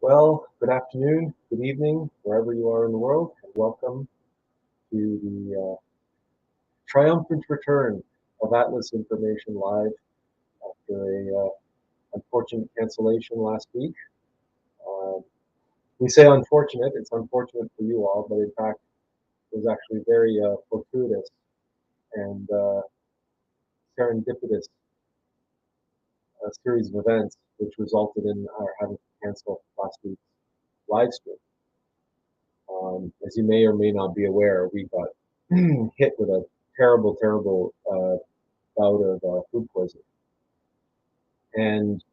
Well, good afternoon, good evening, wherever you are in the world, and welcome to the triumphant return of Atlas Information Live after a unfortunate cancellation last week. Uh, we say unfortunate, it's unfortunate for you all, but in fact, it was actually very fortuitous and serendipitous series of events which resulted in our having to cancel last week's live stream. As you may or may not be aware, we got hit with a terrible, terrible bout of food poisoning. And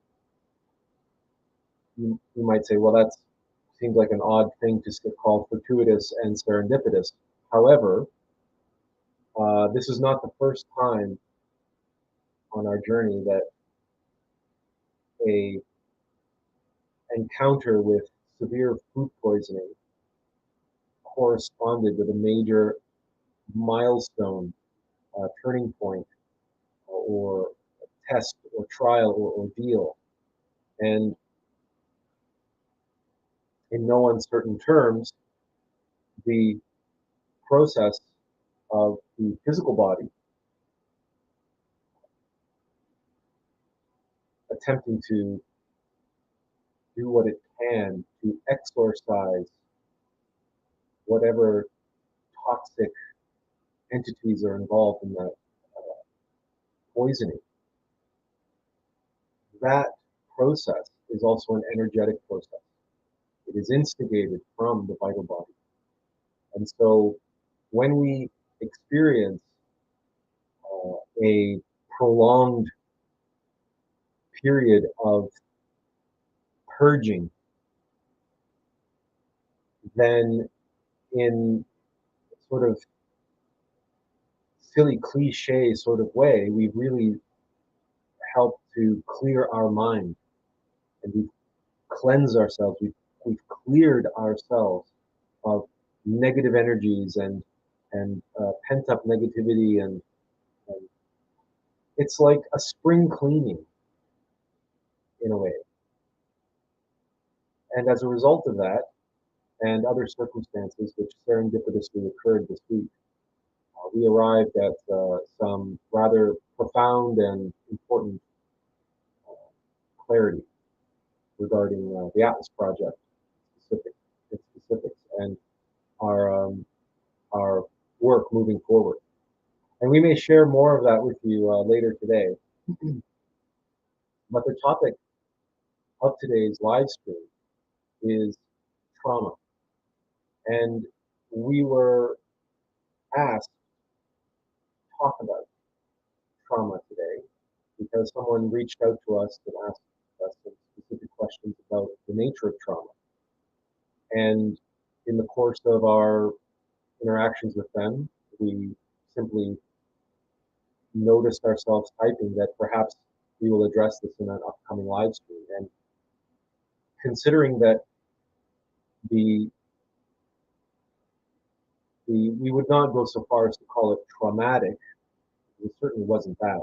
you might say, well, that seems like an odd thing to call fortuitous and serendipitous. However, this is not the first time on our journey that a encounter with severe food poisoning corresponded with a major milestone, turning point, or test or trial or ordeal. And in no uncertain terms, the process of the physical body attempting to do what it can to exorcise whatever toxic entities are involved in that poisoning. That process is also an energetic process. It is instigated from the vital body. And so when we experience a prolonged period of purging, then in sort of silly cliche sort of way, we really help to clear our mind and we cleanse ourselves. We've cleared ourselves of negative energies and pent up negativity and it's like a spring cleaning in a way. And as a result of that and other circumstances which serendipitously occurred this week, we arrived at some rather profound and important clarity regarding the Atlas project its specifics and our work moving forward. And we may share more of that with you later today. But the topic of today's live stream is trauma. And we were asked to talk about trauma today because someone reached out to us and asked us some specific questions about the nature of trauma. And in the course of our interactions with them, we simply noticed ourselves typing that perhaps we will address this in an upcoming live stream. And considering that we would not go so far as to call it traumatic, it certainly wasn't that,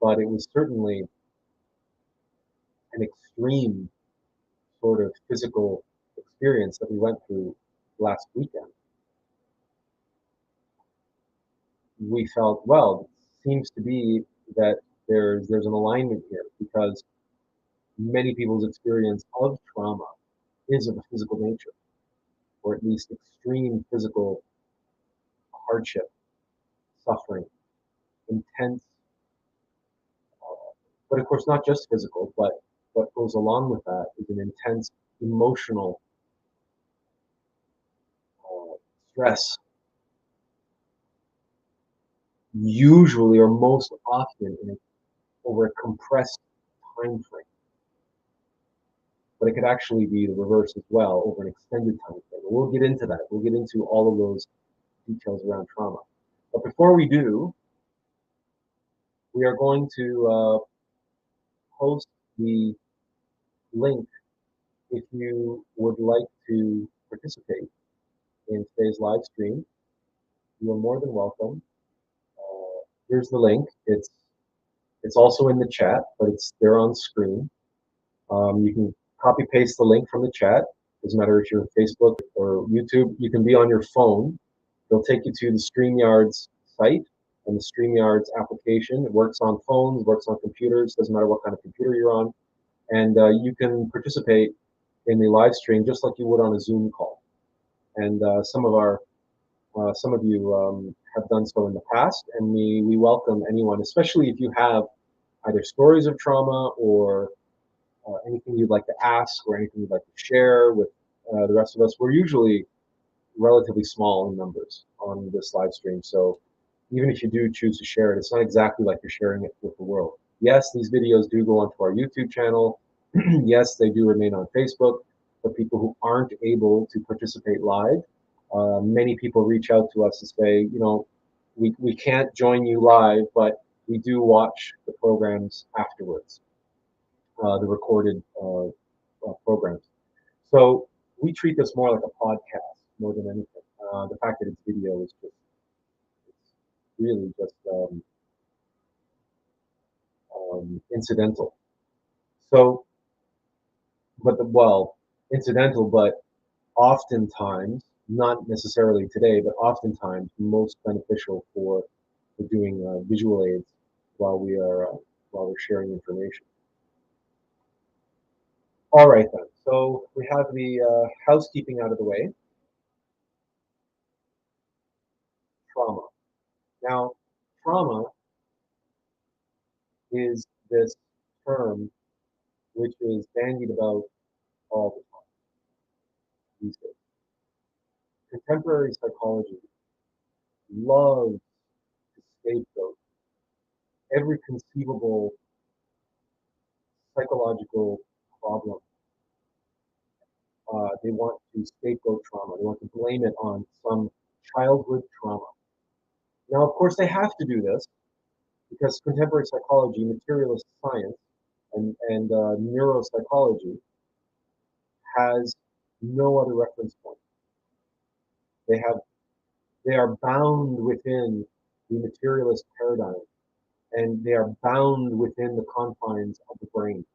but it was certainly an extreme sort of physical experience that we went through last weekend. We felt, well, it seems to be that there's an alignment here because many people's experience of trauma is of a physical nature, or at least extreme physical hardship, suffering, intense, but of course not just physical, but what goes along with that is an intense emotional stress usually or most often over a compressed time frame. But it could actually be the reverse as well over an extended time frame. And we'll get into that. We'll get into all of those details around trauma. But before we do, we are going to post the link if you would like to participate in today's live stream. You are more than welcome. Here's the link. It's also in the chat, but it's there on screen. You can copy paste the link from the chat. Doesn't matter if you're Facebook or YouTube. You can be on your phone. It'll take you to the StreamYard's site and the StreamYard's application. It works on phones, works on computers. Doesn't matter what kind of computer you're on, and you can participate in the live stream just like you would on a Zoom call. And some of you have done so in the past, and we welcome anyone, especially if you have either stories of trauma or anything you'd like to ask or anything you'd like to share with the rest of us. We're usually relatively small in numbers on this live stream, so even if you do choose to share it, it's not exactly like you're sharing it with the world. Yes, these videos do go onto our YouTube channel. Yes, they do remain on Facebook. For people who aren't able to participate live, many people reach out to us and say, we can't join you live, but we do watch the programs afterwards, the recorded programs. So we treat this more like a podcast more than anything. The fact that it's video is just it's really just incidental. So, incidental, but oftentimes, not necessarily today, but oftentimes most beneficial for doing visual aids while while we're sharing information. All right then. So we have the housekeeping out of the way. Trauma. Now, trauma is this term which is bandied about all the time these days. Contemporary psychology loves to scapegoat every conceivable psychological problem. They want to scapegoat trauma. They want to blame it on some childhood trauma. Now, of course, they have to do this because contemporary psychology, materialist science, and neuropsychology has no other reference point. They have they are bound within the materialist paradigm, and they are bound within the confines of the brain.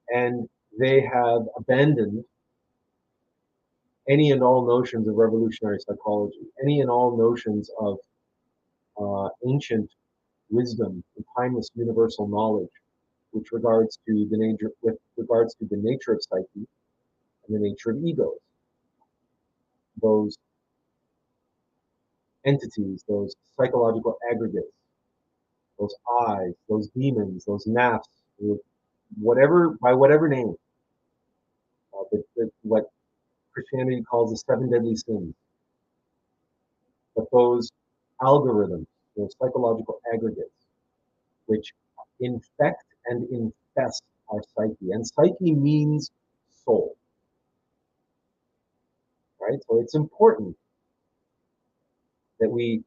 And they have abandoned any and all notions of revolutionary psychology, any and all notions of ancient wisdom and timeless universal knowledge, with regards to the nature of psyche and the nature of egos, those entities, those psychological aggregates, those eyes, those demons, those nafs, whatever by whatever name, what Christianity calls the seven deadly sins. But those algorithms, those psychological aggregates, which infect and infest our psyche. And psyche means soul, right? So it's important that we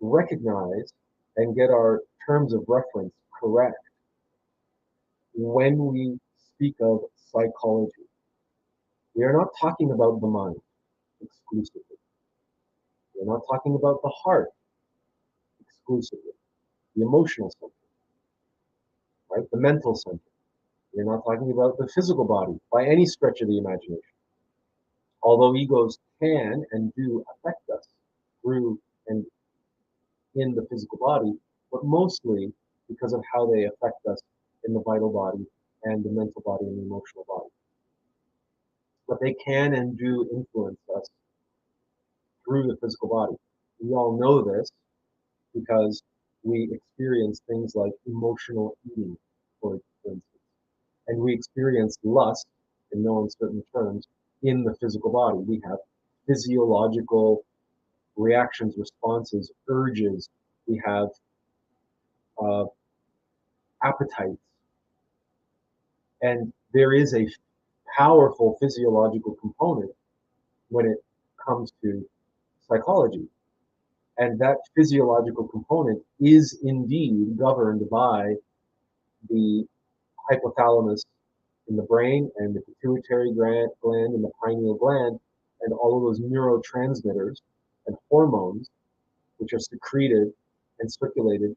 recognize and get our terms of reference correct when we speak of psychology. We are not talking about the mind exclusively. We're not talking about the heart exclusively, the emotional center, right? The mental center. We're not talking about the physical body by any stretch of the imagination. Although egos can and do affect us through and in the physical body, but mostly because of how they affect us in the vital body and the mental body and the emotional body. But they can and do influence us through the physical body. We all know this because we experience things like emotional eating, for instance, and we experience lust, in no uncertain terms, in the physical body. We have physiological reactions, responses, urges. We have uh, appetites. And there is a powerful physiological component when it comes to psychology. And that physiological component is indeed governed by the hypothalamus in the brain and the pituitary gland and the pineal gland and all of those neurotransmitters and hormones which are secreted and circulated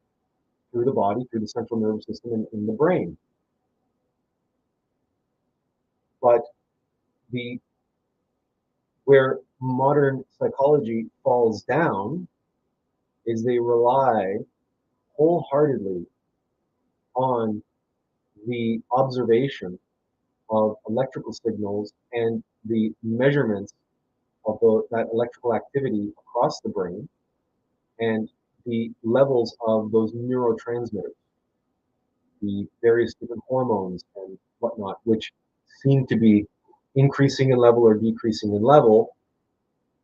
through the body, through the central nervous system and in the brain. But the where modern psychology falls down is they rely wholeheartedly on the observation of electrical signals and the measurements of that electrical activity across the brain and the levels of those neurotransmitters, the various different hormones and whatnot, which seem to be increasing in level or decreasing in level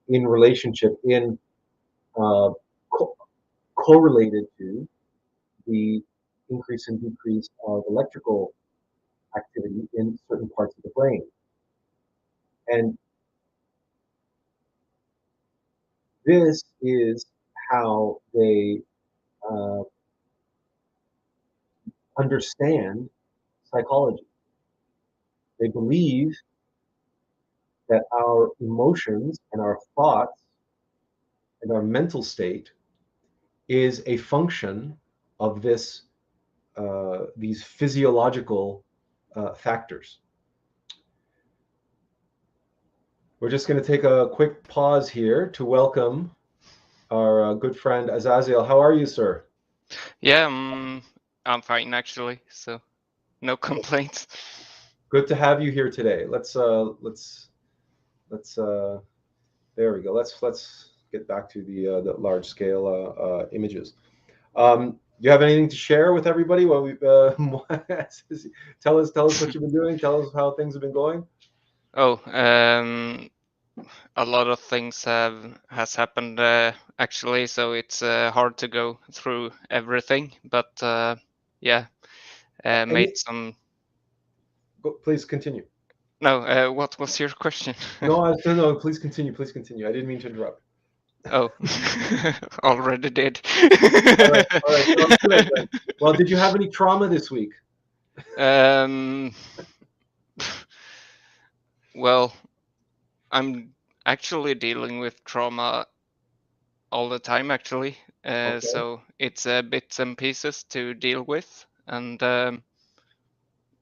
in relationship, in uh, co- correlated to the increase and decrease of electrical activity in certain parts of the brain. And this is how they uh, understand psychology. They believe that our emotions and our thoughts and our mental state is a function of these physiological factors. We're just going to take a quick pause here to welcome our good friend Azazel. How are you, sir? Yeah, I'm fine actually, so no complaints. Good to have you here today. Let's there we go. Let's get back to the large scale images. Do you have anything to share with everybody? What we tell us what you've been doing. Tell us how things have been going. Oh, a lot of things has happened actually, so it's hard to go through everything. But yeah, made Any, some. please continue. No, what was your question? No, no. Please continue. Please continue. I didn't mean to interrupt. Oh, already did. All right. Sounds good. Then. Well, did you have any trauma this week? um, well, I'm actually dealing with trauma all the time actually. Okay. So it's bits and pieces to deal with, and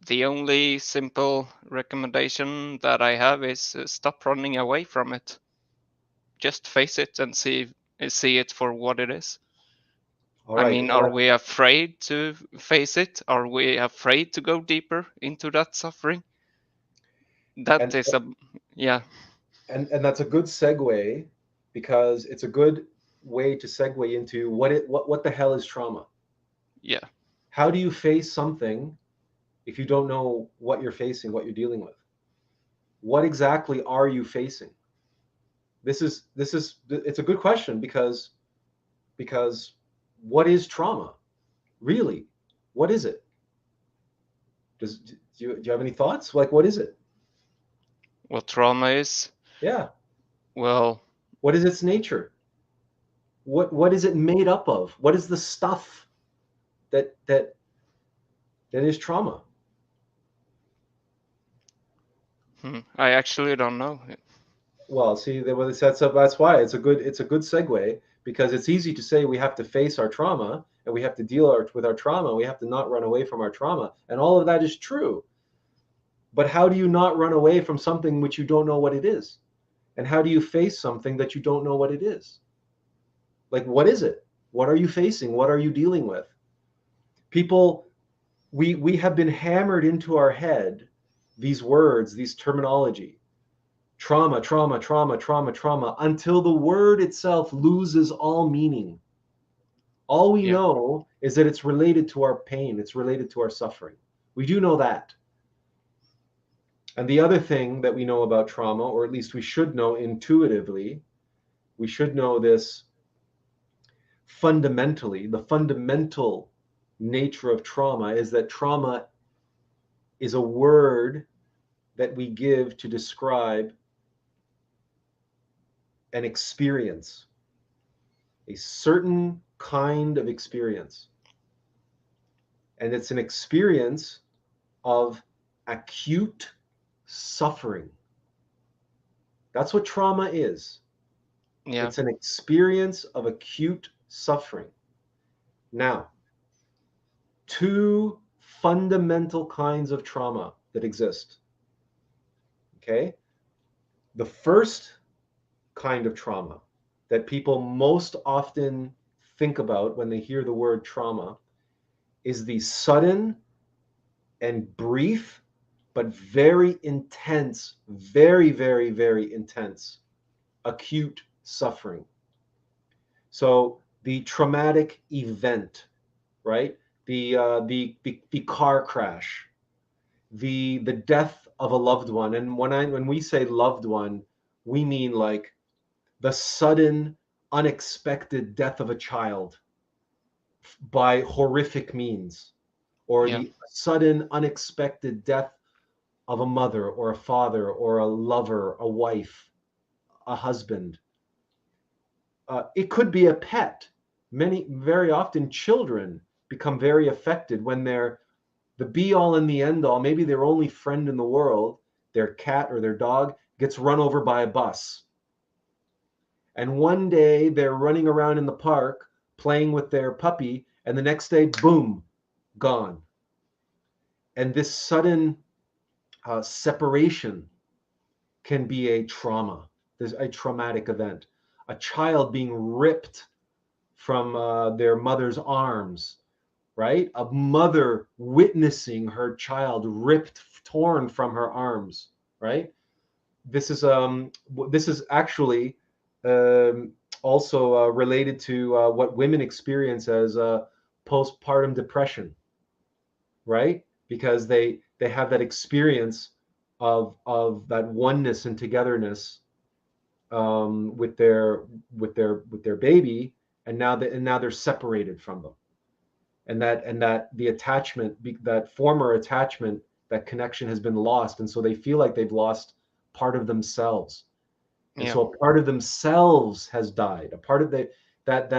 the only simple recommendation that I have is stop running away from it. Just face it and see it for what it is. All I right. mean, Well, are we afraid to face it? Are we afraid to go deeper into that suffering? That and is a yeah, and that's a good segue because it's a good way to segue into what the hell is trauma? yeah. How do you face something if you don't know what you're facing, what you're dealing with? What exactly are you facing? This is it's a good question because what is trauma? Really? What is it? Do you have any thoughts? Like what is it? What trauma is? Yeah. Well, What is its nature? What is it made up of? What is the stuff that is trauma? I actually don't know. Well, see, when it sets up, that's why it's a good segue because it's easy to say we have to face our trauma and we have to deal with our trauma. We have to not run away from our trauma, and all of that is true. But how do you not run away from something which you don't know what it is? And how do you face something that you don't know what it is? Like, what is it? What are you facing? What are you dealing with? People, we have been hammered into our head these words, these terminology, trauma, trauma, trauma, trauma, trauma, until the word itself loses all meaning. All we Yeah, know is that it's related to our pain, it's related to our suffering. We do know that. And the other thing that we know about trauma, or at least we should know intuitively, We should know this fundamentally. The fundamental nature of trauma is that trauma is a word that we give to describe an experience, a certain kind of experience. And it's an experience of acute suffering. That's what trauma is. Yeah. It's an experience of acute suffering. Now, two fundamental kinds of trauma that exist. Okay? The first kind of trauma that people most often think about when they hear the word trauma is the sudden and brief, but very intense, very, very, very intense acute suffering. So the traumatic event, right? The car crash, the death of a loved one. And when we say loved one, we mean like the sudden, unexpected death of a child by horrific means, or Yeah. the sudden, unexpected death of a mother or a father or a lover, a wife, a husband. It could be a pet. Very often, children become very affected when they're the be all and the end all. Maybe their only friend in the world, their cat or their dog, gets run over by a bus. And one day they're running around in the park playing with their puppy, and the next day, boom, gone. And this sudden separation can be a trauma. There's a traumatic event. A child being ripped from their mother's arms, right? A mother witnessing her child ripped, torn from her arms, right? This is actually um, also related to what women experience as postpartum depression, right? Because they have that experience of that oneness and togetherness with their baby, and now they're separated from them, and that the attachment, that former attachment, that connection has been lost, and so they feel like they've lost part of themselves, and Yeah. so a part of themselves has died, a part of that that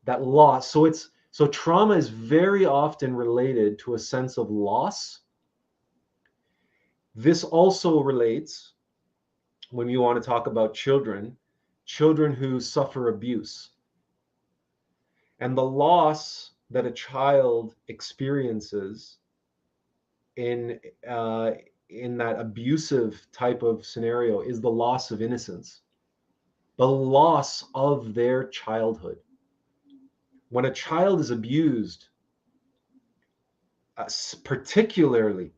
that loss. So trauma is very often related to a sense of loss. This also relates, when you want to talk about children who suffer abuse, and the loss that a child experiences in uh, in that abusive type of scenario is the loss of innocence, the loss of their childhood. When a child is abused, particularly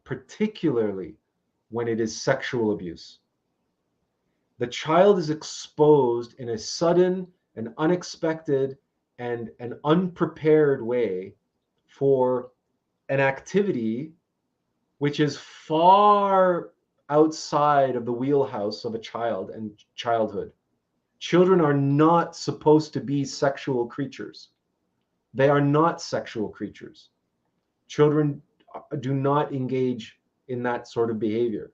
when it is sexual abuse, the child is exposed in a sudden and unexpected and an unprepared way for an activity which is far outside of the wheelhouse of a child and childhood. Children are not supposed to be sexual creatures. They are not sexual creatures. Children do not engage in that sort of behavior.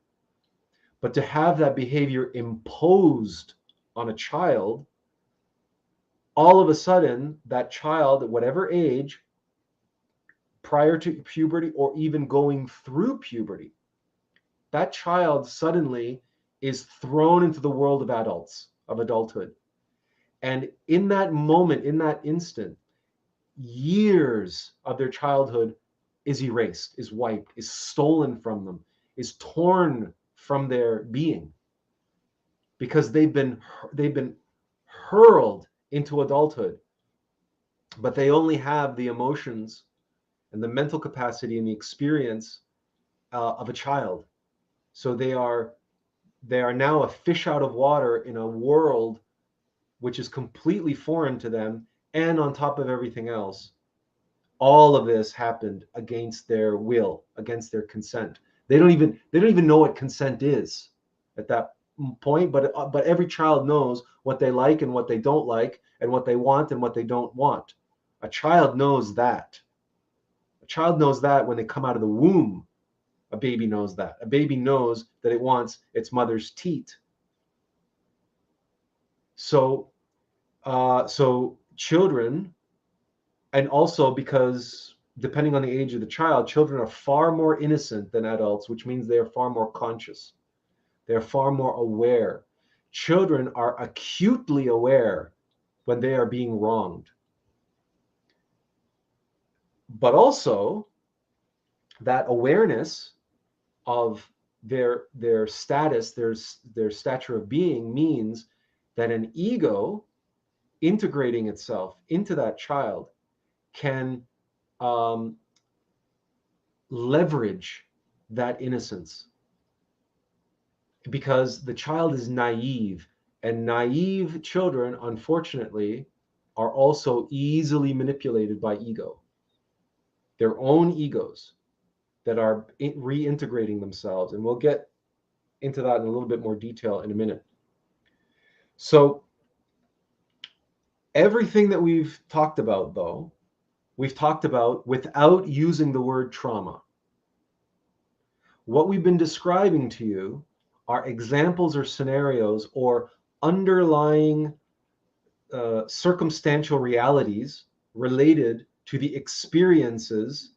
But to have that behavior imposed on a child, all of a sudden, that child, at whatever age, prior to puberty or even going through puberty, that child suddenly is thrown into the world of adulthood. And in that moment, in that instant, years of their childhood is erased, is wiped, is stolen from them, is torn from their being, because they've been hurled into adulthood, but they only have the emotions and the mental capacity and the experience of a child. So they are now a fish out of water in a world which is completely foreign to them. And on top of everything else, all of this happened against their will, against their consent. They don't even know what consent is at that point, but every child knows what they like and what they don't like, and what they want and what they don't want. A child knows that. A child knows that when they come out of the womb. A baby knows that. A baby knows that it wants its mother's teat. So children, and also because depending on the age of the child, children are far more innocent than adults, which means they are far more conscious. They're far more aware. Children are acutely aware when they are being wronged. But also, that awareness of their status, their stature of being, means that an ego integrating itself into that child can leverage that innocence, because the child is naive, and naive children, unfortunately, are also easily manipulated by ego, their own egos that are reintegrating themselves. And we'll get into that in a little bit more detail in a minute. So everything that we've talked about, though, we've talked about without using the word trauma. What we've been describing to you are examples or scenarios or underlying circumstantial realities related to the experiences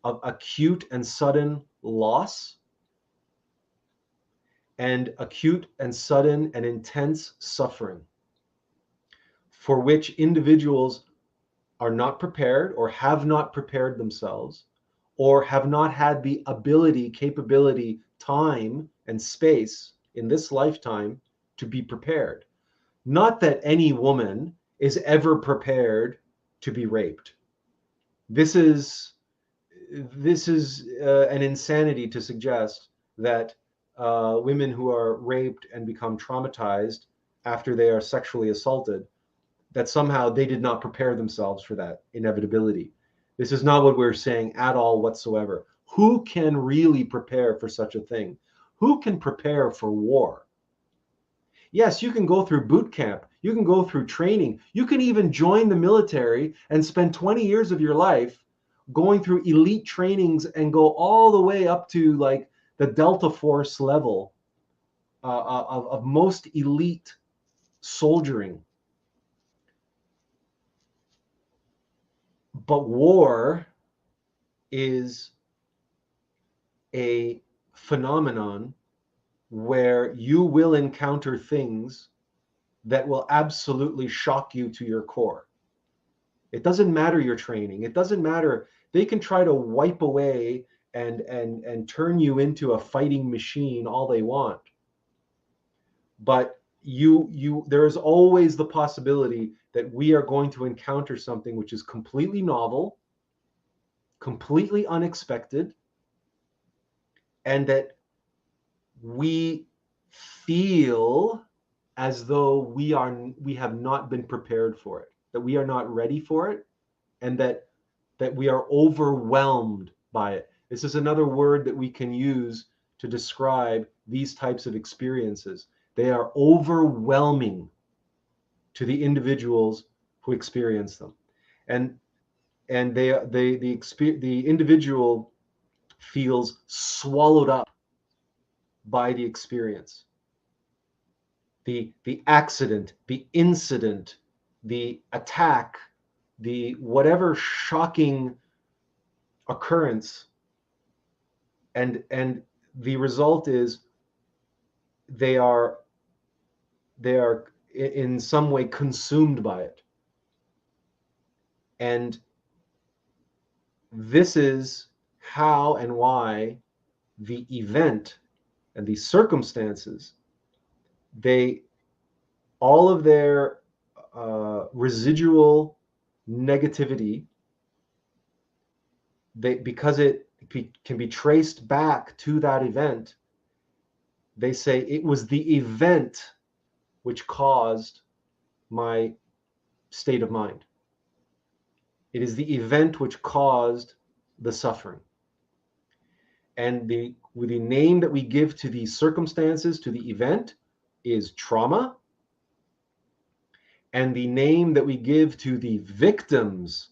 of acute and sudden loss, and acute and sudden and intense suffering, for which individuals are not prepared, or have not prepared themselves, or have not had the ability, capability, time, and space in this lifetime to be prepared. Not that any woman is ever prepared to be raped. This is an insanity to suggest that women who are raped and become traumatized after they are sexually assaulted, that somehow they did not prepare themselves for that inevitability. This is not what we're saying at all whatsoever. Who can really prepare for such a thing? Who can prepare for war? Yes, you can go through boot camp. You can go through training. You can even join the military and spend 20 years of your life going through elite trainings and go all the way up to like the Delta Force level of most elite soldiering. But war is a phenomenon where you will encounter things that will absolutely shock you to your core. It doesn't matter your training. It doesn't matter. They can try to wipe away and turn you into a fighting machine all they want. But there is always the possibility that we are going to encounter something which is completely novel, completely unexpected, and that we feel as though we have not been prepared for it, that we are not ready for it, and that we are overwhelmed by it. This is another word that we can use to describe these types of experiences. They are overwhelming to the individuals who experience them, and the individual feels swallowed up by the experience, the accident, the incident, the attack, the whatever shocking occurrence, and the result is they are in some way consumed by it. And this is how and why the event and the circumstances, they all of their residual negativity, because it can be traced back to that event, they say it was the event which caused my state of mind. It is the event which caused the suffering. And the name that we give to the circumstances, to the event, is trauma, and the name that we give to the victims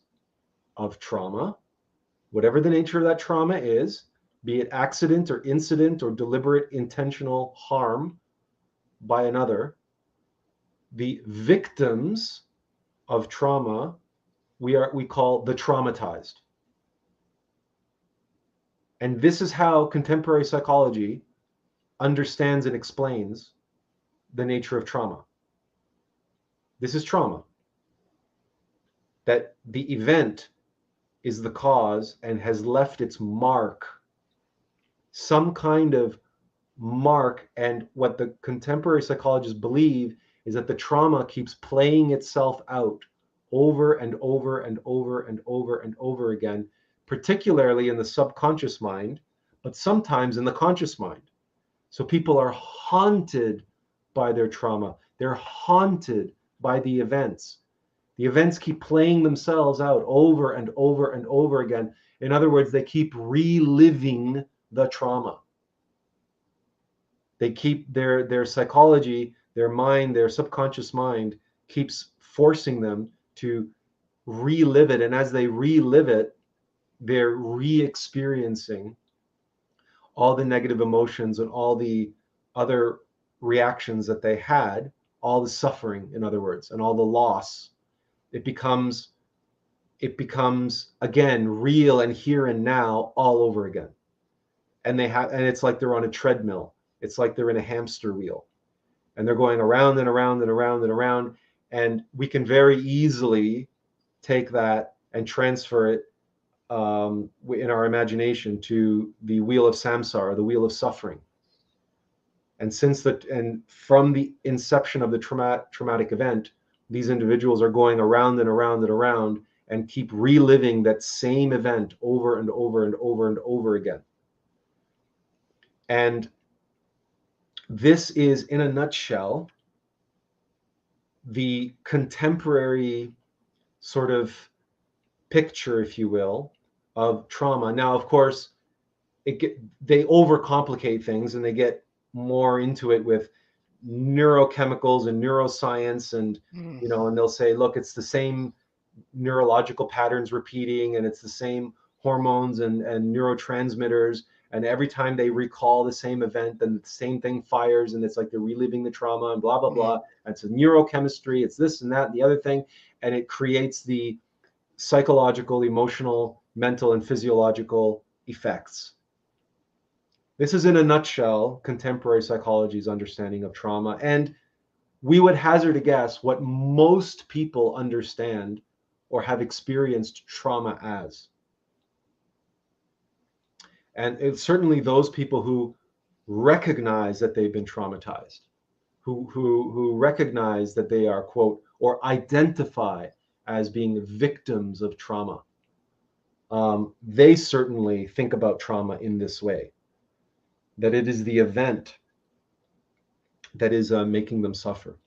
of trauma, whatever the nature of that trauma is, be it accident or incident or deliberate intentional harm by another, the victims of trauma we call the traumatized. And this is how contemporary psychology understands and explains the nature of trauma. This is trauma. That the event is the cause and has left its mark, some kind of mark. And what the contemporary psychologists believe is that the trauma keeps playing itself out over and over and over and over and over again, particularly in the subconscious mind, but sometimes in the conscious mind. So people are haunted by their trauma. They're haunted by the events. The events keep playing themselves out over and over and over again. In other words, they keep reliving the trauma. They keep their psychology, their mind, their subconscious mind keeps forcing them to relive it. And as they relive it, they're re-experiencing all the negative emotions and all the other reactions that they had, all the suffering, in other words, and all the loss. It becomes again real and here and now all over again. And it's like they're on a treadmill. It's like they're in a hamster wheel. And they're going around and around and around and around. And we can very easily take that and transfer it in our imagination to the wheel of samsara, the wheel of suffering. And from the inception of the traumatic event, these individuals are going around and around and around and keep reliving that same event over and over and over and over again. And this is, in a nutshell, the contemporary sort of picture, if you will, of trauma. Now, of course, they overcomplicate things and they get more into it with neurochemicals and neuroscience, and and they'll say, look, it's the same neurological patterns repeating, and it's the same hormones and neurotransmitters, and every time they recall the same event, then the same thing fires, and it's like they're reliving the trauma and blah blah blah. And it's a neurochemistry, it's this and that and the other thing, and it creates the psychological, emotional, mental, and physiological effects. This is, in a nutshell, contemporary psychology's understanding of trauma. And we would hazard a guess what most people understand or have experienced trauma as. And it's certainly those people who recognize that they've been traumatized, who recognize that they are, quote, or identify as being victims of trauma. They certainly think about trauma in this way, that it is the event that is making them suffer.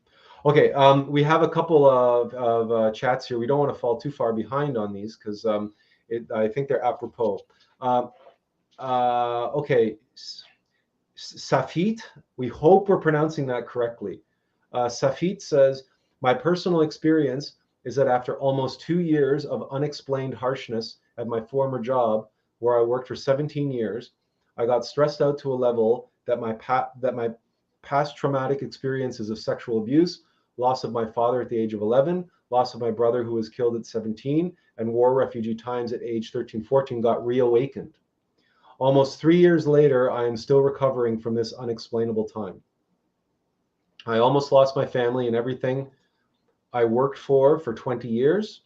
Okay, we have a couple of chats here. We don't want to fall too far behind on these because I think they're apropos. Okay, Safit, we hope we're pronouncing that correctly. Safit says, my personal experience is that after almost 2 years of unexplained harshness at my former job, where I worked for 17 years, I got stressed out to a level that my past traumatic experiences of sexual abuse, loss of my father at the age of 11, loss of my brother who was killed at 17, and war refugee times at age 13, 14 got reawakened. Almost 3 years later, I am still recovering from this unexplainable time. I almost lost my family and everything I worked for 20 years,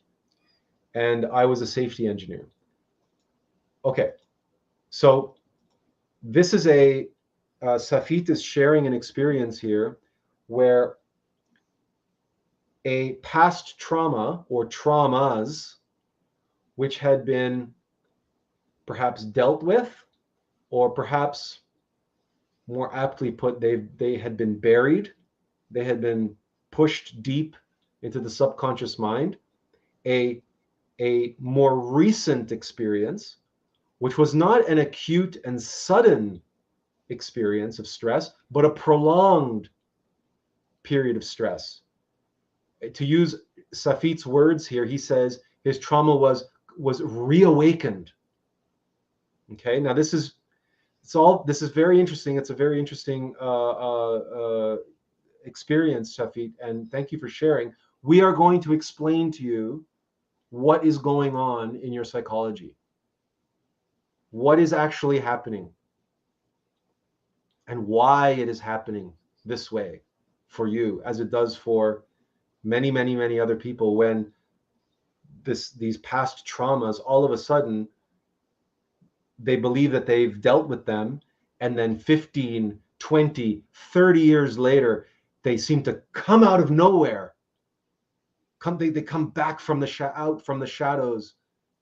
and I was a safety engineer. Okay, so this is Safit is sharing an experience here where a past trauma or traumas which had been perhaps dealt with, or perhaps more aptly put, they had been buried, they had been pushed deep into the subconscious mind. A more recent experience, which was not an acute and sudden experience of stress, but a prolonged period of stress. To use Safit's words here, he says his trauma was reawakened. Okay, now this is very interesting. It's a very interesting experience, Shafit, and thank you for sharing. We are going to explain to you what is going on in your psychology, what is actually happening, and why it is happening this way for you, as it does for many, many, many other people, when these past traumas, all of a sudden, they believe that they've dealt with them, and then 15, 20, 30 years later, they seem to come out of nowhere. They come back from out from the shadows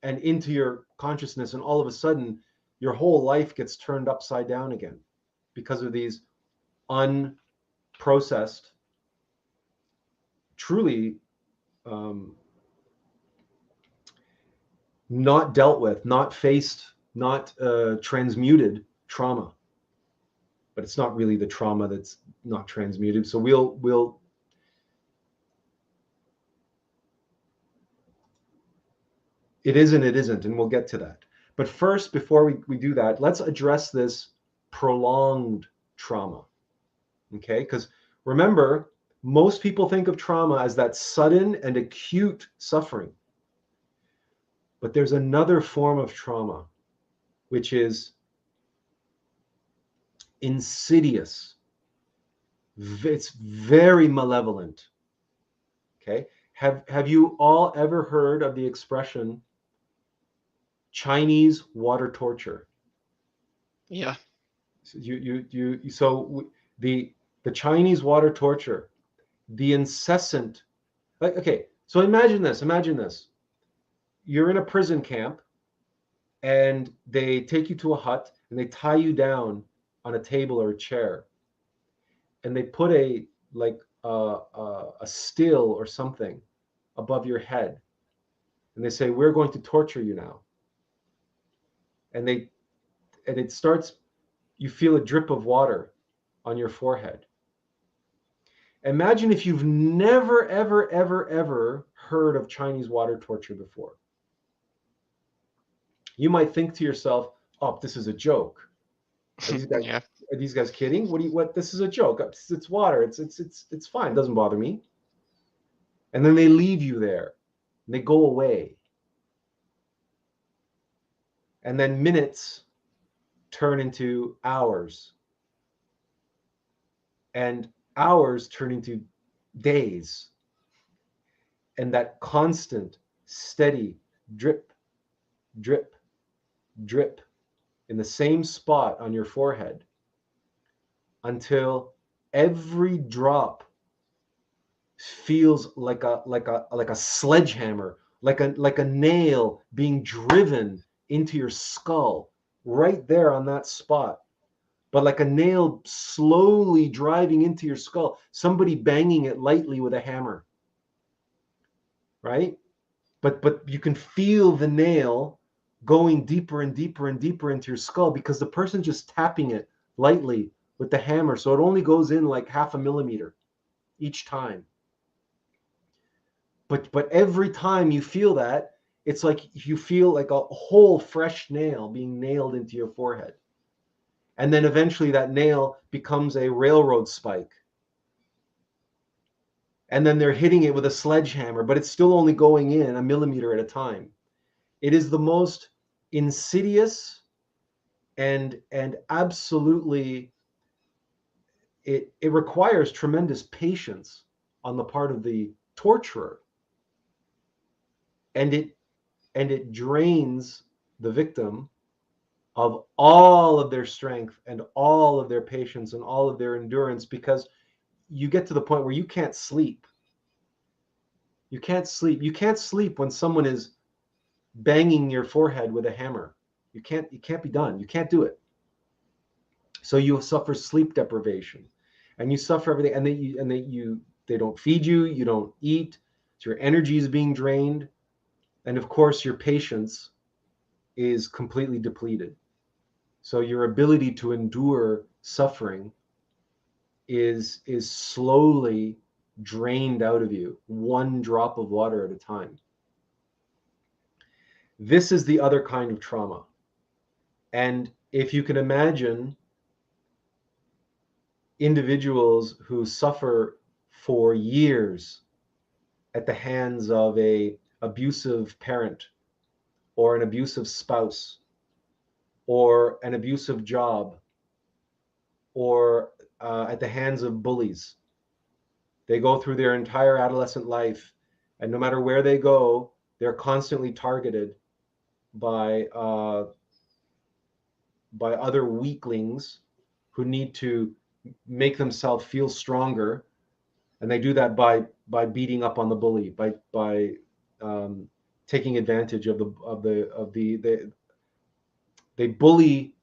and into your consciousness, and all of a sudden, your whole life gets turned upside down again because of these unprocessed, truly not dealt with, not faced, not transmuted trauma. But it's not really the trauma that's not transmuted. So we'll it is and it isn't, and we'll get to that. But first, before we do that, let's address this prolonged trauma. Okay? Because remember, most people think of trauma as that sudden and acute suffering. But there's another form of trauma, which is insidious. It's very malevolent. Okay? Have you all ever heard of the expression Chinese water torture? Yeah. So the Chinese water torture, the incessant, like, okay, so imagine this. You're in a prison camp and they take you to a hut and they tie you down on a table or a chair, and they put a still or something above your head, and they say, we're going to torture you now. And it starts, you feel a drip of water on your forehead. Imagine if you've never, ever, ever, ever heard of Chinese water torture before. You might think to yourself, oh, this is a joke. Are these guys, Yeah. are these guys kidding? What, this is a joke. It's water. It's fine. It doesn't bother me. And then they leave you there and they go away. And then minutes turn into hours. And hours turn into days. And that constant, steady drip, drip, drip in the same spot on your forehead until every drop feels like a sledgehammer, like a nail being driven into your skull right there on that spot. But like a nail slowly driving into your skull, somebody banging it lightly with a hammer, right? But you can feel the nail going deeper and deeper and deeper into your skull because the person's just tapping it lightly with the hammer. So it only goes in like 0.5 millimeter each time. But every time you feel that, it's like you feel like a whole fresh nail being nailed into your forehead. And then eventually that nail becomes a railroad spike. And then they're hitting it with a sledgehammer, but it's still only going in 1 millimeter at a time. It is the most insidious and absolutely, it requires tremendous patience on the part of the torturer. And it drains the victim of all of their strength and all of their patience and all of their endurance, because you get to the point where you can't sleep. You can't sleep when someone is banging your forehead with a hammer. It can't be done. You can't do it. So you suffer sleep deprivation, and you suffer everything. And they don't feed you. You don't eat. So your energy is being drained, and of course your patience is completely depleted. So your ability to endure suffering is slowly drained out of you, one drop of water at a time. This is the other kind of trauma. And if you can imagine individuals who suffer for years at the hands of a abusive parent or an abusive spouse or an abusive job or at the hands of bullies. They go through their entire adolescent life, and no matter where they go, they're constantly targeted by other weaklings who need to make themselves feel stronger, and they do that by beating up on the bully, by taking advantage of they bully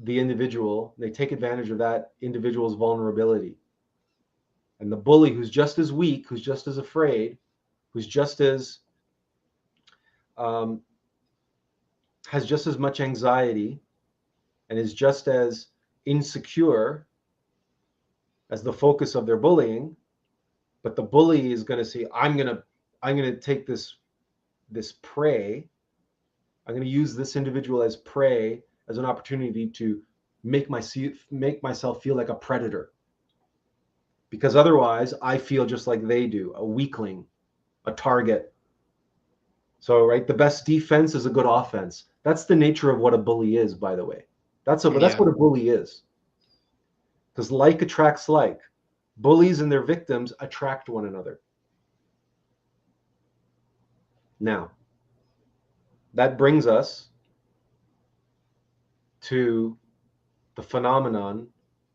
the individual. They take advantage of that individual's vulnerability. And the bully, who's just as weak, who's just as afraid, who's just as has just as much anxiety and is just as insecure as the focus of their bullying, but the bully is going to say, I'm going to take this prey. I'm going to use this individual as prey, as an opportunity to make myself feel like a predator, because otherwise I feel just like they do, a weakling, a target. So, right, the best defense is a good offense. That's the nature of what a bully is, by the way. That's what a bully is. Because like attracts like. Bullies and their victims attract one another. Now, that brings us to the phenomenon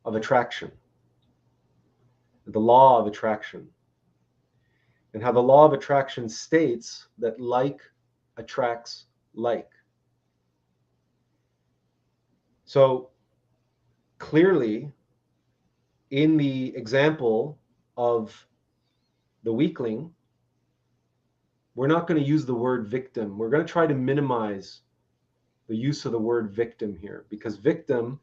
of attraction, the law of attraction, and how the law of attraction states that like attracts like. So clearly, in the example of the weakling, we're not going to use the word victim. We're going to try to minimize the use of the word victim here, because victim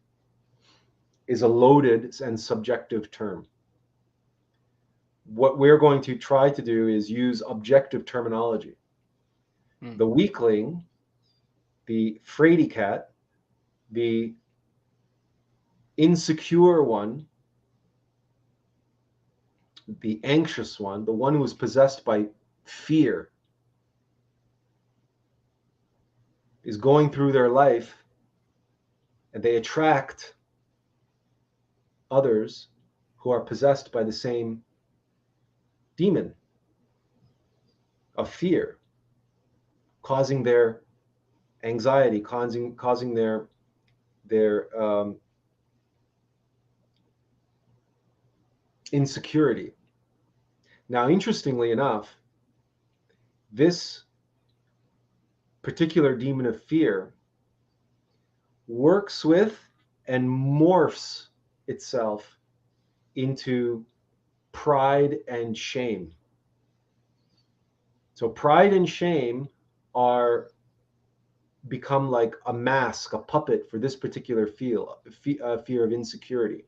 is a loaded and subjective term. What we're going to try to do is use objective terminology. The weakling, the fraidy cat, the insecure one, the anxious one, the one who is possessed by fear, is going through their life, and they attract others who are possessed by the same demon of fear, causing their anxiety, causing their insecurity. Now, interestingly enough, this particular demon of fear works with and morphs itself into pride and shame. So pride and shame are become like a mask, a puppet for this particular fear of insecurity.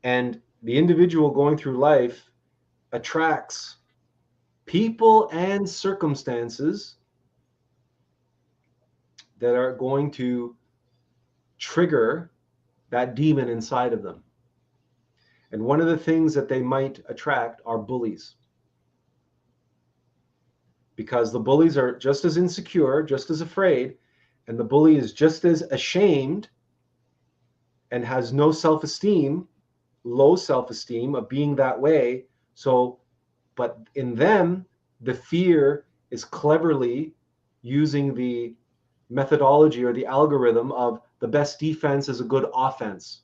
And the individual going through life attracts people and circumstances that are going to trigger that demon inside of them. And one of the things that they might attract are bullies, because the bullies are just as insecure, just as afraid, and the bully is just as ashamed and has no self-esteem, low self-esteem of being that way. So, but in them, the fear is cleverly using the methodology or the algorithm of the best defense is a good offense.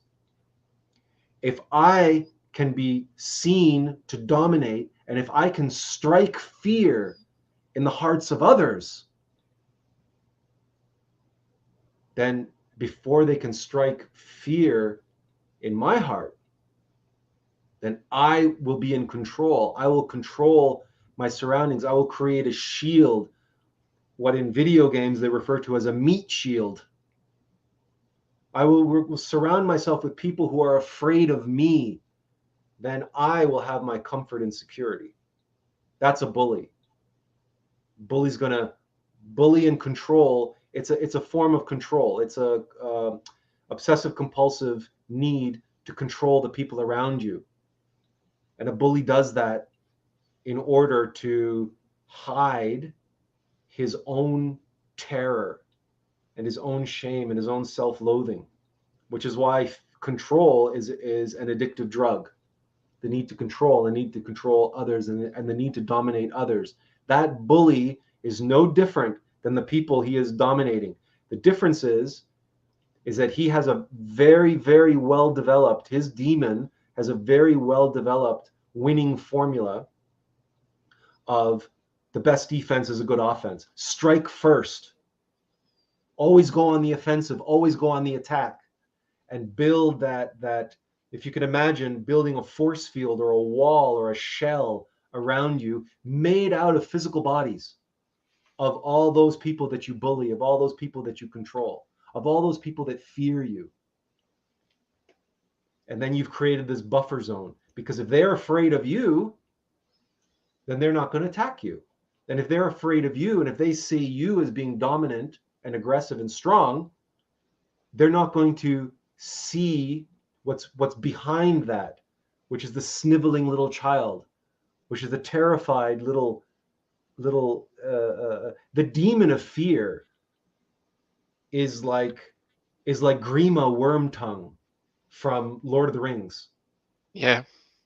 If I can be seen to dominate, and if I can strike fear in the hearts of others, then before they can strike fear in my heart, then I will be in control. I will control my surroundings. I will create a shield, what in video games they refer to as a meat shield. I will surround myself with people who are afraid of me. Then I will have my comfort and security. That's a bully. Bully's gonna bully and control. It's a form of control. It's a obsessive compulsive need to control the people around you. And a bully does that in order to hide his own terror and his own shame and his own self-loathing, which is why control is an addictive drug. The need to control, the need to control others, and the need to dominate others. That bully is no different than the people he is dominating. The difference is that he has a very, very well developed, his demon has a very well developed winning formula of the best defense is a good offense. Strike first. Always go on the offensive, always go on the attack, and build that if you can imagine building a force field or a wall or a shell around you made out of physical bodies of all those people that you bully, of all those people that you control, of all those people that fear you. And then you've created this buffer zone, because if they're afraid of you, then they're not going to attack you. And if they're afraid of you, and if they see you as being dominant and aggressive and strong, they're not going to see what's behind that, which is the sniveling little child, which is the terrified little the demon of fear is like Grima Wormtongue from Lord of the Rings. Yeah.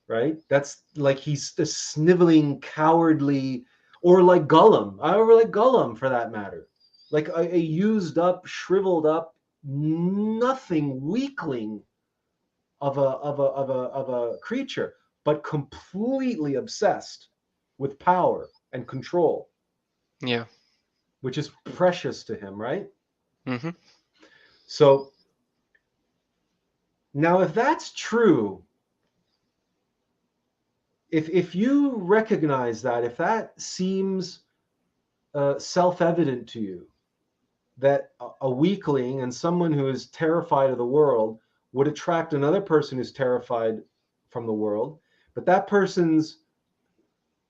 Right? That's like he's the sniveling, cowardly, or like Gollum, or like Gollum for that matter, like a used up, shriveled up, nothing weakling of a creature, but completely obsessed with power and control, Yeah. which is precious to him, right? Mm-hmm. So now, if that's true, if you recognize that, if that seems self-evident to you, that a weakling and someone who is terrified of the world would attract another person who's terrified from the world, but that person's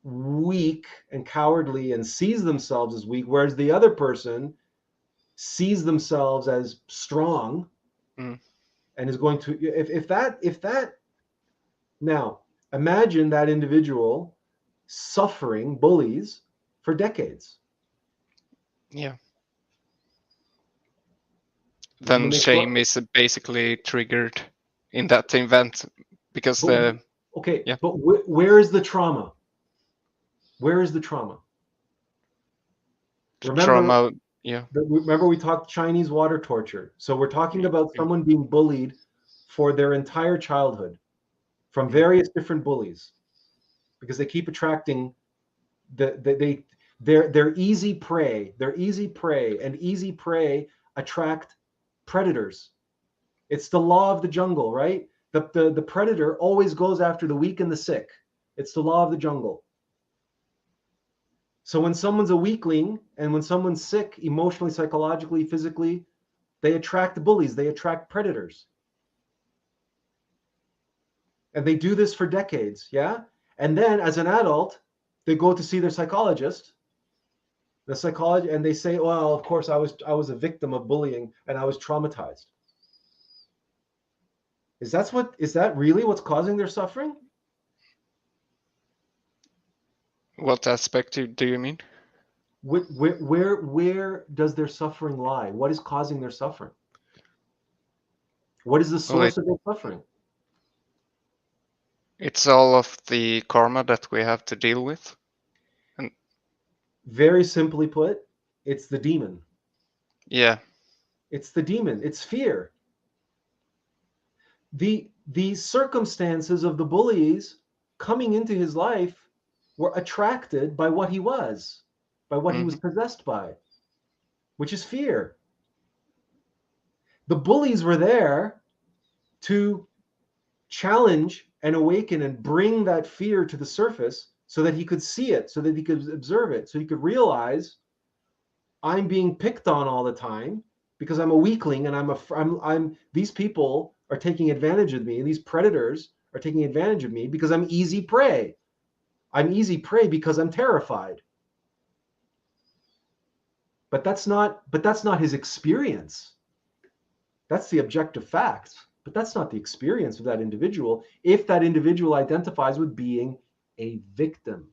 weak and cowardly and sees themselves as weak, whereas the other person sees themselves as strong Mm. and is going to, if that now imagine that individual suffering bullies for decades. Yeah. When Then they shame is basically triggered in that event because but the okay, yeah, but where is the trauma? Where is the trauma? Remember, trauma. Yeah. remember we talked Chinese water torture. So we're talking about Yeah. someone being bullied for their entire childhood from Mm. various different bullies, because they keep attracting they're easy prey. They're easy prey, and easy prey attract predators. It's the law of the jungle, right? The predator always goes after the weak and the sick. It's the law of the jungle. So when someone's a weakling and when someone's sick emotionally, psychologically, physically, they attract bullies, they attract predators. And they do this for decades, yeah? And then as an adult, they go to see their psychologist, and they say, well, of course I was a victim of bullying and I was traumatized. Is that really what's causing their suffering? What aspect do you mean? Where does their suffering lie? What is causing their suffering? What is the Well, source of their suffering? it's all of the karma that we have to deal with. And Very simply put, it's the demon. yeah. It's the demon. It's fear. The circumstances of the bullies coming into his life were attracted by what he was, by what he was Mm-hmm. possessed by, which is fear. The bullies were there to challenge and awaken and bring that fear to the surface so that he could see it, so that he could observe it, so he could realize I'm being picked on all the time because I'm a weakling and I'm these people are taking advantage of me, and these predators are taking advantage of me because I'm easy prey. I'm easy prey because I'm terrified. But that's not his experience. That's the objective fact. But that's not the experience of that individual if that individual identifies with being a victim.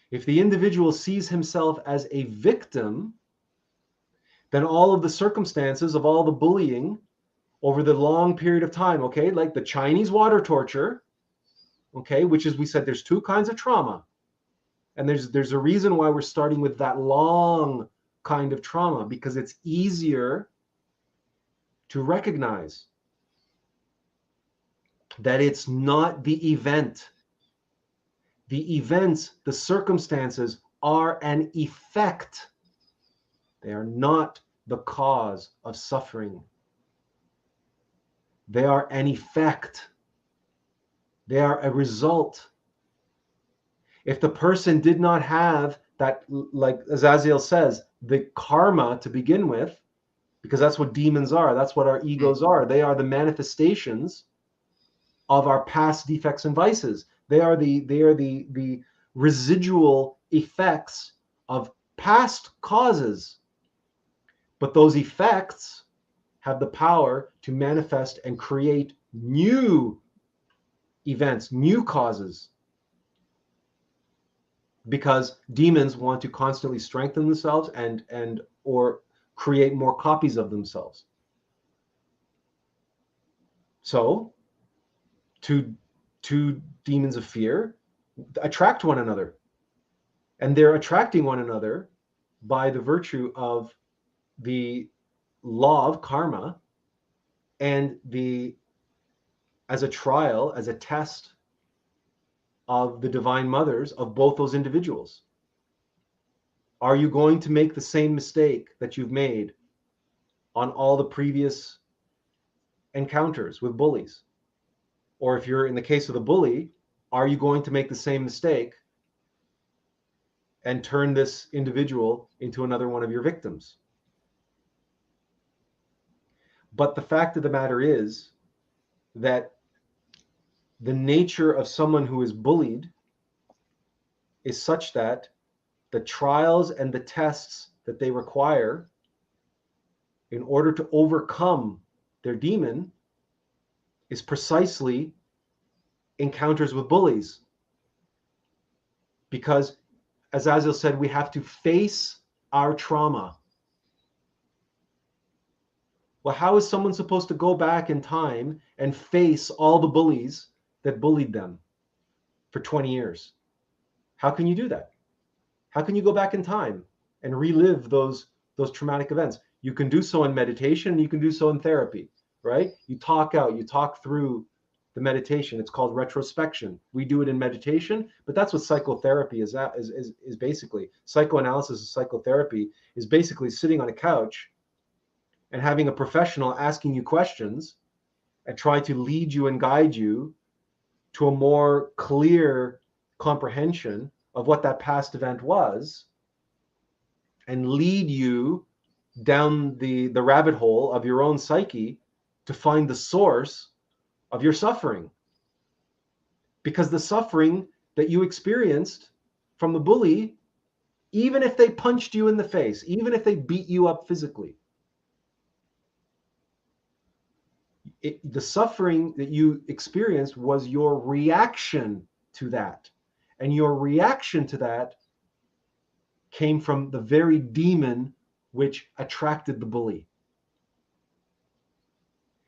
If the individual sees himself as a victim, then all of the circumstances of all the bullying over the long period of time, okay, like the Chinese water torture, okay, which is, we said there's two kinds of trauma. And there's a reason why we're starting with that long kind of trauma, because it's easier to recognize that it's not the event. The events, the circumstances are an effect. They are not the cause of suffering. They are an effect. They are a result. If the person did not have that, like Azazel says, the karma to begin with, because that's what demons are, that's what our egos are. They are the manifestations of our past defects and vices. They are the residual effects of past causes. But those effects have the power to manifest and create new events, new causes, because demons want to constantly strengthen themselves and or create more copies of themselves. So two demons of fear attract one another, and they're attracting one another by the virtue of the law of karma, and as a trial, as a test of the divine mothers of both those individuals. Are you going to make the same mistake that you've made on all the previous encounters with bullies? Or if you're in the case of the bully, are you going to make the same mistake and turn this individual into another one of your victims? But the fact of the matter is that the nature of someone who is bullied is such that the trials and the tests that they require in order to overcome their demon is precisely encounters with bullies. Because, as Azil said, we have to face our trauma. Well, how is someone supposed to go back in time and face all the bullies that bullied them for 20 years? How can you do that? How can you go back in time and relive those traumatic events? You can do so in meditation, you can do so in therapy, right? You talk through the meditation. It's called retrospection. We do it in meditation, but that's what psychotherapy is basically. Psychoanalysis and psychotherapy is basically sitting on a couch and having a professional asking you questions and try to lead you and guide you to a more clear comprehension of what that past event was, and lead you down the rabbit hole of your own psyche to find the source of your suffering. Because the suffering that you experienced from the bully, even if they punched you in the face, even if they beat you up physically, the suffering that you experienced was your reaction to that. And your reaction to that came from the very demon which attracted the bully.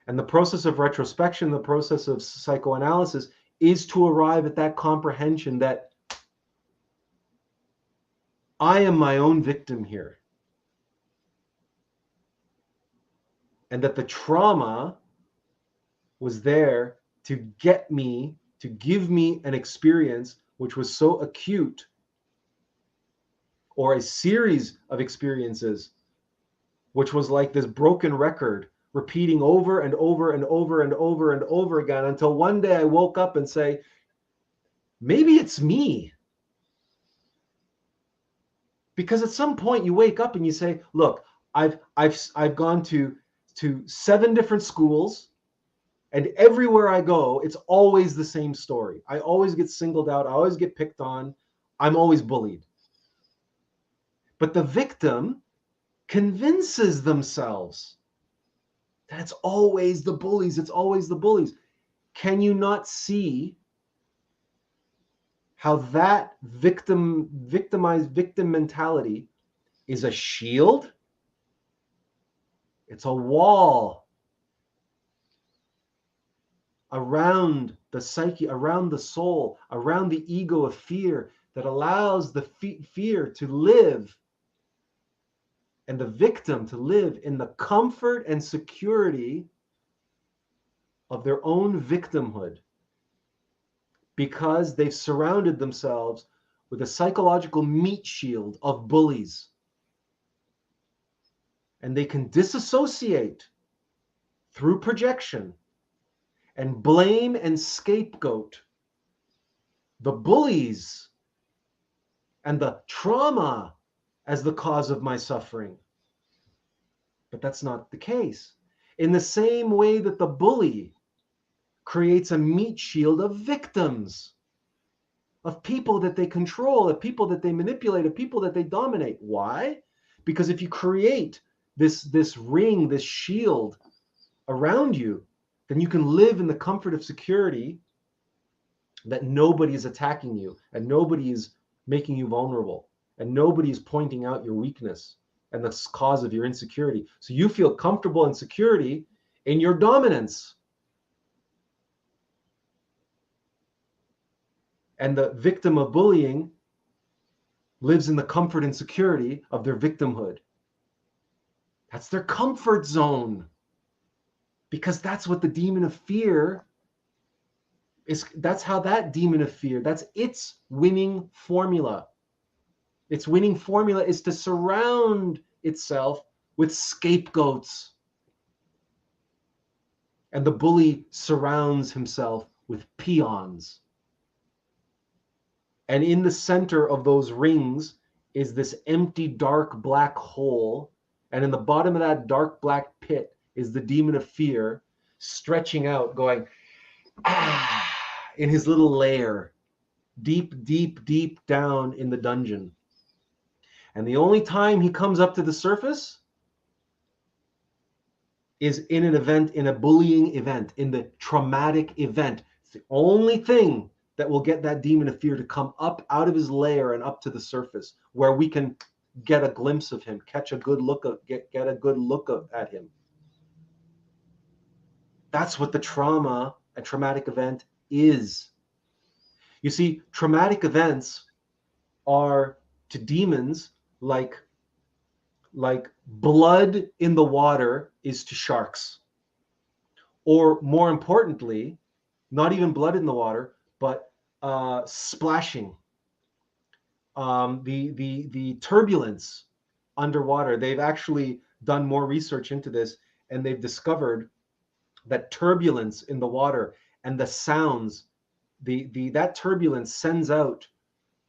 And the process of retrospection, the process of psychoanalysis, is to arrive at that comprehension that I am my own victim here. And that the trauma was there to get me, to give me an experience which was so acute, or a series of experiences which was like this broken record, repeating over and over and over and over and over again, until one day I woke up and say, maybe it's me. Because at some point you wake up and you say, look, I've gone to 7 different schools, and everywhere I go, it's always the same story. I always get singled out, I always get picked on, I'm always bullied. But the victim convinces themselves that it's always the bullies, it's always the bullies. Can you not see how that victimized victim mentality is a shield? It's a wall around the psyche, around the soul, around the ego of fear that allows the fear to live and the victim to live in the comfort and security of their own victimhood, because they've surrounded themselves with a psychological meat shield of bullies. And they can disassociate through projection and blame and scapegoat the bullies and the trauma as the cause of my suffering. But that's not the case. In the same way that the bully creates a meat shield of victims, of people that they control, of people that they manipulate, of people that they dominate. Why? Because if you create this ring, this shield around you, then you can live in the comfort of security that nobody is attacking you and nobody is making you vulnerable and nobody is pointing out your weakness and the cause of your insecurity. So you feel comfortable and security in your dominance. And the victim of bullying lives in the comfort and security of their victimhood. That's their comfort zone. Because that's what the demon of fear is. That's how that demon of fear, that's its winning formula. Its winning formula is to surround itself with scapegoats. And the bully surrounds himself with peons. And in the center of those rings is this empty, dark, black hole. And in the bottom of that dark, black pit is the demon of fear stretching out, going, ah, in his little lair, deep, deep, deep down in the dungeon. And the only time he comes up to the surface is in an event, in a bullying event, in the traumatic event. It's the only thing that will get that demon of fear to come up out of his lair and up to the surface, where we can get a glimpse of him, catch a good look of, get a good look at him. That's what the trauma, a traumatic event, is. You see, traumatic events are to demons like blood in the water is to sharks. Or more importantly, not even blood in the water, but splashing. The turbulence underwater. They've actually done more research into this, and they've discovered that turbulence in the water and the sounds, that turbulence sends out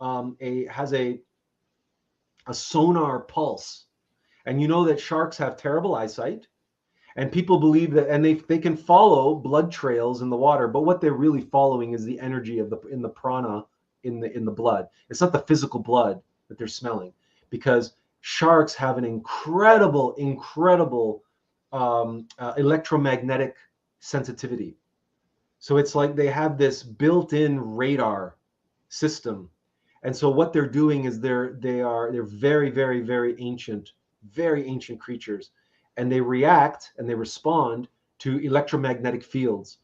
has a sonar pulse. And you know that sharks have terrible eyesight, and people believe that, and they can follow blood trails in the water, but what they're really following is the energy of the prana in the blood. It's not the physical blood that they're smelling, because sharks have an incredible electromagnetic sensitivity. So it's like they have this built-in radar system. And so what they're doing is they're very, very, very ancient creatures, and they react and they respond to electromagnetic fields.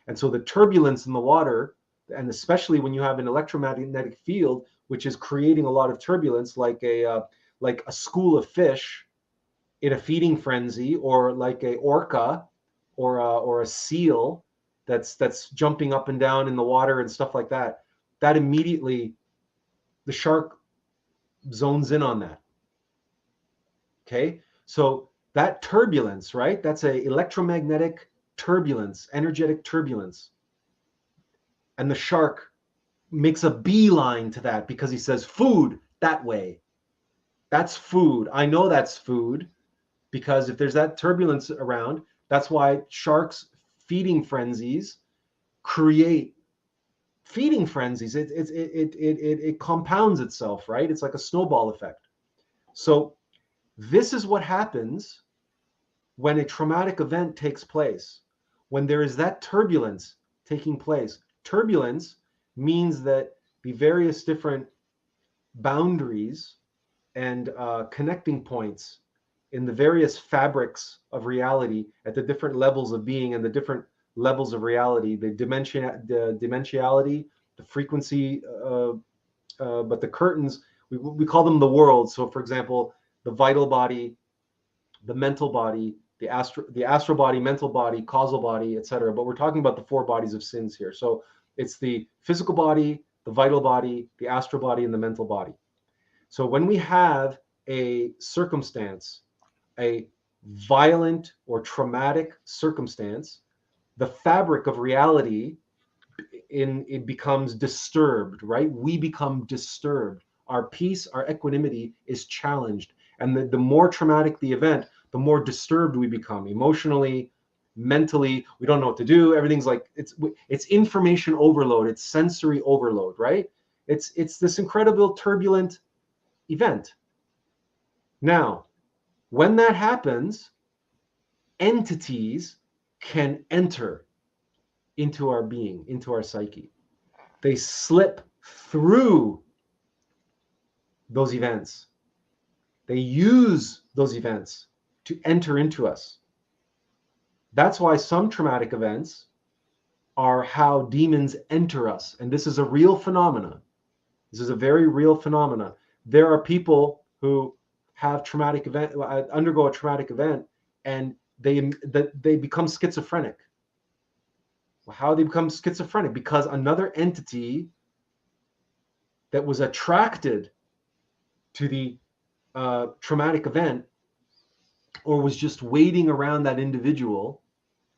And so the turbulence in the water, and especially when you have an electromagnetic field which is creating a lot of turbulence, like a school of fish in a feeding frenzy, or like a orca or a seal that's jumping up and down in the water and stuff like that, that immediately the shark zones in on that. Okay, so that turbulence, right? That's a electromagnetic turbulence, energetic turbulence. And the shark makes a beeline to that because he says, food, that way. That's food. I know that's food because if there's that turbulence around, that's why sharks' feeding frenzies create feeding frenzies. It compounds itself, right? It's like a snowball effect. So this is what happens when a traumatic event takes place. When there is that turbulence taking place, turbulence means that the various different boundaries and connecting points in the various fabrics of reality at the different levels of being and the different levels of reality, the dimensionality, the frequency, but the curtains, we call them the worlds. So, for example, the vital body, the mental body, the astral body, mental body, causal body, etc. But we're talking about the four bodies of sins here. So it's the physical body, the vital body, the astral body, and the mental body. So when we have a circumstance, a violent or traumatic circumstance, the fabric of reality it becomes disturbed, right? We become disturbed. Our peace, our equanimity is challenged. And the more traumatic the event, the more disturbed we become emotionally, mentally. We don't know what to do. Everything's like it's information overload, it's sensory overload, right? It's this incredible turbulent event. Now, when that happens, entities can enter into our being, into our psyche. They slip through those events. They use those events to enter into us. That's why some traumatic events are how demons enter us. And this is a real phenomena. This is a very real phenomena. There are people who have traumatic event, undergo a traumatic event, and they become schizophrenic. How they become schizophrenic? Because another entity that was attracted to the traumatic event or was just waiting around that individual,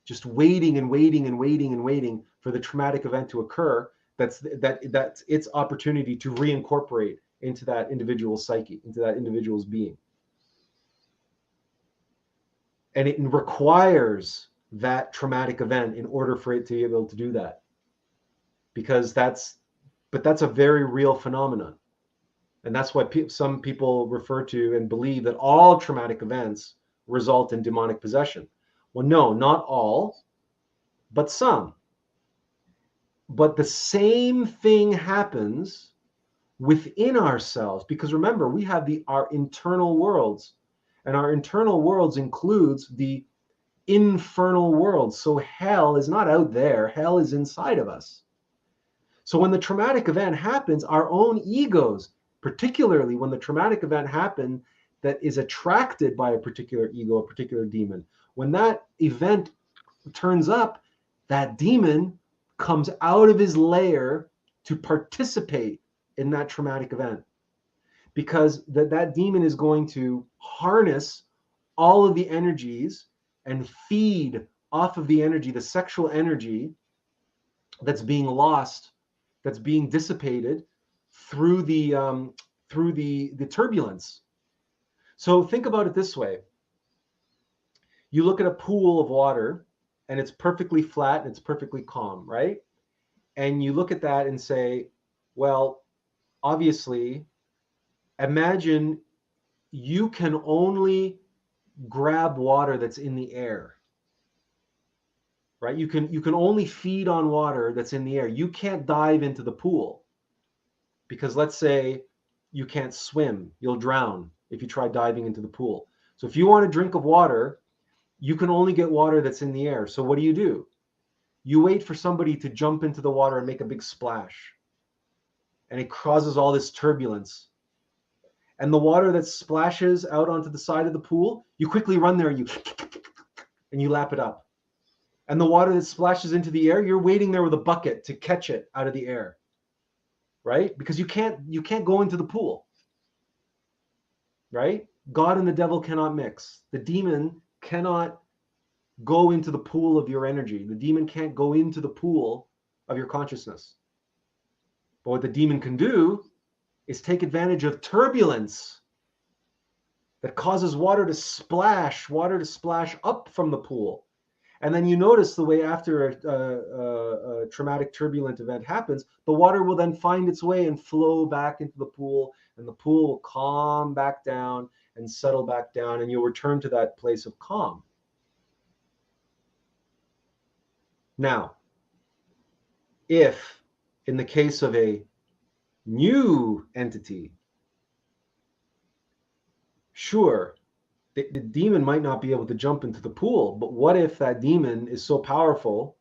just waiting and waiting and waiting and waiting for the traumatic event to occur, that's its opportunity to reincorporate into that individual's psyche, into that individual's being. And it requires that traumatic event in order for it to be able to do that. Because that's a very real phenomenon. And that's why some people refer to and believe that all traumatic events result in demonic possession. Well, no, not all, but some. But the same thing happens within ourselves, because remember, we have our internal worlds, and our internal worlds includes the infernal world. So hell is not out there, hell is inside of us. So when the traumatic event happens, our own egos, particularly when the traumatic event happens that is attracted by a particular ego, a particular demon, when that event turns up, that demon comes out of his lair to participate in that traumatic event, because that demon is going to harness all of the energies and feed off of the energy, the sexual energy that's being lost, that's being dissipated through the turbulence. So think about it this way. You look at a pool of water and it's perfectly flat and it's perfectly calm, right? And you look at that and say, well, obviously, imagine you can only grab water that's in the air, right? You can only feed on water that's in the air. You can't dive into the pool because let's say you can't swim, you'll drown if you try diving into the pool. So if you want a drink of water, you can only get water that's in the air. So what do? You wait for somebody to jump into the water and make a big splash. And it causes all this turbulence. And the water that splashes out onto the side of the pool, you quickly run there and you lap it up. And the water that splashes into the air, you're waiting there with a bucket to catch it out of the air. Right? Because you can't go into the pool. Right? God and the devil cannot mix. The demon cannot go into the pool of your energy. The demon can't go into the pool of your consciousness. But what the demon can do is take advantage of turbulence that causes water to splash up from the pool. And then you notice the way after a traumatic turbulent event happens, the water will then find its way and flow back into the pool, and the pool will calm back down and settle back down, and you'll return to that place of calm. Now, if in the case of a new entity, sure, the demon might not be able to jump into the pool, but what if that demon is so powerful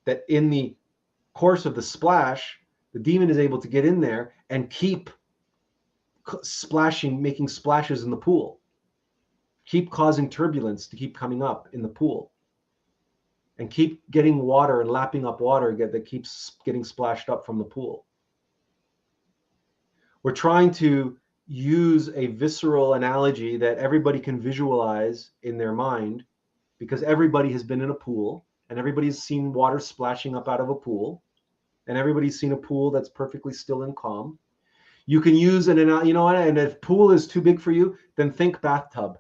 that in the course of the splash, the demon is able to get in there and keep splashing, making splashes in the pool, keep causing turbulence to keep coming up in the pool, and keep getting water and lapping up water that keeps getting splashed up from the pool. We're trying to use a visceral analogy that everybody can visualize in their mind, because everybody has been in a pool and everybody's seen water splashing up out of a pool, and everybody's seen a pool that's perfectly still and calm. You can use and if pool is too big for you, then think bathtub,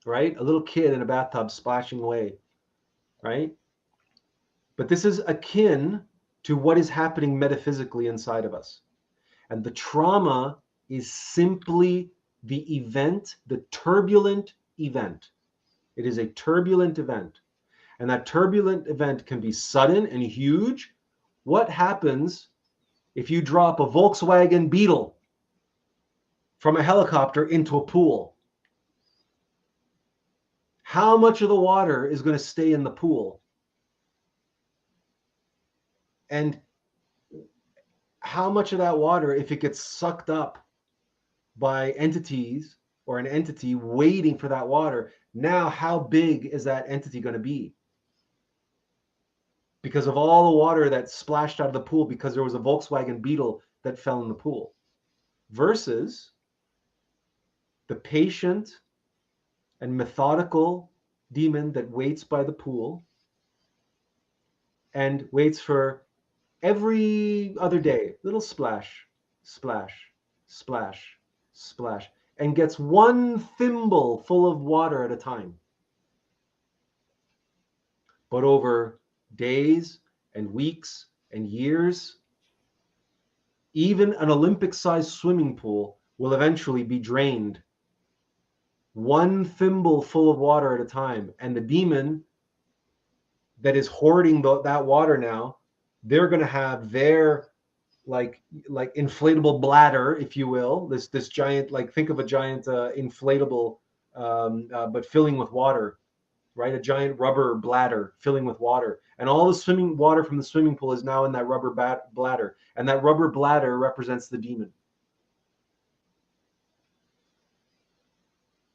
right? A little kid in a bathtub splashing away, right? But this is akin to what is happening metaphysically inside of us. And the trauma is simply the event, the turbulent event. It is a turbulent event. And that turbulent event can be sudden and huge. What happens if you drop a Volkswagen Beetle from a helicopter into a pool? How much of the water is going to stay in the pool? And how much of that water, if it gets sucked up by entities or an entity waiting for that water, now how big is that entity going to be? Because of all the water that splashed out of the pool because there was a Volkswagen Beetle that fell in the pool, versus the patient and methodical demon that waits by the pool and waits for every other day, little splash, splash, splash, splash, and gets one thimble full of water at a time. But over days and weeks and years, even an Olympic-sized swimming pool will eventually be drained, one thimble full of water at a time. And the demon that is hoarding that water now, they're going to have their like inflatable bladder, if you will, this giant, like, think of a giant inflatable but filling with water, right? A giant rubber bladder filling with water, and all the swimming water from the swimming pool is now in that rubber bladder, and that rubber bladder represents the demon.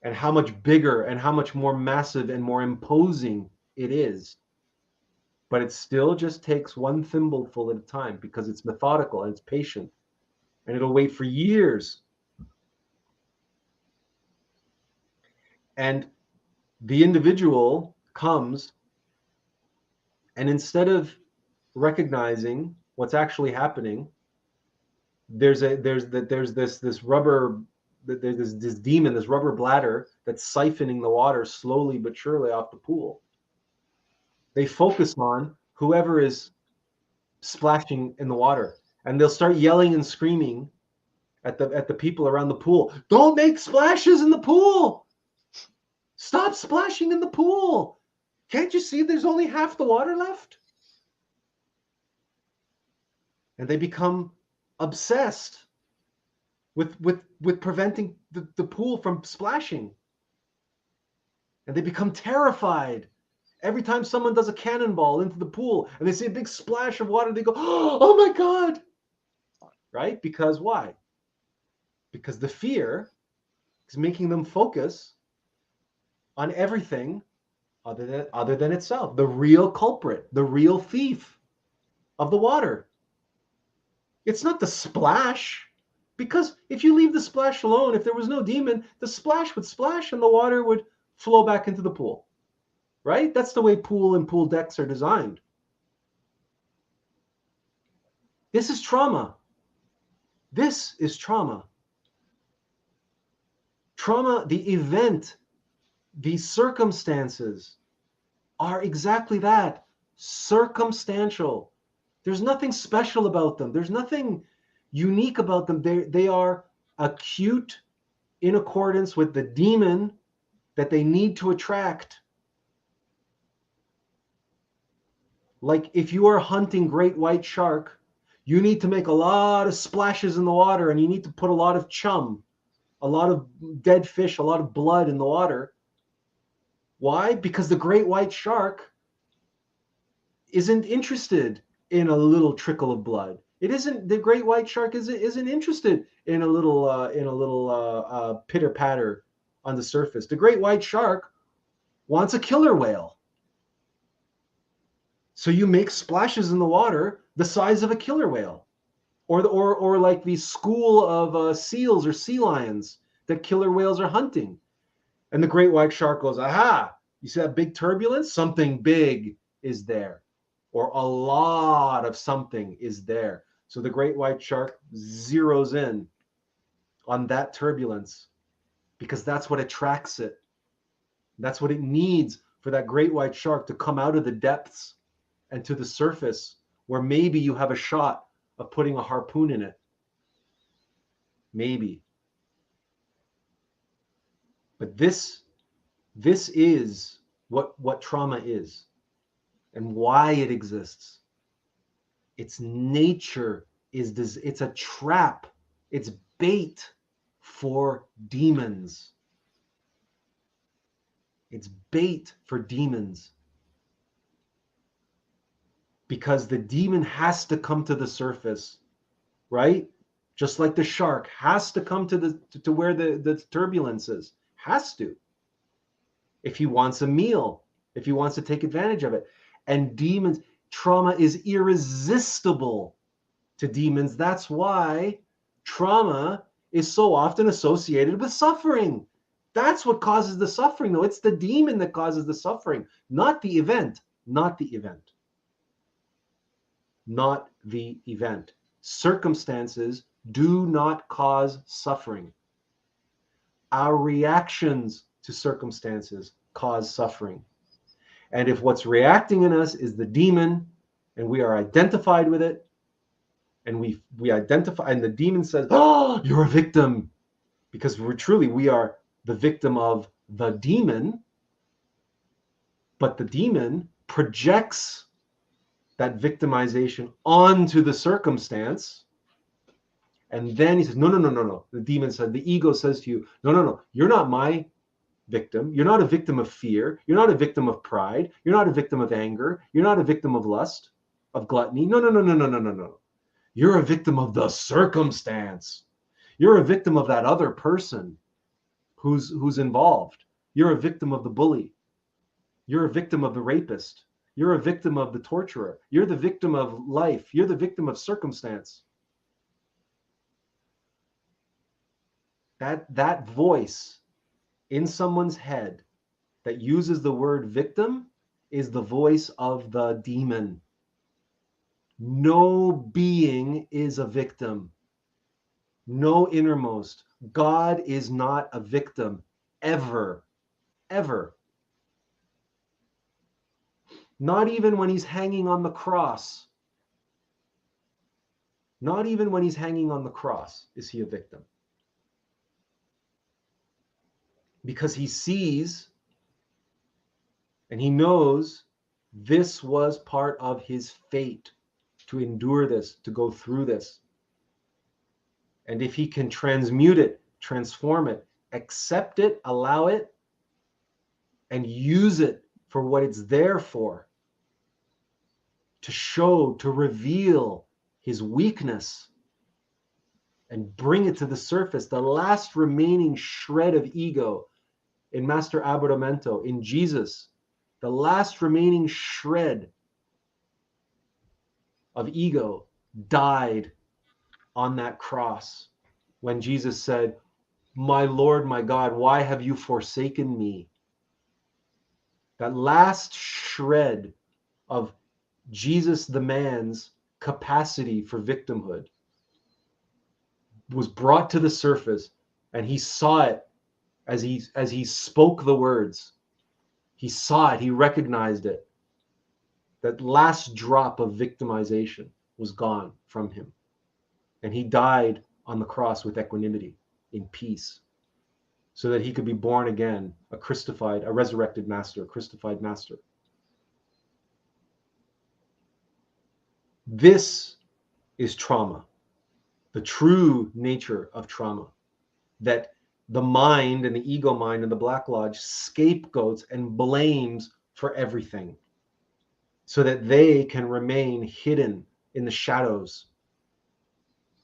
And how much bigger and how much more massive and more imposing it is. But it still just takes one thimbleful at a time, because it's methodical and it's patient, and it'll wait for years. And the individual comes, and instead of recognizing what's actually happening, there's this rubber, there's this demon, this rubber bladder that's siphoning the water slowly but surely off the pool. They focus on whoever is splashing in the water, and they'll start yelling and screaming at the people around the pool. Don't make splashes in the pool. Stop splashing in the pool. Can't you see there's only half the water left? And they become obsessed with preventing the pool from splashing. And they become terrified. Every time someone does a cannonball into the pool and they see a big splash of water, they go, oh my God. Right? Because why? Because the fear is making them focus on everything other than itself. The real culprit, the real thief of the water. It's not the splash. Because if you leave the splash alone, if there was no demon, the splash would splash and the water would flow back into the pool. Right? That's the way pool and pool decks are designed. This is trauma. This is trauma. Trauma, the event, the circumstances are exactly that, circumstantial. There's nothing special about them. There's nothing unique about them. They are acute in accordance with the demon that they need to attract. Like if you are hunting great white shark, you need to make a lot of splashes in the water and you need to put a lot of chum, a lot of dead fish, a lot of blood in the water. Why? Because the great white shark isn't interested in a little trickle of blood. It isn't. The great white shark isn't interested in a little pitter patter on the surface. The great white shark wants a killer whale. So you make splashes in the water the size of a killer whale, or like the school of seals or sea lions that killer whales are hunting. And the great white shark goes, aha, you see that big turbulence? Something big is there, or a lot of something is there. So the great white shark zeroes in on that turbulence because that's what attracts it. That's what it needs for that great white shark to come out of the depths and to the surface where maybe you have a shot of putting a harpoon in it. Maybe. But this is what trauma is and why it exists. Its nature is it's a trap. It's bait for demons. It's bait for demons. Because the demon has to come to the surface, right? Just like the shark has to come to where the turbulence is. Has to. If he wants a meal, if he wants to take advantage of it. And demons, trauma is irresistible to demons. That's why trauma is so often associated with suffering. That's what causes the suffering, though. It's the demon that causes the suffering, not the event. Not the event. Not the event. Circumstances do not cause suffering. Our reactions to circumstances cause suffering. And if what's reacting in us is the demon, and we are identified with it, and we identify, and the demon says, oh, you're a victim, because we are the victim of the demon, but the demon projects that victimization onto the circumstance. And then he says, no. The demon said, the ego says to you, no, you're not my victim. You're not a victim of fear. You're not a victim of pride. You're not a victim of anger. You're not a victim of lust, of gluttony. No. You're a victim of the circumstance. You're a victim of that other person who's involved. You're a victim of the bully. You're a victim of the rapist. You're a victim of the torturer. You're the victim of life. You're the victim of circumstance. That voice in someone's head that uses the word victim is the voice of the demon. No being is a victim. No innermost. God is not a victim ever. Ever. Not even when he's hanging on the cross. Not even when he's hanging on the cross is he a victim. Because he sees and he knows this was part of his fate, to endure this, to go through this. And if he can transmute it, transform it, accept it, allow it, and use it for what it's there for, to show, to reveal his weakness and bring it to the surface, the last remaining shred of ego in Master Abbordamento, in Jesus, the last remaining shred of ego died on that cross when Jesus said, my Lord, my God, why have you forsaken me? That last shred of Jesus the man's capacity for victimhood was brought to the surface, and he saw it as he spoke the words. He saw it, he recognized it. That last drop of victimization was gone from him. And he died on the cross with equanimity, in peace, so that he could be born again, a resurrected master, a Christified master. This is trauma, the true nature of trauma, that the mind and the ego mind and the Black Lodge scapegoats and blames for everything so that they can remain hidden in the shadows,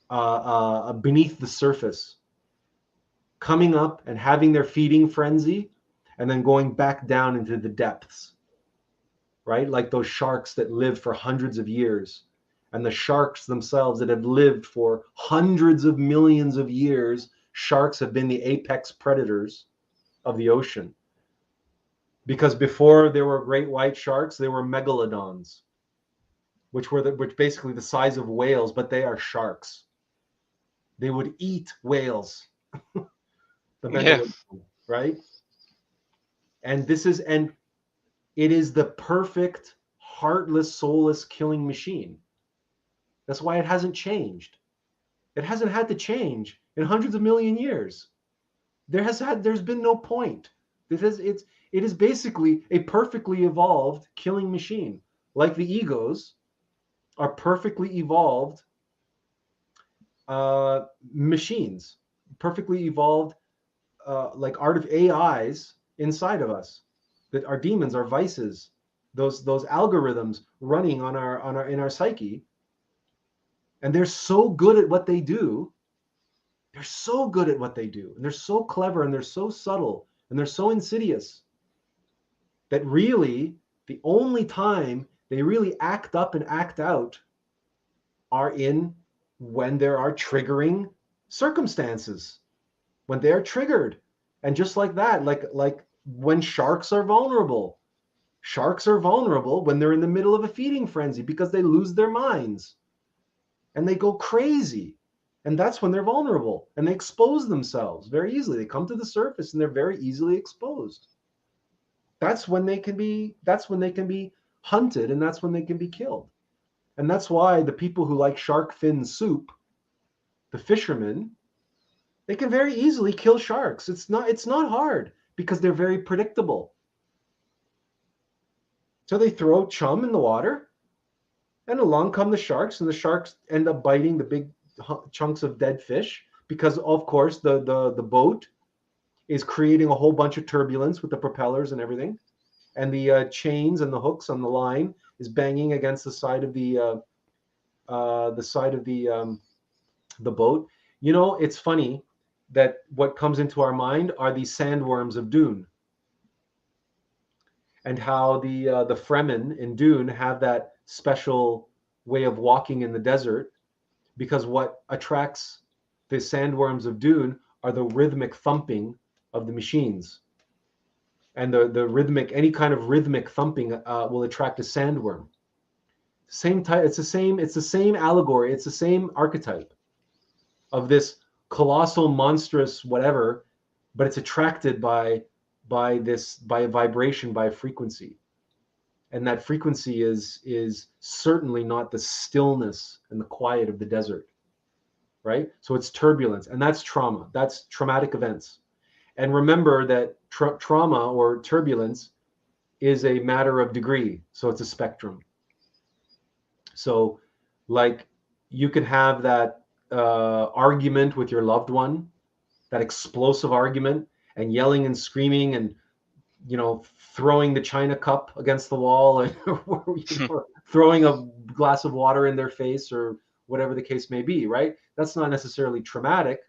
beneath the surface, coming up and having their feeding frenzy and then going back down into the depths, right? Like those sharks that live for hundreds of years. And the sharks themselves that have lived for hundreds of millions of years, sharks have been the apex predators of the ocean. Because before there were great white sharks, there were megalodons, which basically the size of whales, but they are sharks. They would eat whales, the megalodon, right? And it is the perfect, heartless, soulless killing machine. That's why it hasn't changed. It hasn't had to change in hundreds of million years. There's been no point. It is basically a perfectly evolved killing machine. Like the egos are perfectly evolved machines, perfectly evolved like AIs inside of us, that are demons, are vices, those algorithms running in our psyche. And they're so good at what they do. They're so good at what they do, and they're so clever, and they're so subtle, and they're so insidious that really the only time they really act up and act out are when there are triggering circumstances, when they are triggered. And just like that, like when sharks are vulnerable. Sharks are vulnerable when they're in the middle of a feeding frenzy because they lose their minds and they go crazy. And that's when they're vulnerable and they expose themselves very easily. They come to the surface and they're very easily exposed. That's when they can be hunted, and that's when they can be killed. And that's why the people who like shark fin soup, the fishermen, they can very easily kill sharks. It's not hard because they're very predictable. So they throw chum in the water, and along come the sharks, and the sharks end up biting the big chunks of dead fish because, of course, the boat is creating a whole bunch of turbulence with the propellers and everything, and the chains and the hooks on the line is banging against the side of the boat. You know, it's funny that what comes into our mind are these sandworms of Dune, and how the Fremen in Dune have that special way of walking in the desert, because what attracts the sandworms of Dune are the rhythmic thumping of the machines. And the rhythmic, any kind of rhythmic thumping will attract a sandworm. Same type, it's the same allegory, it's the same archetype of this colossal, monstrous whatever, but it's attracted by a vibration, by a frequency. And that frequency is certainly not the stillness and the quiet of the desert, right? So it's turbulence, and that's trauma. That's traumatic events. And remember that trauma or turbulence is a matter of degree, so it's a spectrum. So, like, you can have that argument with your loved one, that explosive argument, and yelling and screaming and, you know, throwing the china cup against the wall and throwing a glass of water in their face or whatever the case may be, right? That's not necessarily traumatic,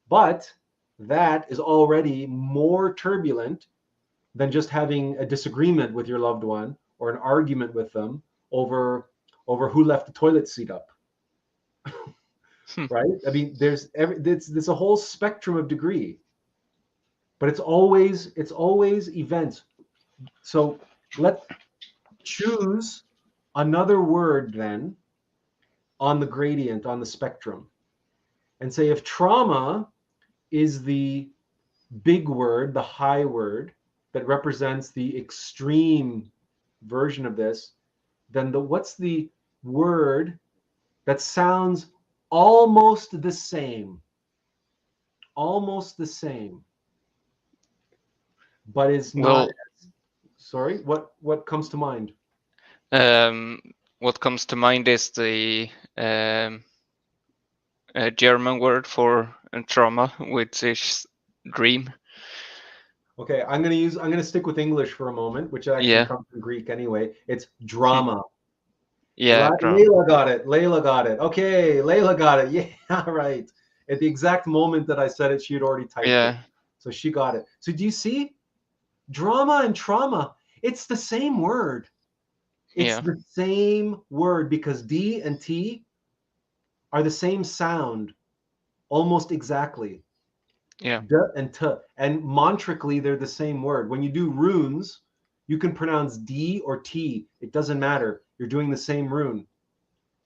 but that is already more turbulent than just having a disagreement with your loved one or an argument with them over who left the toilet seat up. Right? I mean, there's a whole spectrum of degree, but it's always events. So let's choose another word then on the gradient, on the spectrum, and say if trauma is the big word, the high word that represents the extreme version of this, then what's the word that sounds almost the same, almost the same, but is not. Well, Sorry, what comes to mind? um, what comes to mind is the German word for trauma, which is dream. Okay, I'm gonna stick with English for a moment, which actually Yeah. comes from Greek anyway. It's drama. Yeah, drama. Layla got it. Layla got it. Okay, Layla got it. Yeah, right. At the exact moment that I said it, she had already typed it. Yeah, So she got it. So do you see? Drama and trauma, it's the same word. It's yeah, the same word because D and T are the same sound almost exactly. yeah, D and T. And mantrically, they're the same word. When you do runes, you can pronounce D or T. It doesn't matter. You're doing the same rune.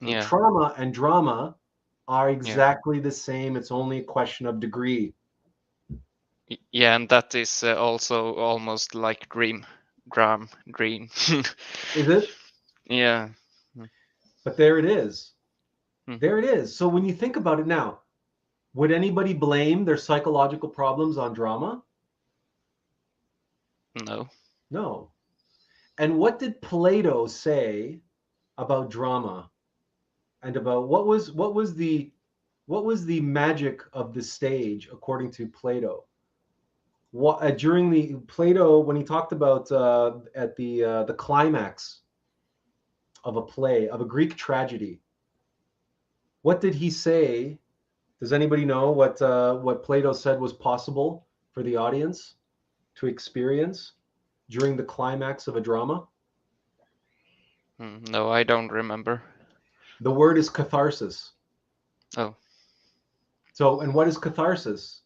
So yeah, trauma and drama are yeah. exactly the same. It's only a question of degree. Yeah, and that is also almost like dream. Is it? Yeah. But there it is. Mhm. There it is. So when you think about it now, would anybody blame their psychological problems on drama? No. No. And what did Plato say about drama and about what was the magic of the stage according to Plato? What during the Plato when he talked about at the climax of a play of a Greek tragedy, what did he say? Does anybody know what Plato said was possible for the audience to experience during the climax of a drama? No, I don't remember. The word is catharsis. Oh. So, and what is catharsis?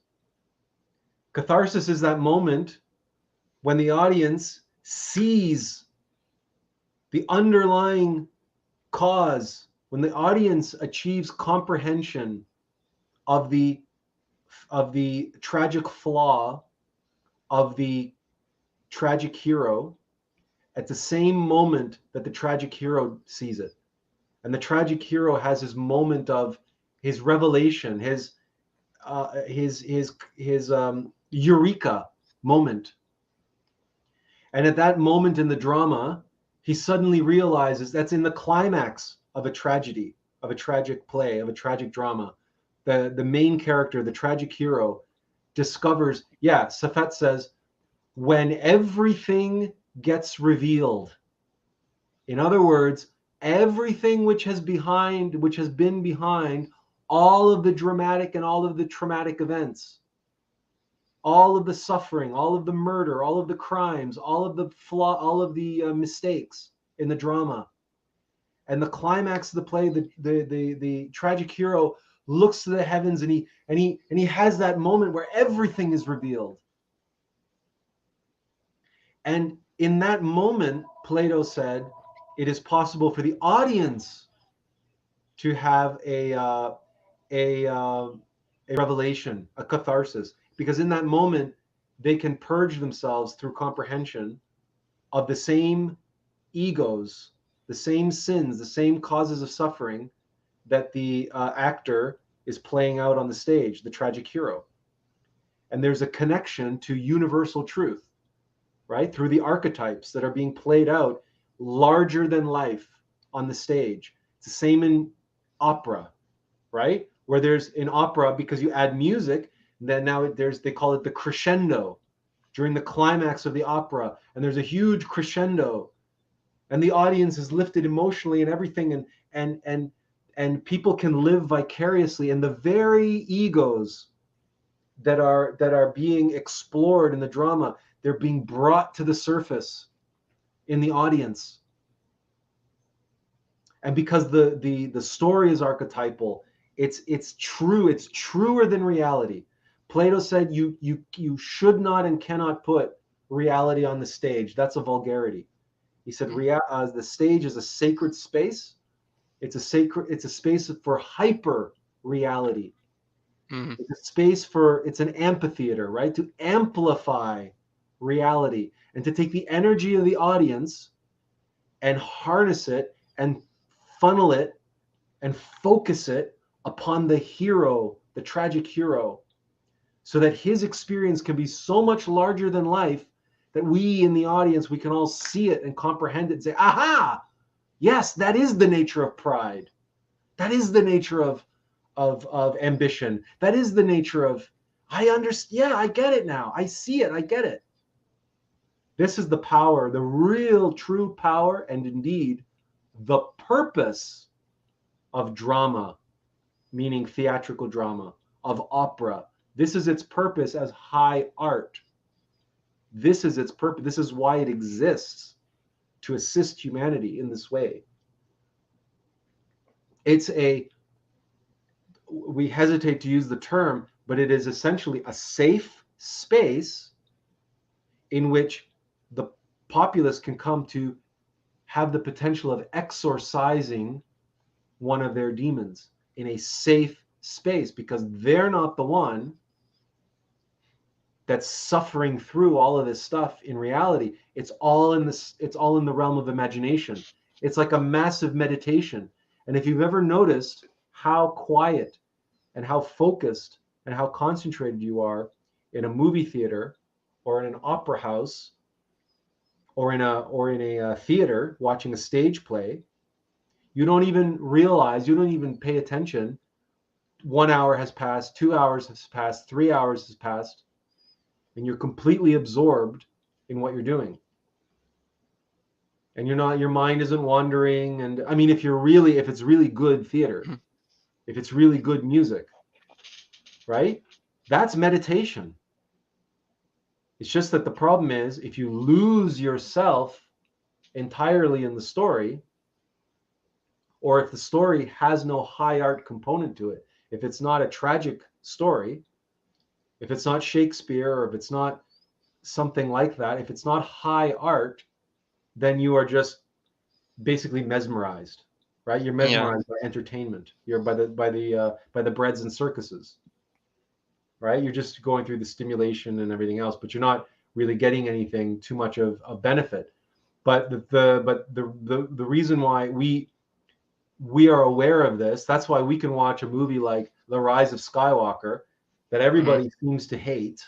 Catharsis is that moment when the audience sees the underlying cause, when the audience achieves comprehension of the tragic flaw of the tragic hero at the same moment that the tragic hero sees it. And the tragic hero has his moment of his revelation, his eureka moment. And at that moment in the drama, he suddenly realizes that's in the climax of a tragedy, of a tragic play, of a tragic drama. The main character, the tragic hero, discovers, yeah, Safet says, when everything gets revealed. In other words, everything which has been behind all of the dramatic and all of the traumatic events, all of the suffering, all of the murder, all of the crimes, all of the flaw, all of the mistakes in the drama. And the climax of the play, the tragic hero looks to the heavens and he has that moment where everything is revealed. And in that moment, Plato said, it is possible for the audience to have a uh, a revelation, a catharsis, because in that moment they can purge themselves through comprehension of the same egos, the same sins, the same causes of suffering that the actor is playing out on the stage, the tragic hero. And there's a connection to universal truth, right? Through the archetypes that are being played out larger than life on the stage. It's the same in opera, right? Where there's in opera, because you add music, then now they call it the crescendo during the climax of the opera, and there's a huge crescendo, and the audience is lifted emotionally and everything, and people can live vicariously, and the very egos that are being explored in the drama, they're being brought to the surface in the audience. And because the story is archetypal, it's true, it's truer than reality. Plato said you should not and cannot put reality on the stage. That's a vulgarity. He said the stage is a sacred space. It's a space for hyper reality. Mm. It's a space for, it's an amphitheater, right? To amplify reality and to take the energy of the audience and harness it and funnel it and focus it upon the hero, the tragic hero, so that his experience can be so much larger than life that we in the audience, we can all see it and comprehend it and say, aha, yes, that is the nature of pride. That is the nature of ambition. That is the nature of, I understand. Yeah, I get it now. I see it. I get it. This is the power, the real true power, and indeed the purpose of drama, meaning theatrical drama, of opera. This is its purpose as high art. This is its purpose. This is why it exists, to assist humanity in this way. It's a, we hesitate to use the term, but it is essentially a safe space in which the populace can come to have the potential of exorcising one of their demons in a safe space, because they're not the one that's suffering through all of this stuff in reality. It's all in this, it's all in the realm of imagination. It's like a massive meditation. And if you've ever noticed how quiet and how focused and how concentrated you are in a movie theater or in an opera house or in a theater watching a stage play, you don't even realize, you don't even pay attention. 1 hour has passed, 2 hours has passed, 3 hours has passed, and you're completely absorbed in what you're doing. And you're not, your mind isn't wandering. And I mean, if it's really good theater, Mm. if it's really good music, right? That's meditation. It's just that the problem is if you lose yourself entirely in the story, or if the story has no high art component to it, if it's not a tragic story, if it's not Shakespeare, or if it's not something like that, if it's not high art, then you are just basically mesmerized, right? You're Yeah. mesmerized by entertainment. You're by the breads and circuses, right? You're just going through the stimulation and everything else, but you're not really getting anything too much of benefit. But the reason why we are aware of this, that's why we can watch a movie like The Rise of Skywalker that Mm. everybody seems to hate,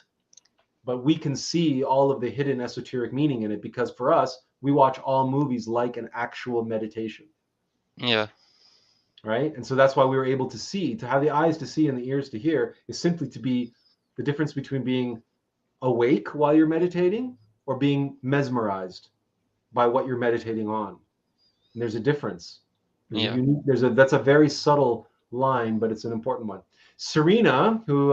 but we can see all of the hidden esoteric meaning in it, because for us, we watch all movies like an actual meditation, Yeah. right? And so that's why we were able to see, to have the eyes to see and the ears to hear, is simply to be the difference between being awake while you're meditating or being mesmerized by what you're meditating on. And there's a difference. There's a Yeah. unique, that's a very subtle line, but it's an important one. Serena, who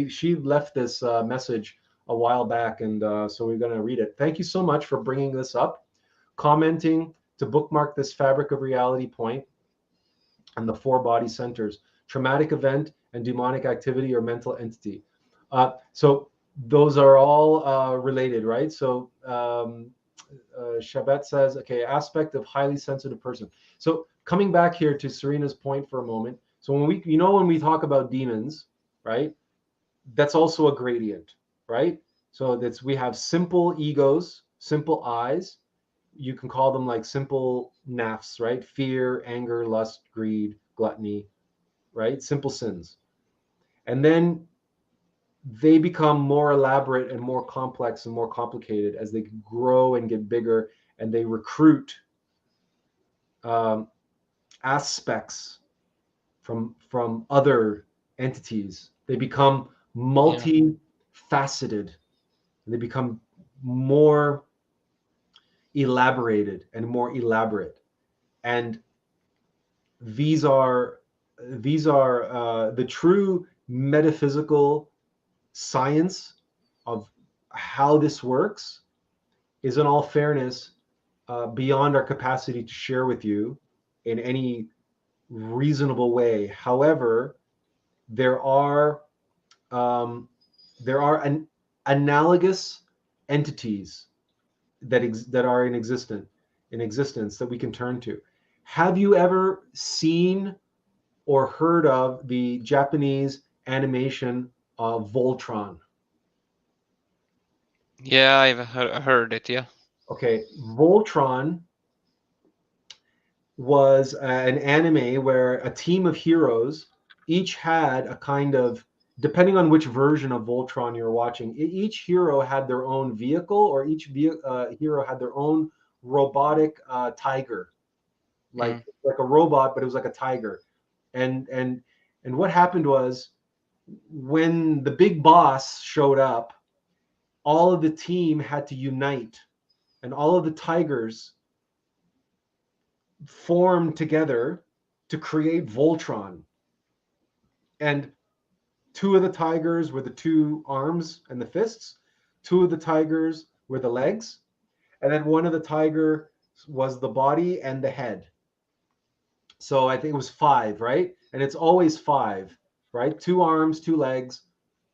she left this message a while back, and so we're going to read it. Thank you so much for bringing this up, commenting to bookmark this fabric of reality point and the four body centers: traumatic event and demonic activity or mental entity. So those are all related, right? So Shabbat says, okay, aspect of highly sensitive person. So coming back here to Serena's point for a moment. So when we talk about demons, right? That's also a gradient, right? So we have simple egos, simple eyes. You can call them like simple nafs, right? Fear, anger, lust, greed, gluttony, right? Simple sins. And then they become more elaborate and more complex and more complicated as they grow and get bigger, and they recruit um, aspects from other entities. They become Yeah. multifaceted. They become more elaborated and more elaborate. And these are the true metaphysical science of how this works is, in all fairness, beyond our capacity to share with you in any reasonable way. However, there are um, analogous entities that are in existence that we can turn to. Have you ever seen or heard of the Japanese animation of Voltron? Yeah, I've heard it. Yeah. Okay, Voltron was an anime where a team of heroes each had a kind of, depending on which version of Voltron you're watching, each hero had their own vehicle, or each hero had their own robotic tiger, Mm. like a robot, but it was like a tiger. And and and what happened was, when the big boss showed up, all of the team had to unite, and all of the tigers formed together to create Voltron. And two of the tigers were the two arms and the fists, two of the tigers were the legs, and then one of the tiger was the body and the head. So I think it was five, right? And it's always five, right? Two arms, two legs,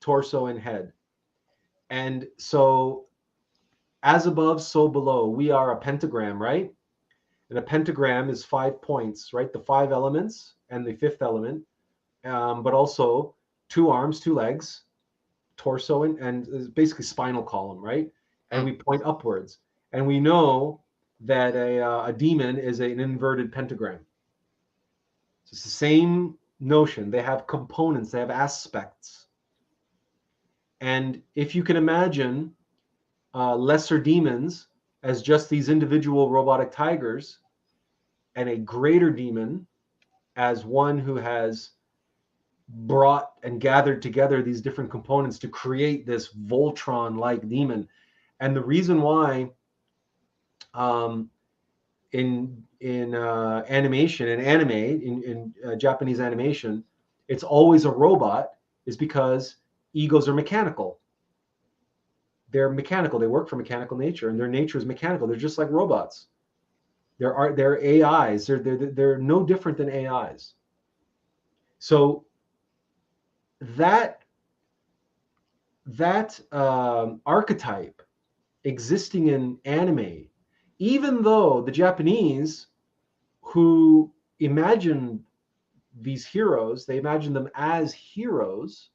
torso, and head. And so, as above, so below, we are a pentagram, right? And a pentagram is 5 points, right? The five elements and the fifth element, but also two arms, two legs, torso, and basically spinal column, right? And Mm. we point upwards. And we know that a demon is an inverted pentagram. So it's the same notion. They have components, they have aspects. And if you can imagine lesser demons as just these individual robotic tigers, and a greater demon as one who has brought and gathered together these different components to create this Voltron like demon. And the reason why, um, in animation and anime, in Japanese animation, it's always a robot, is because egos are mechanical. They're mechanical. They work for mechanical nature, and their nature is mechanical. They're just like robots. They're AIs. They're no different than AIs. So that archetype existing in anime, even though the Japanese, who imagine these heroes, they imagine them as heroes,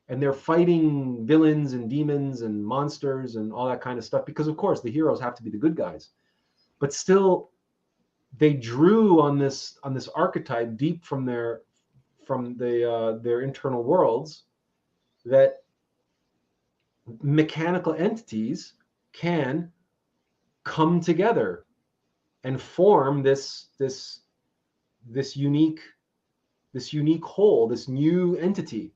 and they're fighting villains and demons and monsters and all that kind of stuff, because of course the heroes have to be the good guys. But still, they drew on this archetype deep from their internal worlds, that mechanical entities can come together and form this unique this unique whole, this new entity,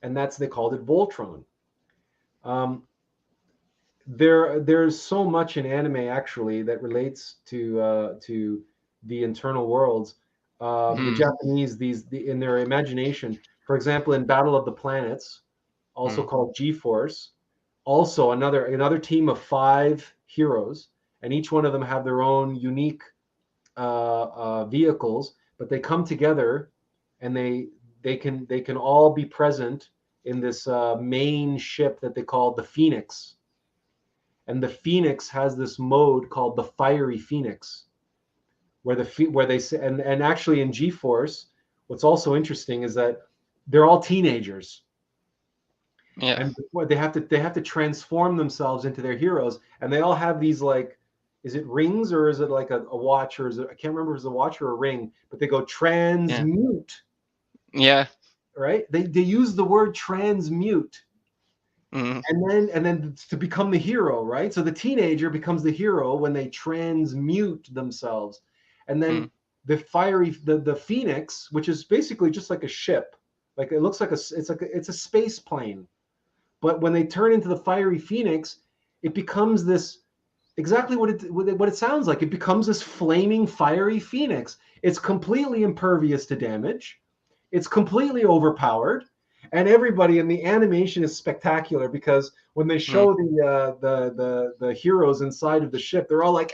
and that's, they called it Voltron. Um, there's so much in anime actually that relates to the internal worlds. The Mm. Japanese, in their imagination, for example, in Battle of the Planets, also Mm. called G-Force, also another team of five heroes, and each one of them have their own unique vehicles, but they come together, and they can all be present in this main ship that they call the Phoenix. And the Phoenix has this mode called the Fiery Phoenix, where they say, and actually in G-Force, what's also interesting is that they're all teenagers, Yeah. and they have to transform themselves into their heroes, and they all have these, like, is it rings, or is it like a watch, or is it, I can't remember if it's a watch or a ring, but they go Yeah. transmute, Yeah. right? They use the word transmute, Mm. and then to become the hero, right? So the teenager becomes the hero when they transmute themselves. And then Mm. the Phoenix, which is basically just like a ship, like it looks like it's a space plane. But when they turn into the Fiery Phoenix, it becomes this, exactly what it sounds like. It becomes this flaming fiery phoenix. It's completely impervious to damage. It's completely overpowered, and everybody in the animation is spectacular, because when they Mm. show the heroes inside of the ship, they're all like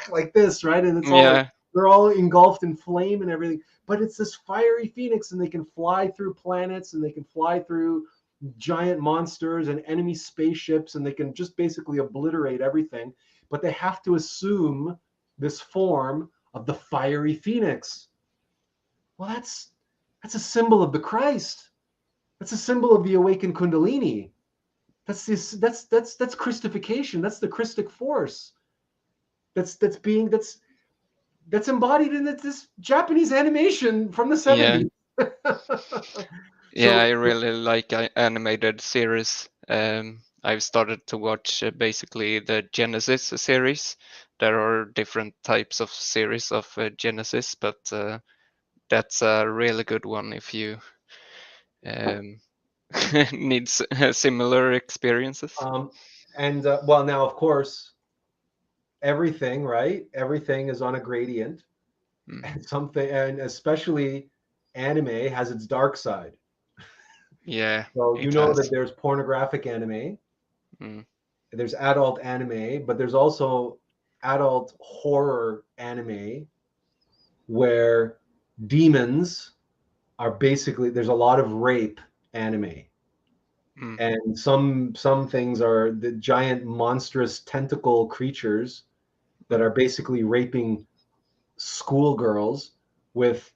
like this, right? And it's all, Yeah. they're all engulfed in flame and everything. But it's this fiery phoenix, and they can fly through planets, and they can fly through giant monsters and enemy spaceships, and they can just basically obliterate everything. But they have to assume this form of the fiery phoenix. Well, that's a symbol of the Christ. That's a symbol of the awakened Kundalini. That's Christification. That's the Christic force. That's embodied in this Japanese animation from the Yeah. 70s. Yeah, I So really like animated series. I've started to watch basically the Genesis series. There are different types of series of Genesis, but that's a really good one if you um, need similar experiences. and well, now of course everything, right? Everything is on a gradient, Mm. and something, and especially anime has its dark side. Yeah, So you it know that has. there's pornographic anime, Mm. there's adult anime, but there's also adult horror anime where demons are basically, there's a lot of rape anime. Mm. And some things are the giant monstrous tentacle creatures that Mm. are basically raping schoolgirls with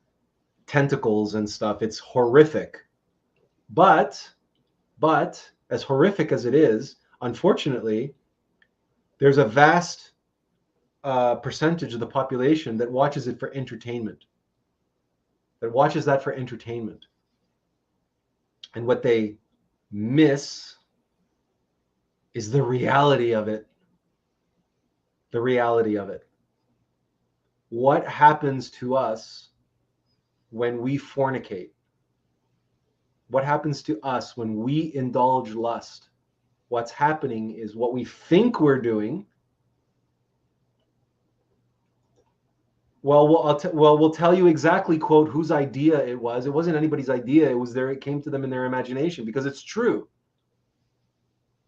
tentacles and stuff. It's horrific. But but as horrific as it is, unfortunately, there's a vast percentage of the population that watches it for entertainment. That watches that for entertainment. And what they miss is the reality of it. The reality of it. What happens to us when we fornicate? What happens to us when we indulge lust? What's happening is what we think we're doing. Well, we'll tell you exactly, quote, whose idea it was. It wasn't anybody's idea. It was there. It came to them in their imagination because it's true.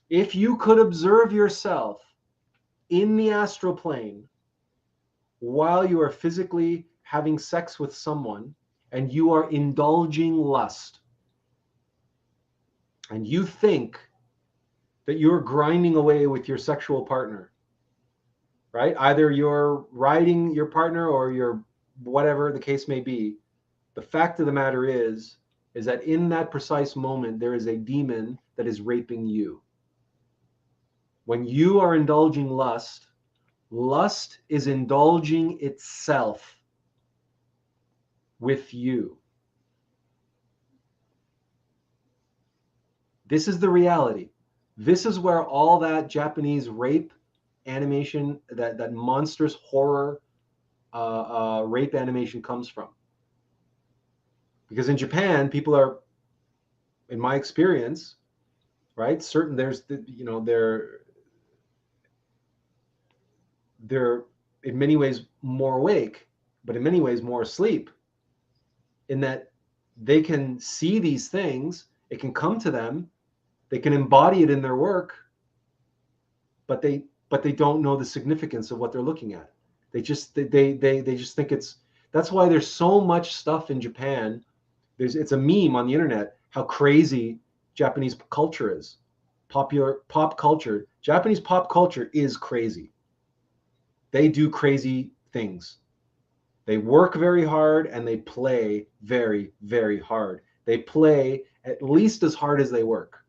If you could observe yourself in the astral plane while you are physically having sex with someone and you are indulging lust and you think that you're grinding away with your sexual partner, right? Either you're riding your partner or you're whatever the case may be. The fact of the matter is that in that precise moment, there is a demon that is raping you. When you are indulging lust, lust is indulging itself with you. This is the reality. This is where all that Japanese rape animation, that monstrous horror rape animation comes from. Because in Japan, people are, in my experience, right? Certain there's the, you know, they're in many ways more awake, but in many ways more asleep. In that they can see these things, it can come to them, they can embody it in their work, but they don't know the significance of what they're looking at. They just think it's, that's why there's so much stuff in Japan. It's a meme on the internet how crazy Japanese culture is. Popular pop culture, Japanese pop culture is crazy. They do crazy things. They work very hard and they play very, very hard. They play at least as hard as they work.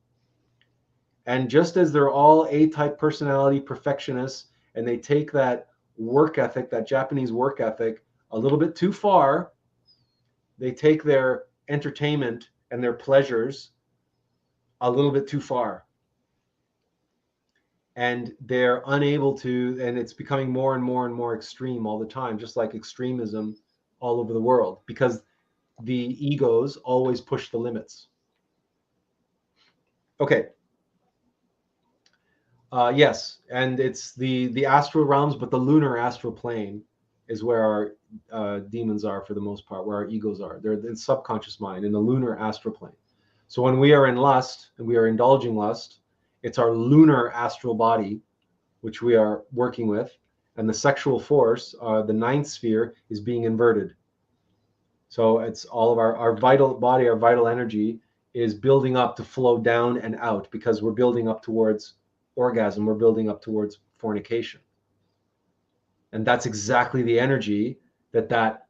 And just as they're all A-type personality perfectionists and they take that work ethic, that Japanese work ethic, a little bit too far, they take their entertainment and their pleasures a little bit too far. And they're unable to, and it's becoming more and more and more extreme all the time, just like extremism all over the world, because the egos always push the limits. Okay. Yes, and it's the astral realms, but the lunar astral plane is where our demons are for the most part, where our egos are. They're in subconscious mind in the lunar astral plane. So when we are in lust and we are indulging lust, it's our lunar astral body which we are working with, and the sexual force, the ninth sphere, is being inverted. So it's all of our vital body, our vital energy is building up to flow down and out because we're building up towards orgasm, we're building up towards fornication. And that's exactly the energy that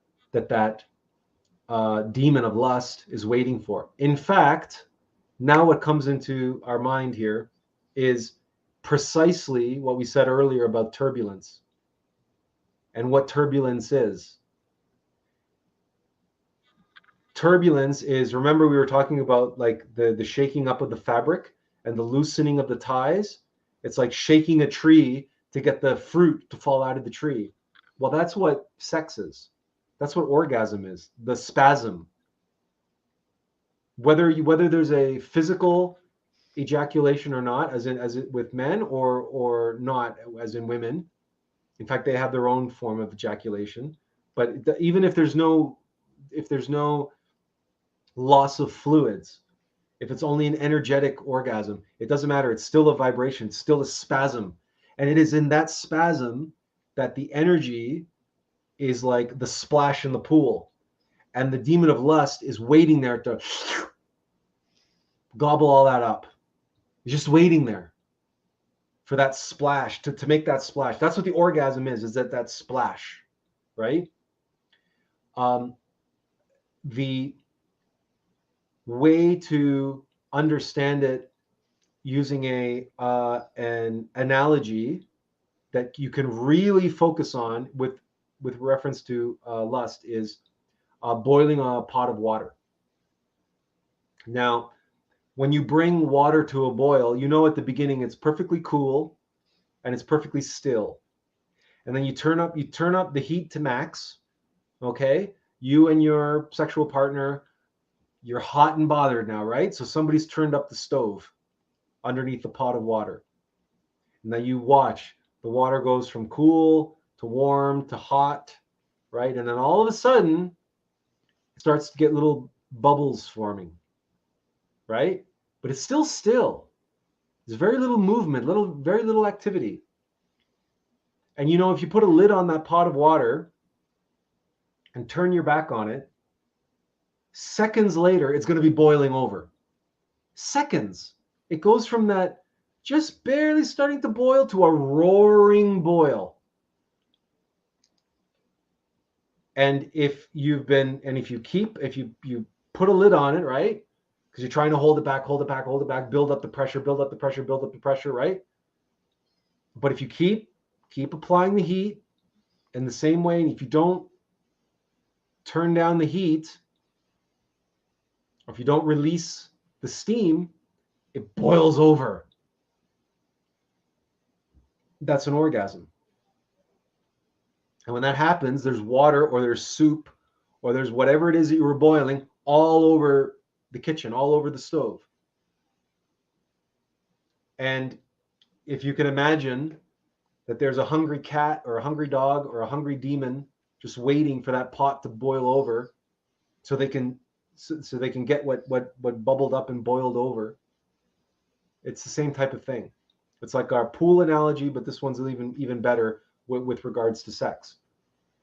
demon of lust is waiting for. In fact, now what comes into our mind here is precisely what we said earlier about turbulence and what turbulence is. Turbulence is, remember we were talking about like the shaking up of the fabric and the loosening of the ties. It's like shaking a tree to get the fruit to fall out of the tree. Well, that's what sex is. That's what orgasm is. The spasm. Whether there's a physical ejaculation or not, as it with men, or not, as in women. In fact, they have their own form of ejaculation. But even if there's no loss of fluids, if it's only an energetic orgasm, it doesn't matter. It's still a vibration, it's still a spasm. And it is in that spasm that the energy is like the splash in the pool. And the demon of lust is waiting there to gobble all that up. He's just waiting there for that splash, to make that splash. That's what the orgasm is that splash, right? The way to understand it using an analogy that you can really focus on with reference to lust is boiling a pot of water. Now, when you bring water to a boil, you know at the beginning it's perfectly cool and it's perfectly still. And then you turn up the heat to max, okay? You and your sexual partner, you're hot and bothered now, right? So somebody's turned up the stove underneath the pot of water. And then you watch, the water goes from cool to warm to hot, right? And then all of a sudden, it starts to get little bubbles forming, right? But it's still still. There's very little movement, very little activity. And you know, if you put a lid on that pot of water and turn your back on it, seconds later, it's going to be boiling over. Seconds. It goes from that just barely starting to boil to a roaring boil. And if you put a lid on it, right? Because you're trying to hold it back, build up the pressure, right? But if you keep applying the heat in the same way, and if you don't turn down the heat, or if you don't release the steam, it boils over. That's an orgasm. And when that happens, there's water or there's soup or there's whatever it is that you were boiling all over the kitchen, all over the stove. And if you can imagine that there's a hungry cat or a hungry dog or a hungry demon just waiting for that pot to boil over so they can get what bubbled up and boiled over. It's the same type of thing. It's like our pool analogy, but this one's even better with regards to sex.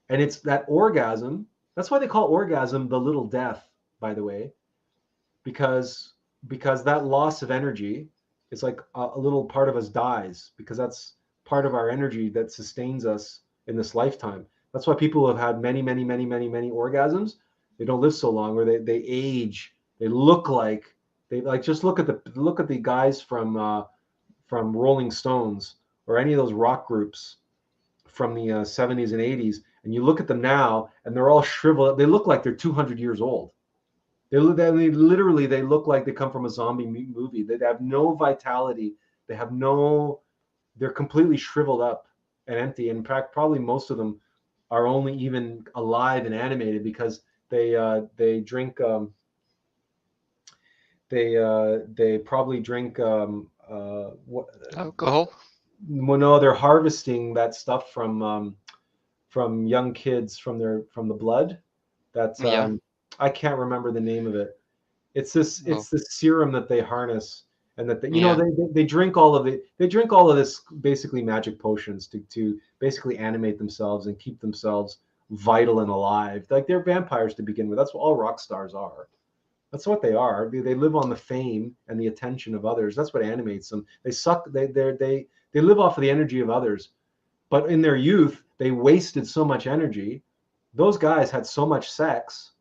And it's that orgasm. That's why they call orgasm the little death, by the way, because that loss of energy is like a little part of us dies, because that's part of our energy that sustains us in this lifetime. That's why people who have had many orgasms, they don't live so long, or they age. They look like just look at the guys from Rolling Stones or any of those rock groups from the 70s and 80s, and you look at them now, and they're all shriveled up. They look like they're 200 years old. They literally look like they come from a zombie movie. They have no vitality. They're completely shriveled up and empty. In fact, probably most of them are only even alive and animated because they drink. They probably drink alcohol. Well, no, they're harvesting that stuff from young kids from the blood. That's Yeah. I can't remember the name of it. It's Oh. the serum that they harness, and that Yeah. they drink all of it. They drink all of this, basically magic potions to basically animate themselves and keep themselves vital and alive. Like, they're vampires to begin with. That's what all rock stars are. That's what they are. They live on the fame and the attention of others. That's what animates them. They suck. They live off of the energy of others. But in their youth, they wasted so much energy. Those guys had so much sex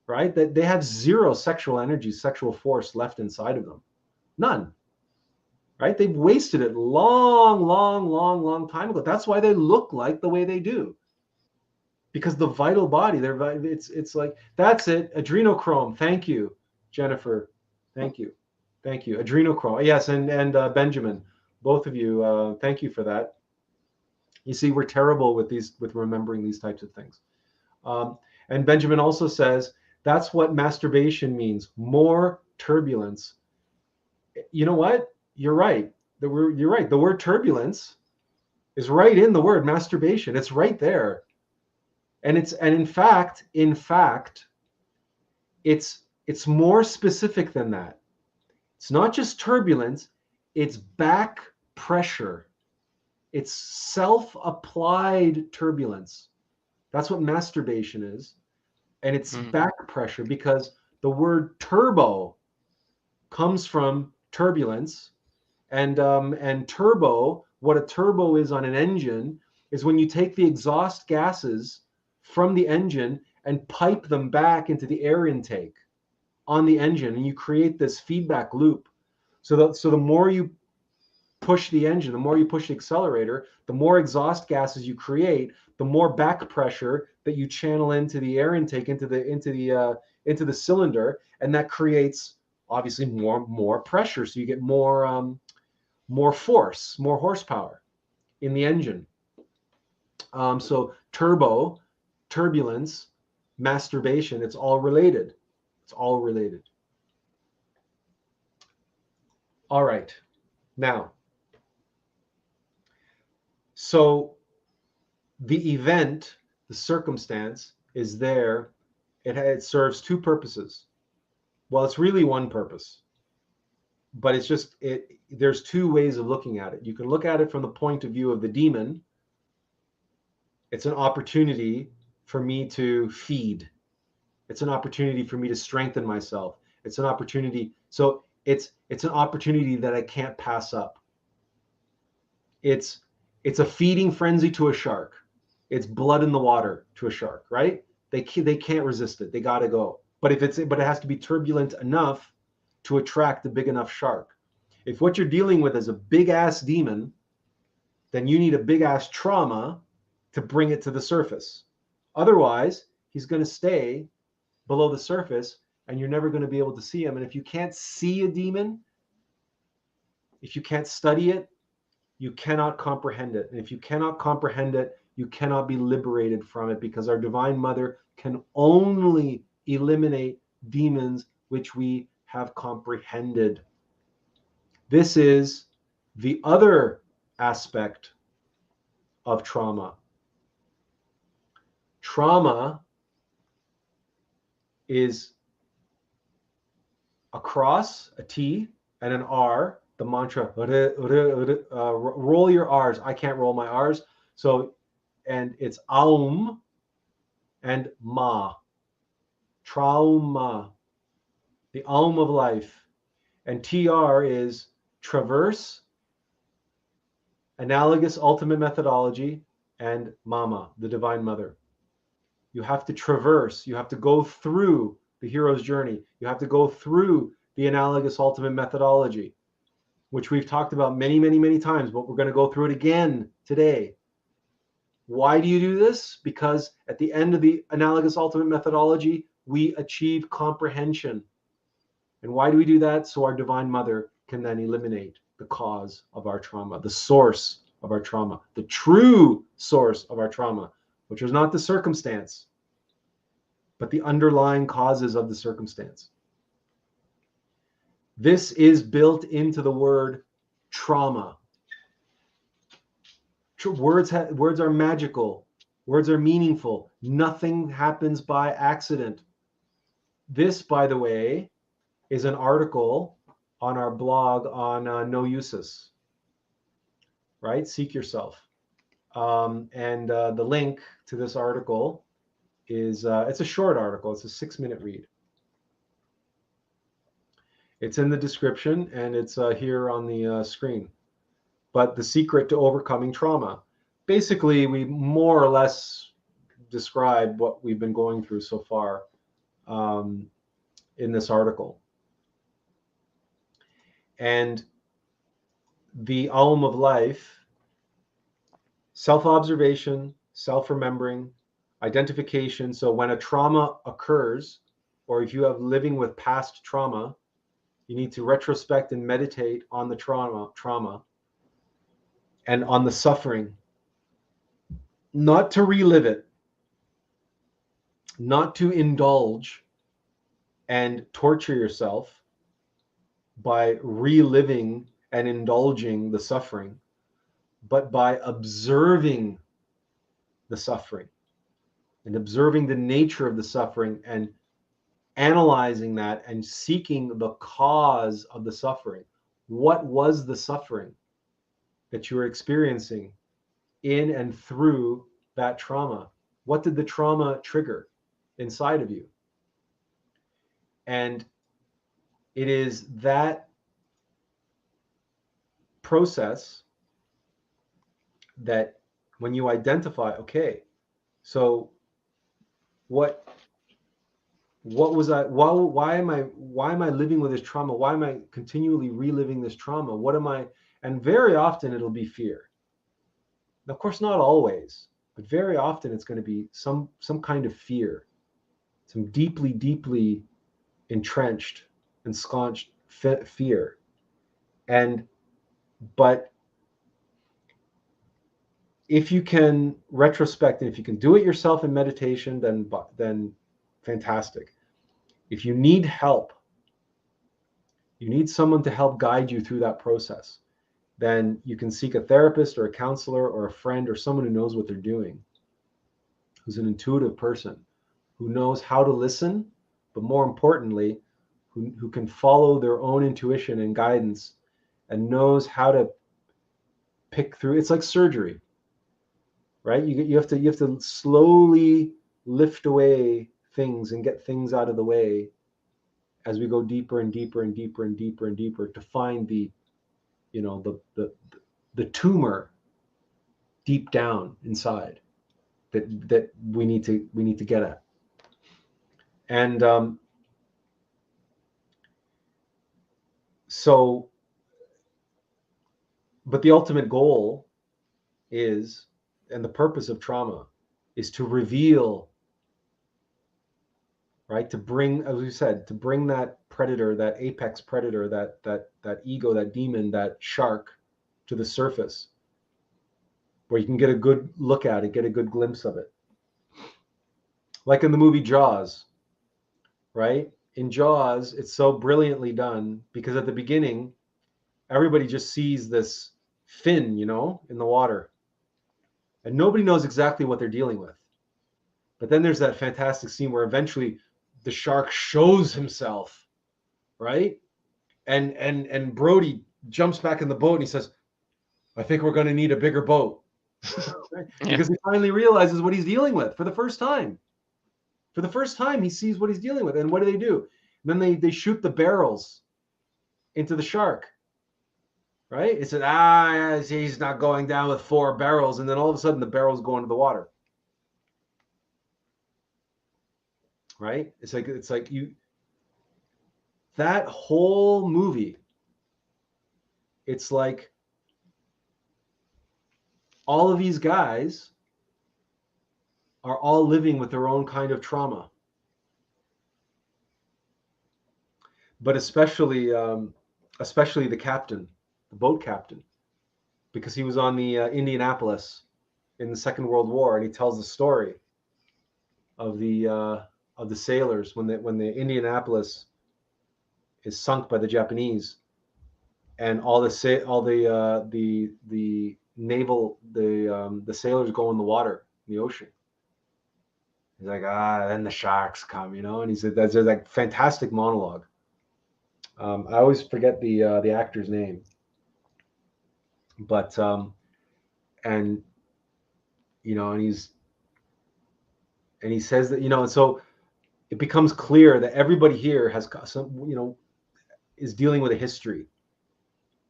right? That they have zero sexual energy, sexual force left inside of them. None. Right? They've wasted it long time ago. That's why they look like the way they do. Because the vital body, it's like, that's it. Adrenochrome. Thank you, Jennifer. Thank you. Thank you. Adrenochrome. Yes, and Benjamin, both of you, thank you for that. You see, we're terrible with remembering these types of things. Um, and Benjamin also says that's what masturbation means: more turbulence. You know what? You're right. You're right. The word turbulence is right in the word masturbation. It's right there. And in fact, it's more specific than that. It's not just turbulence, it's back pressure. It's self-applied turbulence. That's what masturbation is. And it's back pressure because the word turbo comes from turbulence. And turbo, what a turbo is on an engine is when you take the exhaust gases from the engine and pipe them back into the air intake on the engine, and you create this feedback loop. So the more you push the engine, the more you push the accelerator, the more exhaust gases you create, the more back pressure that you channel into the air intake, into the cylinder, and that creates obviously more pressure. So you get more force, more horsepower in the engine. So turbo, turbulence, masturbation, it's all related. It's all related. All right. Now, so the event, the circumstance is there. It serves two purposes. Well, it's really one purpose, but there's two ways of looking at it. You can look at it from the point of view of the demon. It's an opportunity for me to feed. It's an opportunity for me to strengthen myself. It's an opportunity. So it's an opportunity that I can't pass up. It's a feeding frenzy to a shark. It's blood in the water to a shark, right? They can't resist it. They got to go. But it has to be turbulent enough to attract a big enough shark. If what you're dealing with is a big ass demon, then you need a big ass trauma to bring it to the surface. Otherwise, he's going to stay below the surface and you're never going to be able to see him. And if you can't see a demon, if you can't study it, you cannot comprehend it. And if you cannot comprehend it, you cannot be liberated from it, because our Divine Mother can only eliminate demons which we have comprehended. This is the other aspect of trauma. Trauma is a cross, a T, and an R, the mantra, roll your R's. I can't roll my R's. So, and it's Aum and Ma. Trauma, the Aum of life. And TR is traverse, analogous ultimate methodology, and Mama, the Divine Mother. You have to traverse, you have to go through the hero's journey. You have to go through the analogous ultimate methodology, which we've talked about many times, but we're going to go through it again today. Why do you do this? Because at the end of the analogous ultimate methodology, we achieve comprehension. And why do we do that? So our Divine Mother can then eliminate the cause of our trauma, the source of our trauma, the true source of our trauma, which is not the circumstance, but the underlying causes of the circumstance. This is built into the word trauma. Words are magical. Words are meaningful. Nothing happens by accident. This, by the way, is an article on our blog on no uses, right? Seek yourself. And the link to this article is, it's a short article. It's a 6-minute read. It's in the description and it's here on the screen. But the secret to overcoming trauma. Basically, we more or less describe what we've been going through so far. in this article. And the Aum of life: self-observation, self-remembering, identification. So when a trauma occurs, or if you have living with past trauma, you need to retrospect and meditate on the trauma and on the suffering, not to relive it, not to indulge and torture yourself by reliving and indulging the suffering, but by observing the suffering and observing the nature of the suffering and analyzing that and seeking the cause of the suffering. What was the suffering that you were experiencing in and through that trauma? What did the trauma trigger inside of you? And it is that process that when you identify, okay, so what was I, why am I living with this trauma? Why am I continually reliving this trauma? What am I? And very often it'll be fear. Of course, not always, but very often it's going to be some kind of fear, some deeply entrenched, ensconced fear. And but if you can retrospect, and if you can do it yourself in meditation, then fantastic. If you need help, you need someone to help guide you through that process, then you can seek a therapist or a counselor or a friend or someone who knows what they're doing, who's an intuitive person, who knows how to listen, but more importantly, who can follow their own intuition and guidance and knows how to pick through. It's like surgery, right? You have to slowly lift away things and get things out of the way as we go deeper and deeper and deeper and deeper and deeper to find the, you know, the tumor deep down inside that we need to get at. And so, but the ultimate goal is, and the purpose of trauma is to reveal, right? To bring, as we said, to bring that predator, that apex predator, that ego, that demon, that shark to the surface, where you can get a good look at it, get a good glimpse of it. Like in the movie Jaws, right? In Jaws, it's so brilliantly done because at the beginning, everybody just sees this fin, in the water. And nobody knows exactly what they're dealing with. But then there's that fantastic scene where eventually the shark shows himself, right? And Brody jumps back in the boat and he says, I think we're going to need a bigger boat. Right? Yeah. Because he finally realizes what he's dealing with for the first time. For the first time, he sees what he's dealing with. And what do? And then they shoot the barrels into the shark, right? It said, he's not going down with 4 barrels. And then all of a sudden, the barrels go into the water, right? It's like you, that whole movie, it's like all of these guys are all living with their own kind of trauma. But especially the captain, the boat captain, because he was on the Indianapolis in the Second World War, and he tells the story of the sailors when the Indianapolis is sunk by the Japanese, and all the naval the sailors go in the water, in the ocean. He's like, then the sharks come, and he said there's like fantastic monologue. I always forget the actor's name, but and and he says that, and so it becomes clear that everybody here has some, is dealing with a history,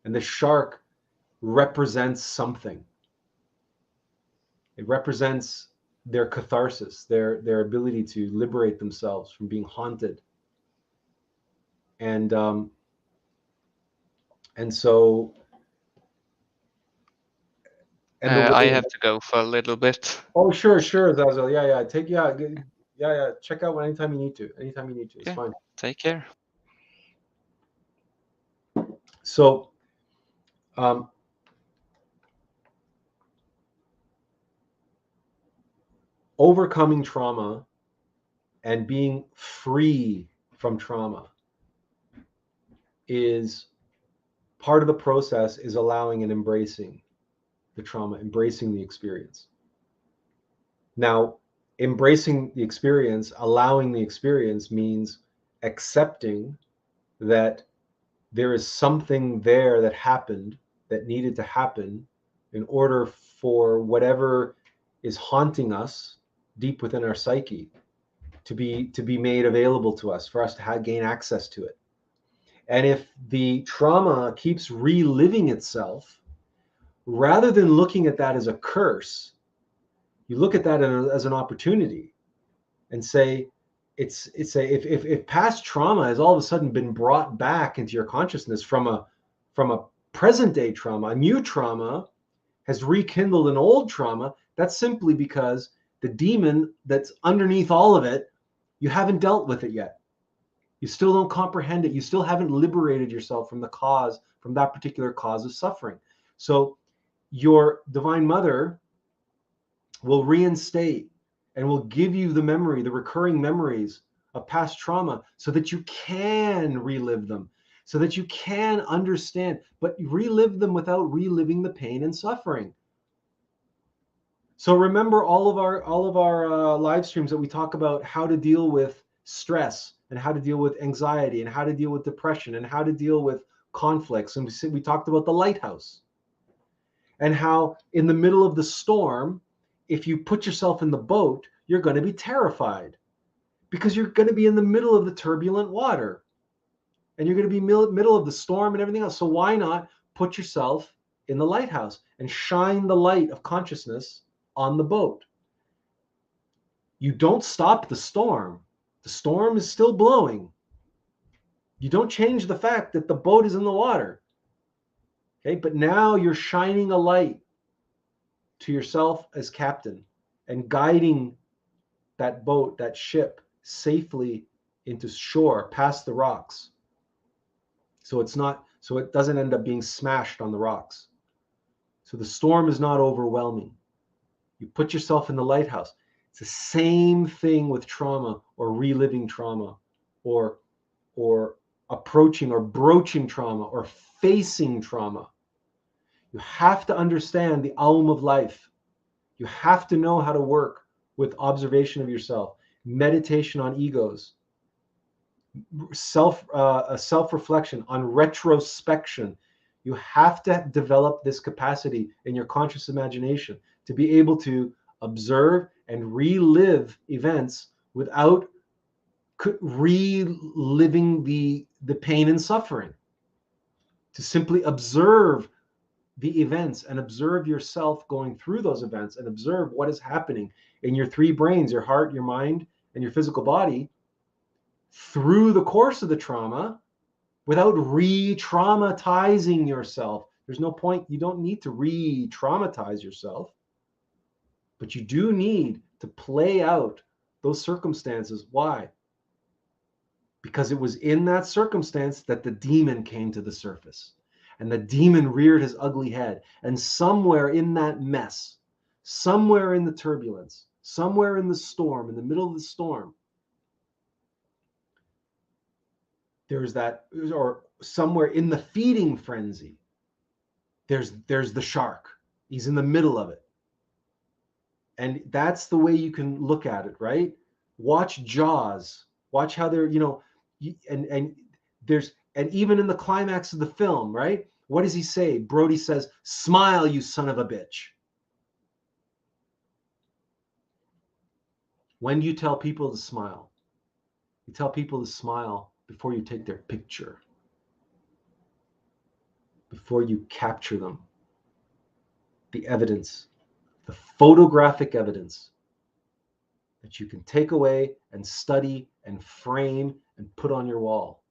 and the shark represents something. It represents their catharsis, their ability to liberate themselves from being haunted. And so and the I way have to go for a little bit. oh sure Zazel, yeah take yeah check out anytime you need to, it's Okay, fine. take care. So um, overcoming trauma and being free from trauma is part of the process, is allowing and embracing the trauma, embracing the experience. Now, embracing the experience, allowing the experience means accepting that there is something there that happened, that needed to happen in order for whatever is haunting us deep within our psyche to be made available to us, for us to gain access to it. And if the trauma keeps reliving itself, rather than looking at that as a curse, you look at that as an opportunity and say, if past trauma has all of a sudden been brought back into your consciousness from a present day trauma, a new trauma has rekindled an old trauma, that's simply because the demon that's underneath all of it, you haven't dealt with it yet. You still don't comprehend it. You still haven't liberated yourself from the cause, from that particular cause of suffering. So your divine mother will reinstate and will give you the memory, the recurring memories of past trauma, so that you can relive them, so that you can understand, but relive them without reliving the pain and suffering. So remember all of our live streams that we talk about how to deal with stress and how to deal with anxiety and how to deal with depression and how to deal with conflicts. And we talked about the lighthouse and how in the middle of the storm, if you put yourself in the boat, you're going to be terrified because you're going to be in the middle of the turbulent water and you're going to be middle of the storm and everything else. So why not put yourself in the lighthouse and shine the light of consciousness on the boat? You don't stop the storm. The storm is still blowing. You don't change the fact that the boat is in the water. Okay, but now you're shining a light to yourself as captain and guiding that boat, that ship, safely into shore, past the rocks. So it doesn't end up being smashed on the rocks. So the storm is not overwhelming. You put yourself in the lighthouse. It's the same thing with trauma or reliving trauma or approaching or broaching trauma or facing trauma. You have to understand the aum of life. You have to know how to work with observation of yourself, meditation on egos, self-reflection, on retrospection. You have to develop this capacity in your conscious imagination to be able to observe and relive events without reliving the pain and suffering. To simply observe the events and observe yourself going through those events and observe what is happening in your three brains, your heart, your mind, and your physical body through the course of the trauma without re-traumatizing yourself. There's no point. You don't need to re-traumatize yourself, but you do need to play out those circumstances. Why? Because it was in that circumstance that the demon came to the surface. And the demon reared his ugly head. And somewhere in that mess, somewhere in the turbulence, somewhere in the storm, in the middle of the storm, there's that, or somewhere in the feeding frenzy, there's the shark. He's in the middle of it. And that's the way you can look at it, right? Watch Jaws. Watch how they're, and there's, and even in the climax of the film, right? What does he say? Brody says, "Smile, you son of a bitch." When do you tell people to smile? You tell people to smile before you take their picture, before you capture them. The evidence, the photographic evidence that you can take away and study and frame and put on your wall.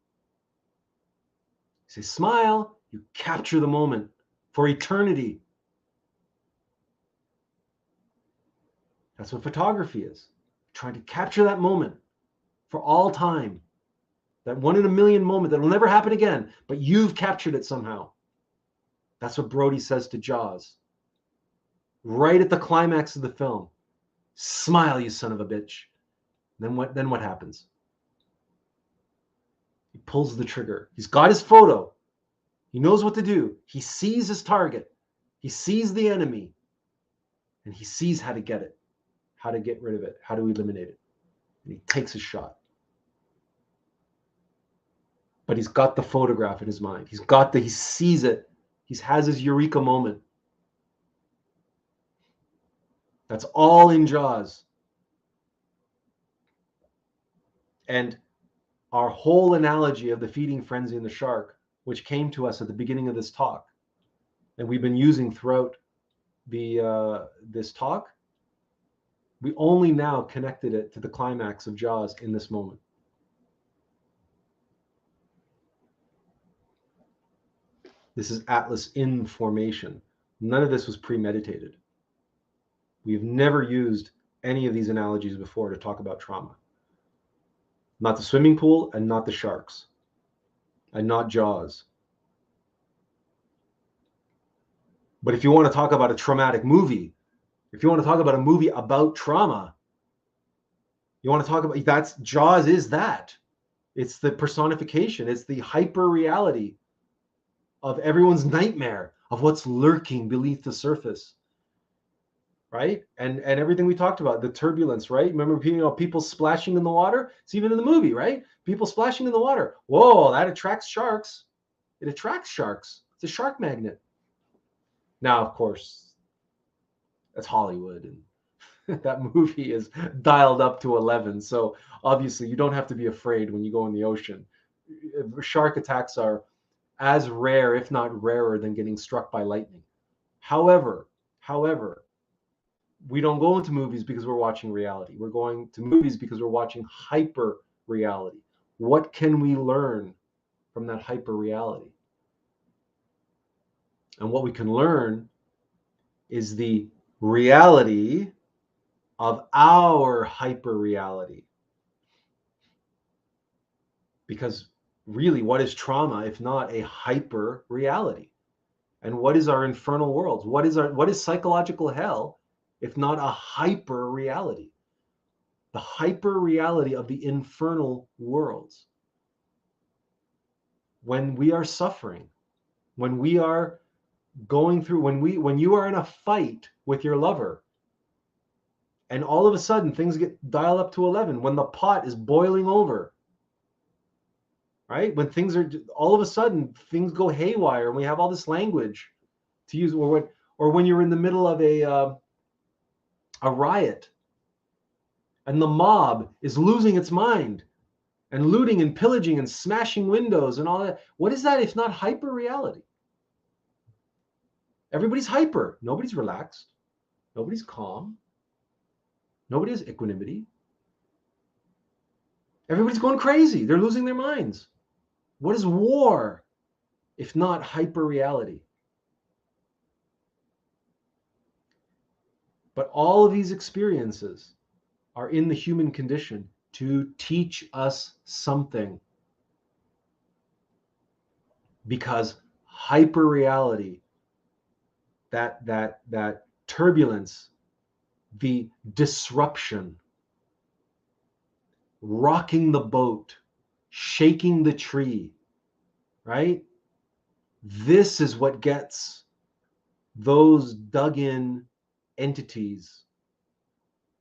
You say, smile, you capture the moment for eternity. That's what photography is. Trying to capture that moment for all time. That 1 in a million moment that will never happen again, but you've captured it somehow. That's what Brody says to Jaws. Right at the climax of the film. Smile, you son of a bitch. Then what happens? He pulls the trigger. He's got his photo. He knows what to do. He sees his target. He sees the enemy. And he sees how to get it, how to get rid of it, how to eliminate it. And he takes a shot. But he's got the photograph in his mind. He sees it. He has his eureka moment. That's all in Jaws. And our whole analogy of the feeding frenzy and the shark, which came to us at the beginning of this talk, and we've been using throughout this talk, we only now connected it to the climax of Jaws in this moment. This is Attlas in formation. None of this was premeditated. We've never used any of these analogies before to talk about trauma. Not the swimming pool and not the sharks and not Jaws. But if you want to talk about a traumatic movie, if you want to talk about a movie about trauma, you want to talk about that's Jaws is that. It's the personification. It's the hyper reality of everyone's nightmare of what's lurking beneath the surface. Right? And everything we talked about, the turbulence, right? Remember, people splashing in the water? It's even in the movie, right? People splashing in the water. Whoa, that attracts sharks. It attracts sharks. It's a shark magnet. Now, of course, that's Hollywood, and that movie is dialed up to 11. So obviously, you don't have to be afraid when you go in the ocean. Shark attacks are as rare, if not rarer, than getting struck by lightning. However, we don't go into movies because we're watching reality. We're going to movies because we're watching hyper reality. What can we learn from that hyper reality? And what we can learn is the reality of our hyper reality. Because really, what is trauma if not a hyper reality? And what is our infernal worlds? What is psychological hell if not a hyper reality? The hyper reality of the infernal worlds. When we are suffering, when we are going through, when you are in a fight with your lover, and all of a sudden things get dialed up to 11, when the pot is boiling over, right? When things are, all of a sudden things go haywire and we have all this language to use, or when you're in the middle of a riot and the mob is losing its mind and looting and pillaging and smashing windows and all that. What is that if not hyper reality? Everybody's hyper. Nobody's relaxed. Nobody's calm. Nobody has equanimity. Everybody's going crazy. They're losing their minds. What is war if not hyper reality? But all of these experiences are in the human condition to teach us something. Because hyper reality, that turbulence, the disruption, rocking the boat, shaking the tree, right? This is what gets those dug in entities,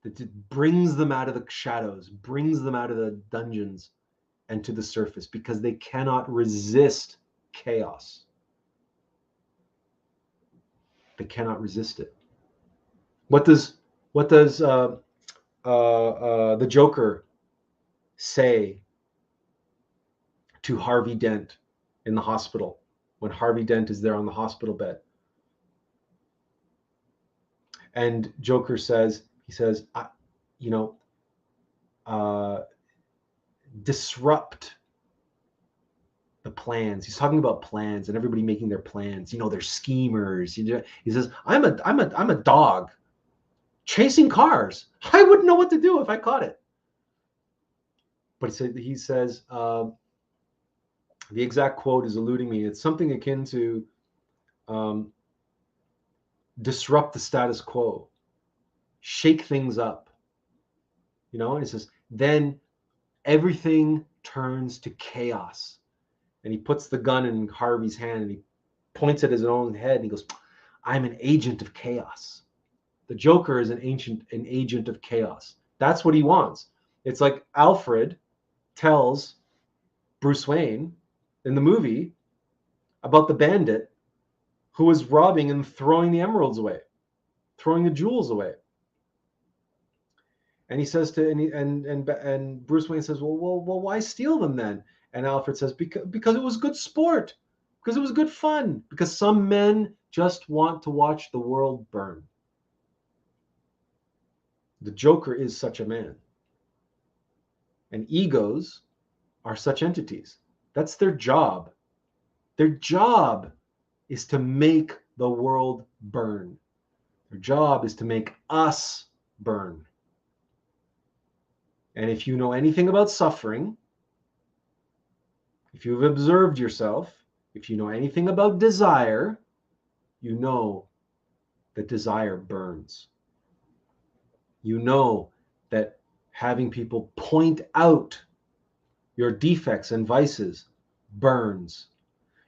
that it brings them out of the shadows, brings them out of the dungeons and to the surface, because they cannot resist chaos. They cannot resist it. What does the Joker say to Harvey Dent in the hospital when Harvey Dent is there on the hospital bed? And Joker says, he says, disrupt the plans. He's talking about plans and everybody making their plans. They're schemers. He says, I'm a dog chasing cars. I wouldn't know what to do if I caught it. But he says, the exact quote is eluding me. It's something akin to disrupt the status quo, shake things up. And he says, then everything turns to chaos. And he puts the gun in Harvey's hand and he points at his own head and he goes, I'm an agent of chaos. The Joker is an agent of chaos. That's what he wants. It's like Alfred tells Bruce Wayne in the movie about the bandit who was robbing and throwing the emeralds away, throwing the jewels away. And he says and Bruce Wayne says, well, why steal them then? And Alfred says, because it was good sport, because it was good fun, because some men just want to watch the world burn. The Joker is such a man. And egos are such entities. That's their job. Their job is to make the world burn. Their job is to make us burn. And if you know anything about suffering, if you've observed yourself, if you know anything about desire, you know that desire burns. You know that having people point out your defects and vices burns.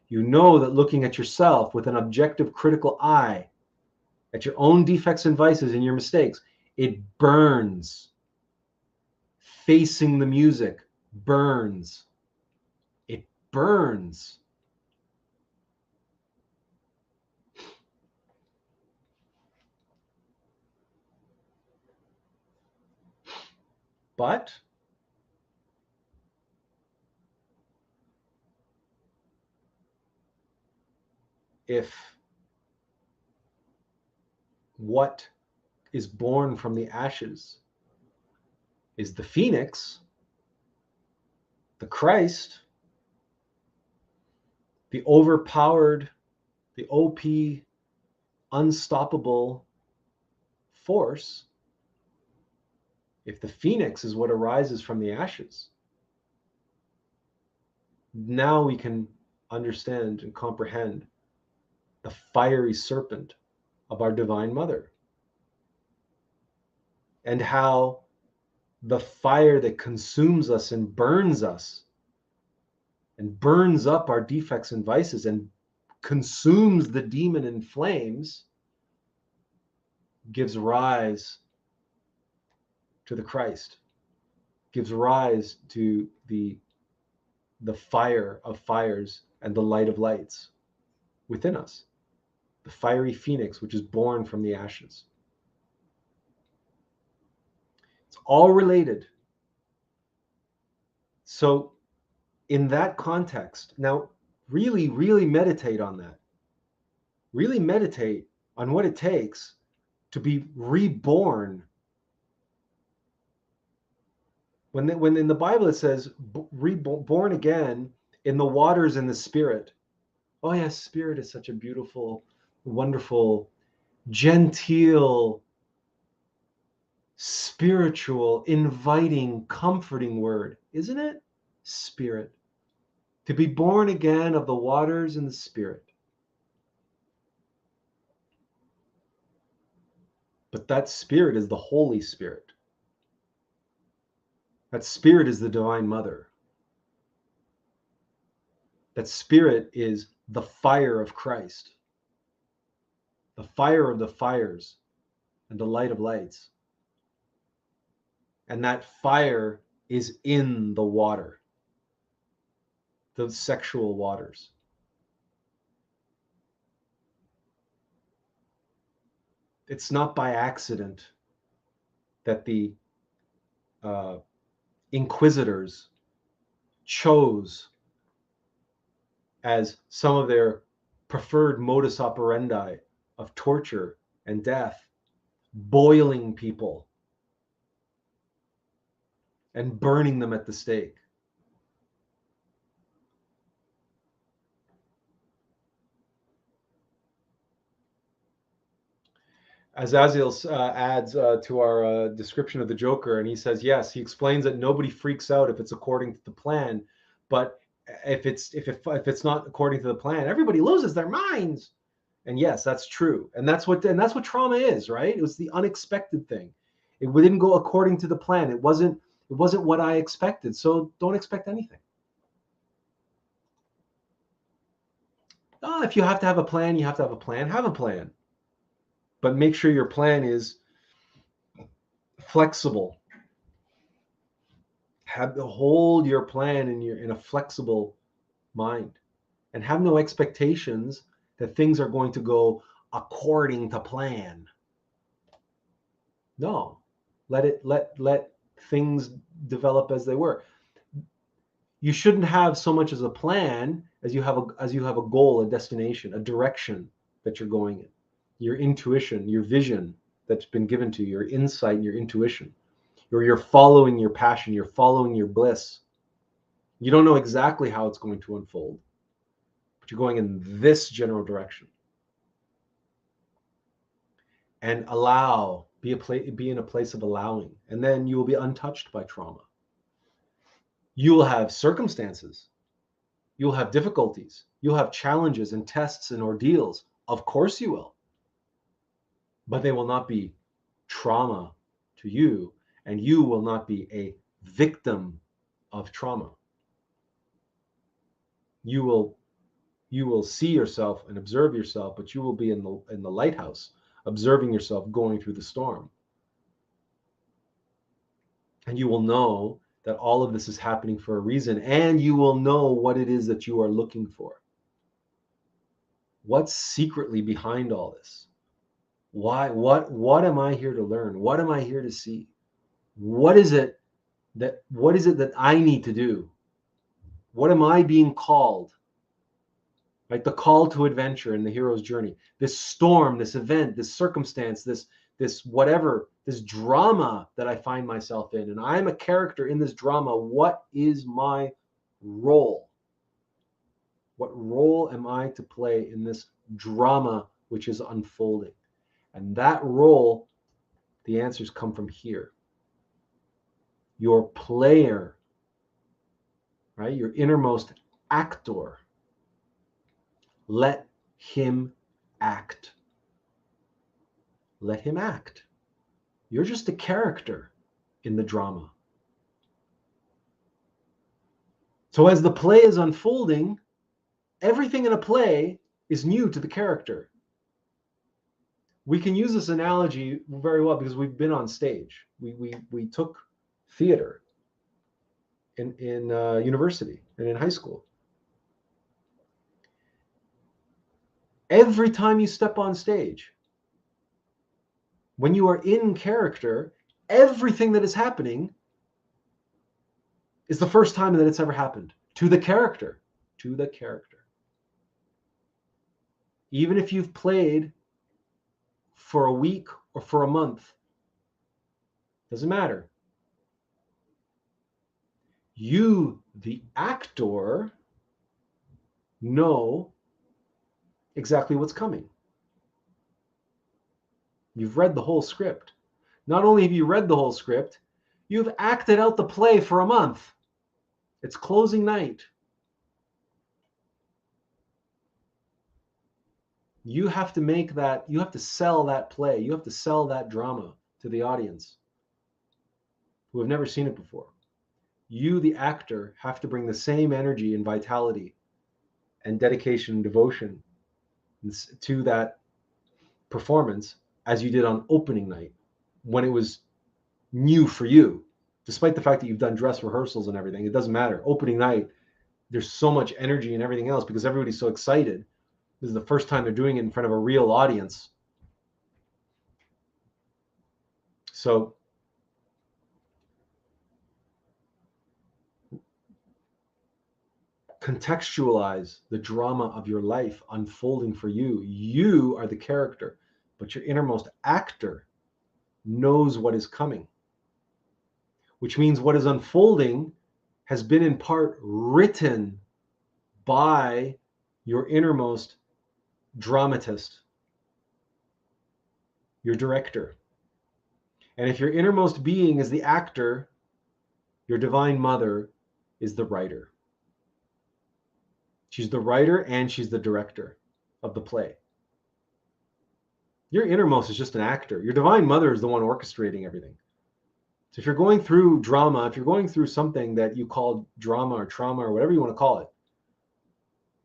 You know that looking at yourself with an objective, critical eye at your own defects and vices and your mistakes, it burns. Facing the music burns. It burns. But if what is born from the ashes is the phoenix, the Christ, the overpowered, the OP, unstoppable force, if the phoenix is what arises from the ashes, now we can understand and comprehend the fiery serpent of our Divine Mother, and how the fire that consumes us and burns up our defects and vices and consumes the demon in flames gives rise to the Christ, gives rise to the fire of fires and the light of lights within us, the fiery phoenix which is born from the ashes. It's all related. So in that context, now really, really meditate on that. Really meditate on what it takes to be reborn. When in the Bible it says reborn again in the waters and the Spirit. Oh yes, Spirit is such a beautiful, wonderful, genteel, spiritual, inviting, comforting word, isn't it? Spirit. To be born again of the waters and the Spirit. But that Spirit is the Holy Spirit. That Spirit is the Divine Mother. That Spirit is the fire of Christ, the fire of the fires and the light of lights. And that fire is in the water, the sexual waters. It's not by accident that the inquisitors chose as some of their preferred modus operandi of torture and death, boiling people and burning them at the stake. As Aziel adds to our description of the Joker, and he says, yes, he explains that nobody freaks out if it's according to the plan, but if it's not according to the plan, everybody loses their minds. And yes, that's true, and that's what trauma is, right? It was the unexpected thing. It didn't go according to the plan. It wasn't what I expected. So don't expect anything. Oh, if you have to have a plan, you have to have a plan. Have a plan, but make sure your plan is flexible. Have to hold your plan in a flexible mind, and have no expectations that things are going to go according to plan. No, let things develop as they were. You shouldn't have so much as a plan as you have a goal, a destination, a direction that you're going in. Your intuition, your vision that's been given to you, your insight, your intuition. You're following your passion, you're following your bliss. You don't know exactly how it's going to unfold, but you're going in this general direction. And be in a place of allowing, and then you will be untouched by trauma. You will have circumstances, you'll have difficulties, you'll have challenges and tests and ordeals. Of course you will. But they will not be trauma to you, and you will not be a victim of trauma. You will see yourself and observe yourself, but you will be in the lighthouse, observing yourself going through the storm. And you will know that all of this is happening for a reason, and you will know what it is that you are looking for. What's secretly behind all this? Why? What am I here to learn? What am I here to see? What is it that I need to do? What am I being called? Right? The call to adventure in the hero's journey. This storm, this event, this circumstance, this whatever, this drama that I find myself in, and I'm a character in this drama. What is my role? What role am I to play in this drama which is unfolding? And that role, the answers come from here. Your player, right? Your innermost actor. Let him act. Let him act. You're just a character in the drama. So as the play is unfolding, everything in a play is new to the character. We can use this analogy very well because we've been on stage. We took theater in university and in high school. Every time you step on stage, when you are in character, everything that is happening is the first time that it's ever happened to the character. To the character. Even if you've played for a week or for a month, doesn't matter. You, the actor, know exactly what's coming. You've read the whole script. Not only have you read the whole script, you've acted out the play for a month. It's closing night. You have to sell that play. You have to sell that drama to the audience who have never seen it before. You, the actor, have to bring the same energy and vitality and dedication and devotion to that performance as you did on opening night when it was new for you. Despite the fact that you've done dress rehearsals and everything, it doesn't matter. Opening night, there's so much energy and everything else because everybody's so excited. This is the first time they're doing it in front of a real audience. So contextualize the drama of your life unfolding for you. You are the character, but your innermost actor knows what is coming. which means what is unfolding has been in part written by your innermost dramatist, your director. And if your innermost being is the actor, your divine mother is the writer. She's the writer and she's the director of the play. Your innermost is just an actor. Your divine mother is the one orchestrating everything. So if you're going through drama, if you're going through something that you call drama or trauma or whatever you want to call it,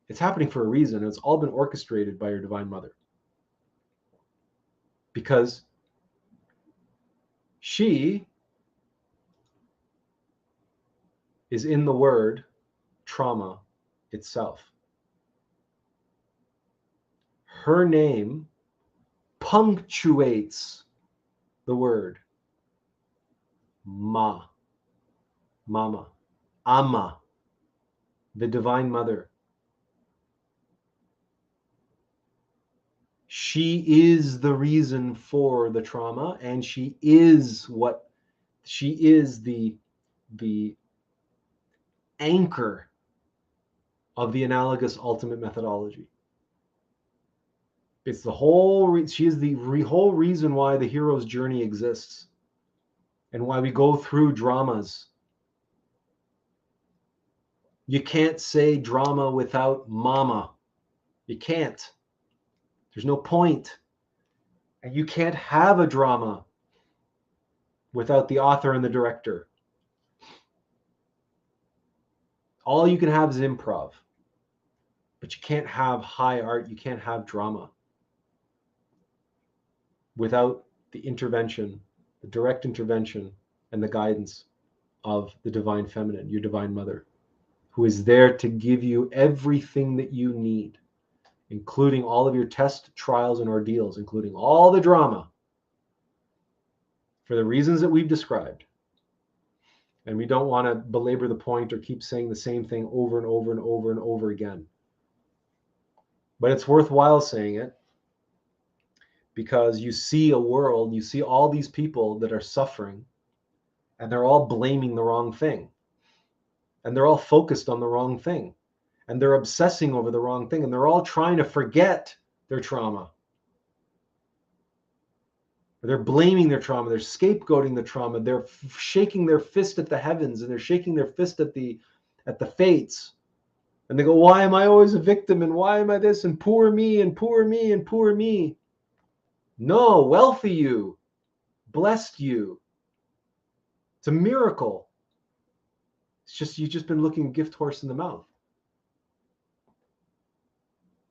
it's happening for a reason. It's all been orchestrated by your divine mother. Because she is in the word trauma itself. Her name punctuates the word ma, mama, ama, the divine mother. She is the reason for the trauma, and she is the anchor of the analogous ultimate methodology. It's the whole, she is the whole reason why the hero's journey exists and why we go through dramas. You can't say drama without mama. You can't. There's no point. And you can't have a drama without the author and the director. All you can have is improv. But you can't have high art, you can't have drama without the intervention, the direct intervention and the guidance of the divine feminine, your divine mother, who is there to give you everything that you need, including all of your tests, trials, and ordeals, including all the drama, for the reasons that we've described. And we don't want to belabor the point or keep saying the same thing over and over and over and over again. But it's worthwhile saying it, because you see a world, you see all these people that are suffering, and they're all blaming the wrong thing. And they're all focused on the wrong thing. And they're obsessing over the wrong thing. And they're all trying to forget their trauma. They're blaming their trauma. They're scapegoating the trauma. They're shaking their fist at the heavens, and they're shaking their fist at the fates. And they go, why am I always a victim? And why am I this? And poor me, and poor me, and poor me. No, wealthy you, blessed you. It's a miracle. It's just, you've just been looking a gift horse in the mouth.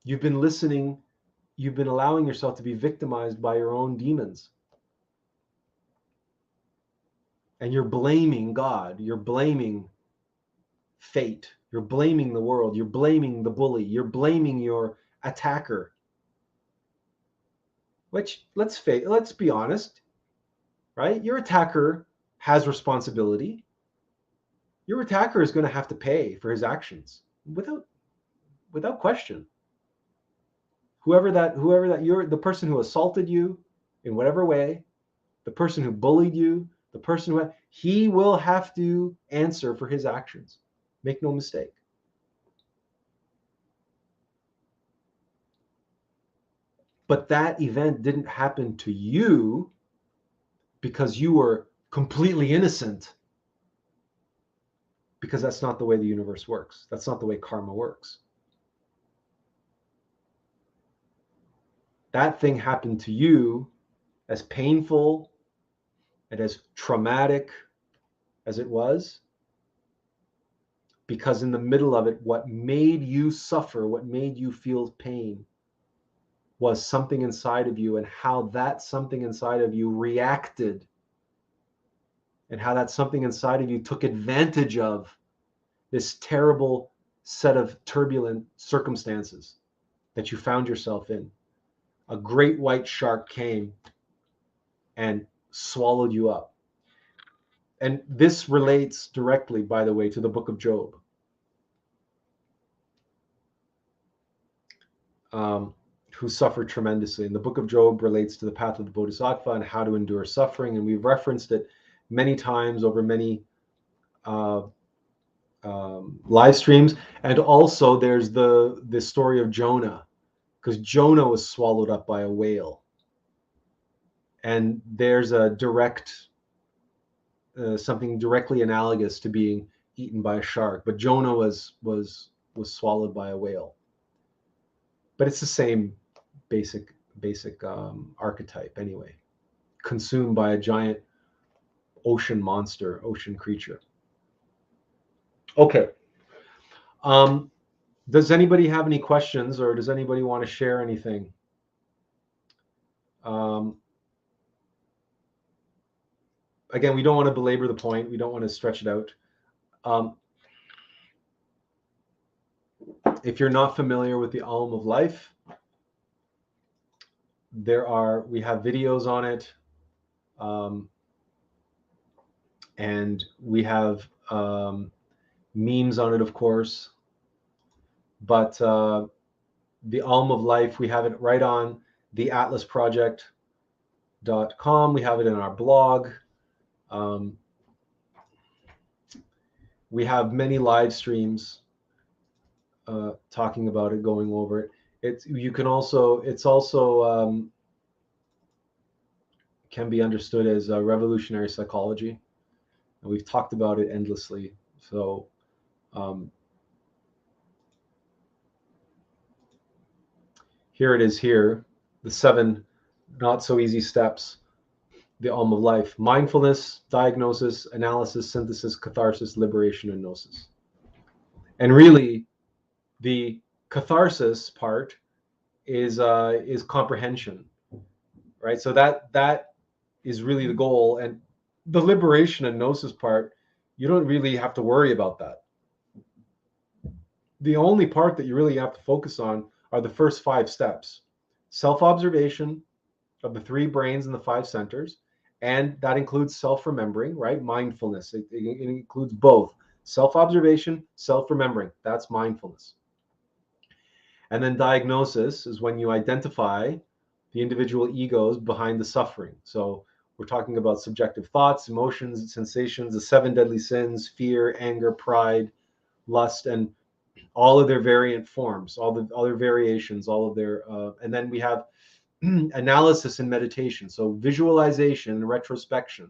You've been listening. You've been allowing yourself to be victimized by your own demons. And you're blaming God. You're blaming fate. You're blaming the world. You're blaming the bully. You're blaming your attacker. Which, let's be honest, right? Your attacker has responsibility. Your attacker is going to have to pay for his actions without question. Whoever that you're the person who assaulted you in whatever way, the person who bullied you, the person who, he will have to answer for his actions. Make no mistake. But that event didn't happen to you because you were completely innocent. Because that's not the way the universe works. That's not the way karma works. That thing happened to you, as painful and as traumatic as it was, because in the middle of it, what made you suffer, what made you feel pain, was something inside of you, and how that something inside of you reacted, and how that something inside of you took advantage of this terrible set of turbulent circumstances that you found yourself in. A great white shark came and swallowed you up. And this relates directly, by the way, to the book of Job. Who suffered tremendously. And the book of Job relates to the path of the Bodhisattva and how to endure suffering. And we've referenced it many times over many live streams. And also there's the story of Jonah, because Jonah was swallowed up by a whale. And there's a direct, something directly analogous to being eaten by a shark. But Jonah was swallowed by a whale. But it's the same basic archetype anyway. Consumed by a giant ocean monster, ocean creature. Okay. Does anybody have any questions, or does anybody want to share anything? Again, we don't want to belabor the point. We don't want to stretch it out. If you're not familiar with the Alm of Life, we have videos on it, and we have memes on it, of course. But the Alm of Life, we have it right on the atlasproject.com. We have it in our blog. We have many live streams talking about it, going over it. It's also can be understood as revolutionary psychology, and we've talked about it endlessly. So here it is here, the 7 not so easy steps, the Alm of Life: mindfulness, diagnosis, analysis, synthesis, catharsis, liberation, and gnosis. And really, the catharsis part is comprehension, right? So that is really the goal. And the liberation and gnosis part, you don't really have to worry about that. The only part that you really have to focus on are the first 5 steps: self-observation of the 3 brains and the 5 centers, and that includes self-remembering, right? Mindfulness. It includes both self-observation, self-remembering. That's mindfulness. And then diagnosis is when you identify the individual egos behind the suffering. So we're talking about subjective thoughts, emotions, sensations, the 7 deadly sins: fear, anger, pride, lust, and all of their variant forms, all the other variations, all of their, and then we have analysis and meditation. So visualization and retrospection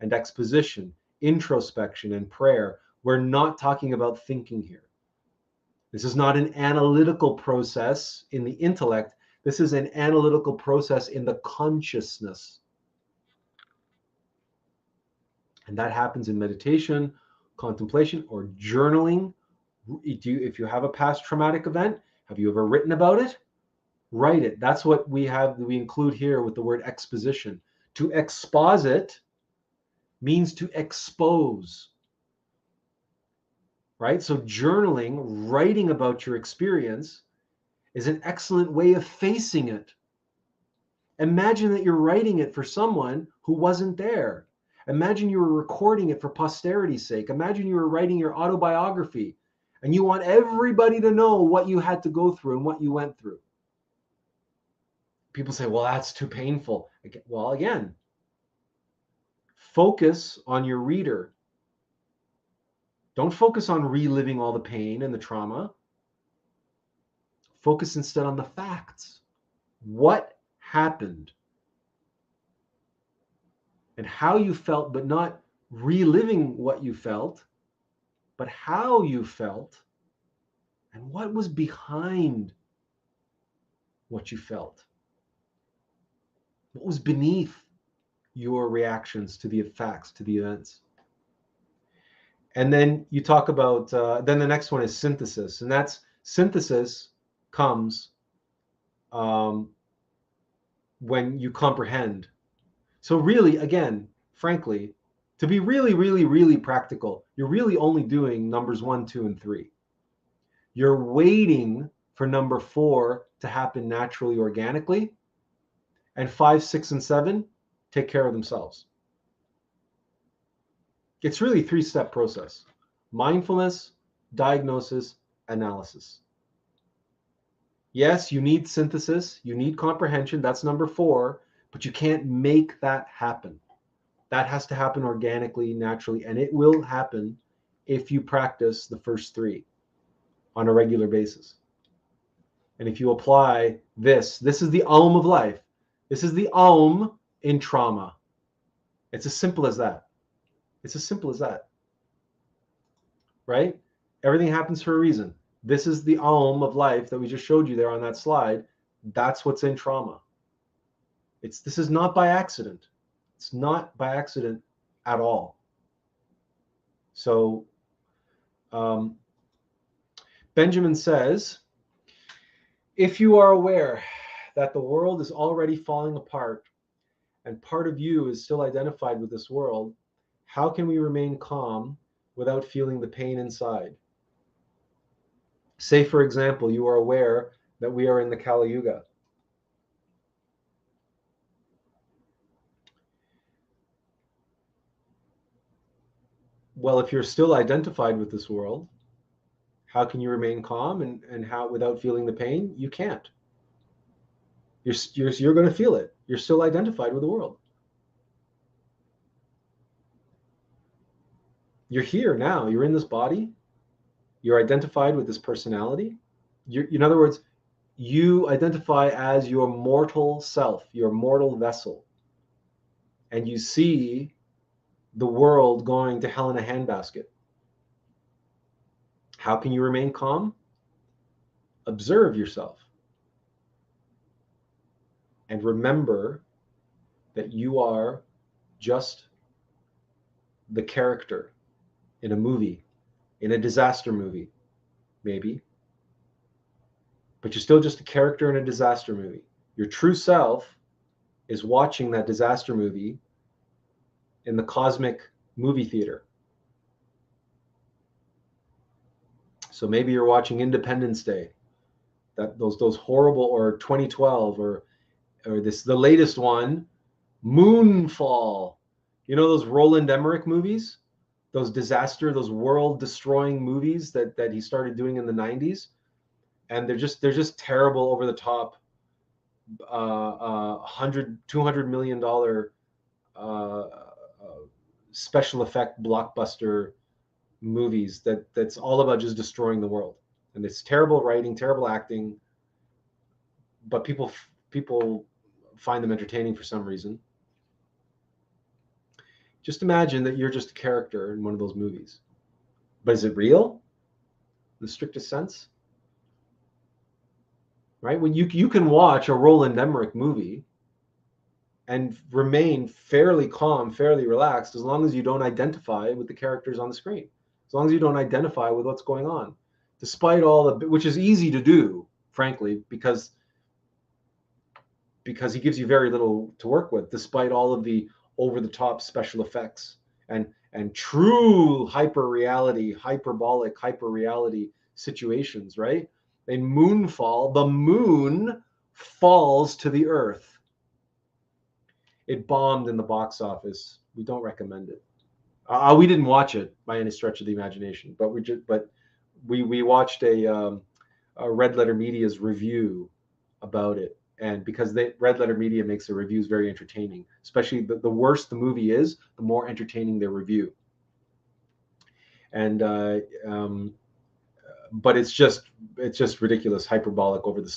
and exposition, introspection and prayer. We're not talking about thinking here. This is not an analytical process in the intellect. This is an analytical process in the consciousness. And that happens in meditation, contemplation, or journaling. If you have a past traumatic event, have you ever written about it? Write it. That's what we include here with the word exposition. To exposit means to expose, right? So journaling, writing about your experience, is an excellent way of facing it. Imagine that you're writing it for someone who wasn't there. Imagine you were recording it for posterity's sake. Imagine you were writing your autobiography and you want everybody to know what you had to go through and what you went through. People say, well, that's too painful. Well, again, focus on your reader. Don't focus on reliving all the pain and the trauma. Focus instead on the facts. What happened? And how you felt, but not reliving what you felt, but how you felt and what was behind what you felt. What was beneath your reactions to the facts, to the events. And then you talk about, then the next one is synthesis. And that's synthesis comes when you comprehend. So really, again, frankly, to be really, really, really practical, you're really only doing numbers 1, 2, and 3. You're waiting for number 4 to happen naturally, organically. And 5, 6, and 7 take care of themselves. It's really a 3-step process: mindfulness, diagnosis, analysis. Yes, you need synthesis, you need comprehension. That's number 4, but you can't make that happen. That has to happen organically, naturally, and it will happen if you practice the first three on a regular basis. And if you apply this is the Om of life. This is the Om in trauma. It's as simple as that. It's as simple as that. Right? Everything happens for a reason. This is the Om of life that we just showed you there on that slide. That's what's in trauma. This is not by accident. It's not by accident at all. So Benjamin says, if you are aware that the world is already falling apart and part of you is still identified with this world, how can we remain calm without feeling the pain inside? Say, for example, you are aware that we are in the Kali Yuga. Well, if you're still identified with this world, how can you remain calm and how without feeling the pain? You can't. You're going to feel it. You're still identified with the world. You're here now. You're in this body. You're identified with this personality. In other words, you identify as your mortal self, your mortal vessel, and you see the world going to hell in a handbasket. How can you remain calm? Observe yourself and remember that you are just the character in a movie, in a disaster movie, maybe, but you're still just a character in a disaster movie. Your true self is watching that disaster movie in the cosmic movie theater. So maybe you're watching Independence Day, those horrible, or 2012, or the latest one, Moonfall. You know those Roland Emmerich movies, those world destroying movies that he started doing in the 90s, and they're just terrible, over the top, $200 million special effect blockbuster movies that's all about just destroying the world. And it's terrible writing, terrible acting, but people find them entertaining for some reason. Just imagine that you're just a character in one of those movies. But is it real in the strictest sense? Right? When you can watch a Roland Emmerich movie and remain fairly calm, fairly relaxed, as long as you don't identify with the characters on the screen, as long as you don't identify with what's going on, despite all the, which is easy to do, frankly, because he gives you very little to work with, despite all of the over-the-top special effects and true hyperbolic hyper reality situations, right? In Moonfall, the moon falls to the earth. It bombed in the box office. We don't recommend it. We didn't watch it by any stretch of the imagination, but we watched a Red Letter Media's review about it, and because Red Letter Media makes the reviews very entertaining, especially the worse the movie is, the more entertaining their review. And but it's just ridiculous, hyperbolic, over the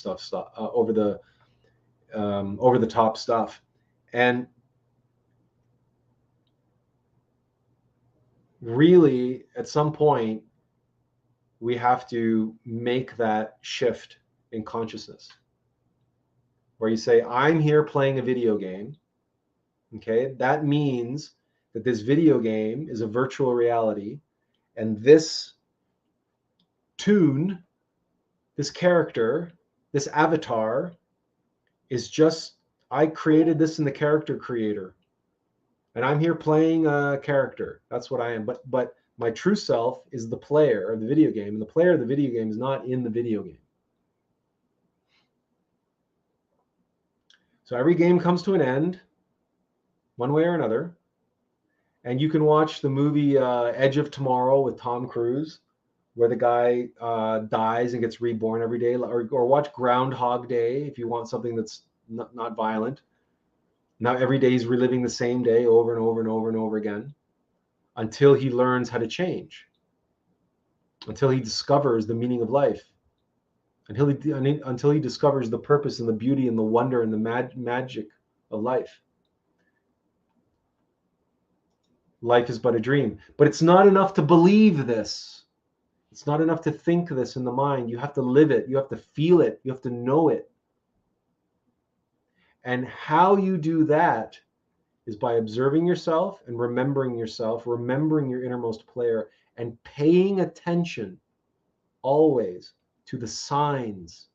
top stuff. And really, at some point, we have to make that shift in consciousness, where you say, I'm here playing a video game. Okay, that means that this video game is a virtual reality, and this tune, this character, this avatar is just, I created this in the character creator, and I'm here playing a character. That's what I am. But my true self is the player of the video game, and the player of the video game is not in the video game. So every game comes to an end, one way or another. And you can watch the movie Edge of Tomorrow with Tom Cruise, where the guy dies and gets reborn every day, or watch Groundhog Day if you want something that's not violent. Now every day he's reliving the same day over and over and over and over again until he learns how to change, until he discovers the meaning of life, until he discovers the purpose and the beauty and the wonder and the magic of life. Life is but a dream. But it's not enough to believe this. It's not enough to think this in the mind. You have to live it. You have to feel it. You have to know it. And how you do that is by observing yourself and remembering yourself, remembering your innermost player, and paying attention always to the signs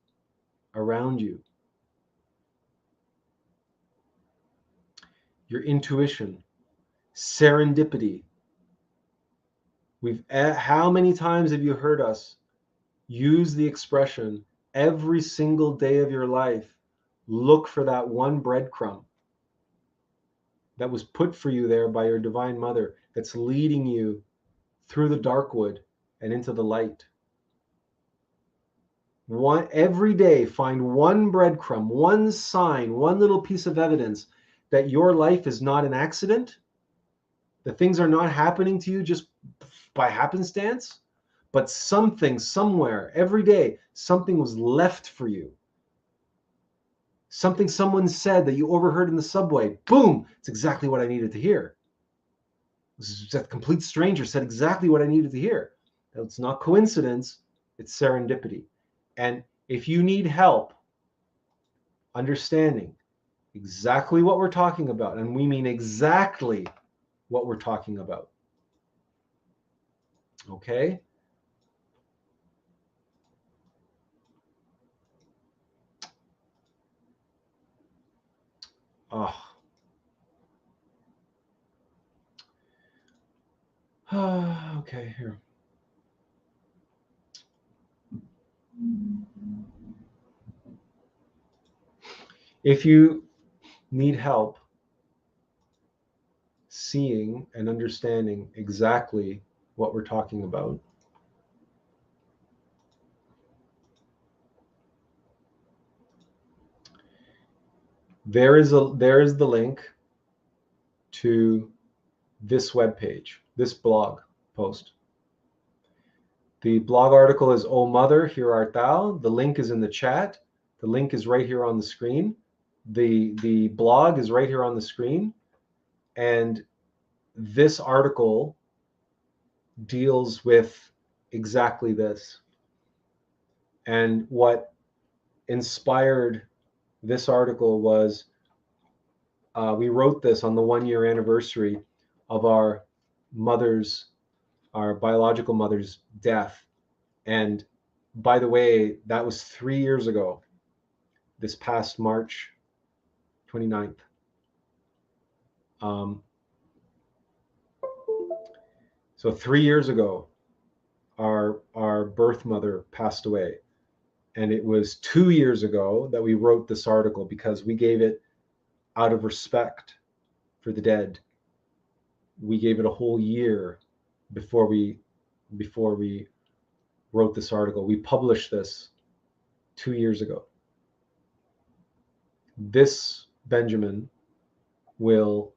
around you. Your intuition, serendipity. How many times have you heard us use the expression every single day of your life? Look for that one breadcrumb that was put for you there by your divine mother, that's leading you through the dark wood and into the light. Every day, find one breadcrumb, one sign, one little piece of evidence that your life is not an accident, that things are not happening to you just by happenstance, but something somewhere, every day, something was left for you. Something someone said that you overheard in the subway. Boom! It's exactly what I needed to hear. That complete stranger said exactly what I needed to hear. It's not coincidence, it's serendipity. And if you need help understanding exactly what we're talking about, and we mean exactly what we're talking about, okay? Oh. Okay, here. If you need help seeing and understanding exactly what we're talking about, there is the link to this webpage, this blog post. The blog article is "O Mother, Here Art Thou." The link is in the chat. The link is right here on the screen. The blog is right here on the screen. And this article deals with exactly this. And what inspired this article was we wrote this on the 1-year anniversary of our biological mother's death. And by the way, that was 3 years ago, this past March 29th. So 3 years ago, our birth mother passed away. And it was 2 years ago that we wrote this article because we gave it out of respect for the dead. We gave it a whole year before we wrote this article. We published this 2 years ago. This, Benjamin, will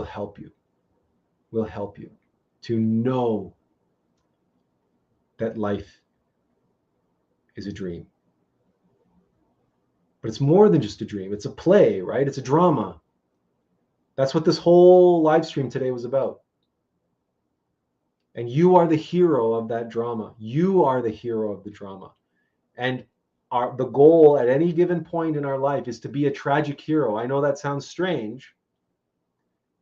help you. Will help you to know that life is a dream. But it's more than just a dream. It's a play, right? It's a drama. That's what this whole live stream today was about. And you are the hero of that drama. You are the hero of the drama. And the goal at any given point in our life is to be a tragic hero. I know that sounds strange,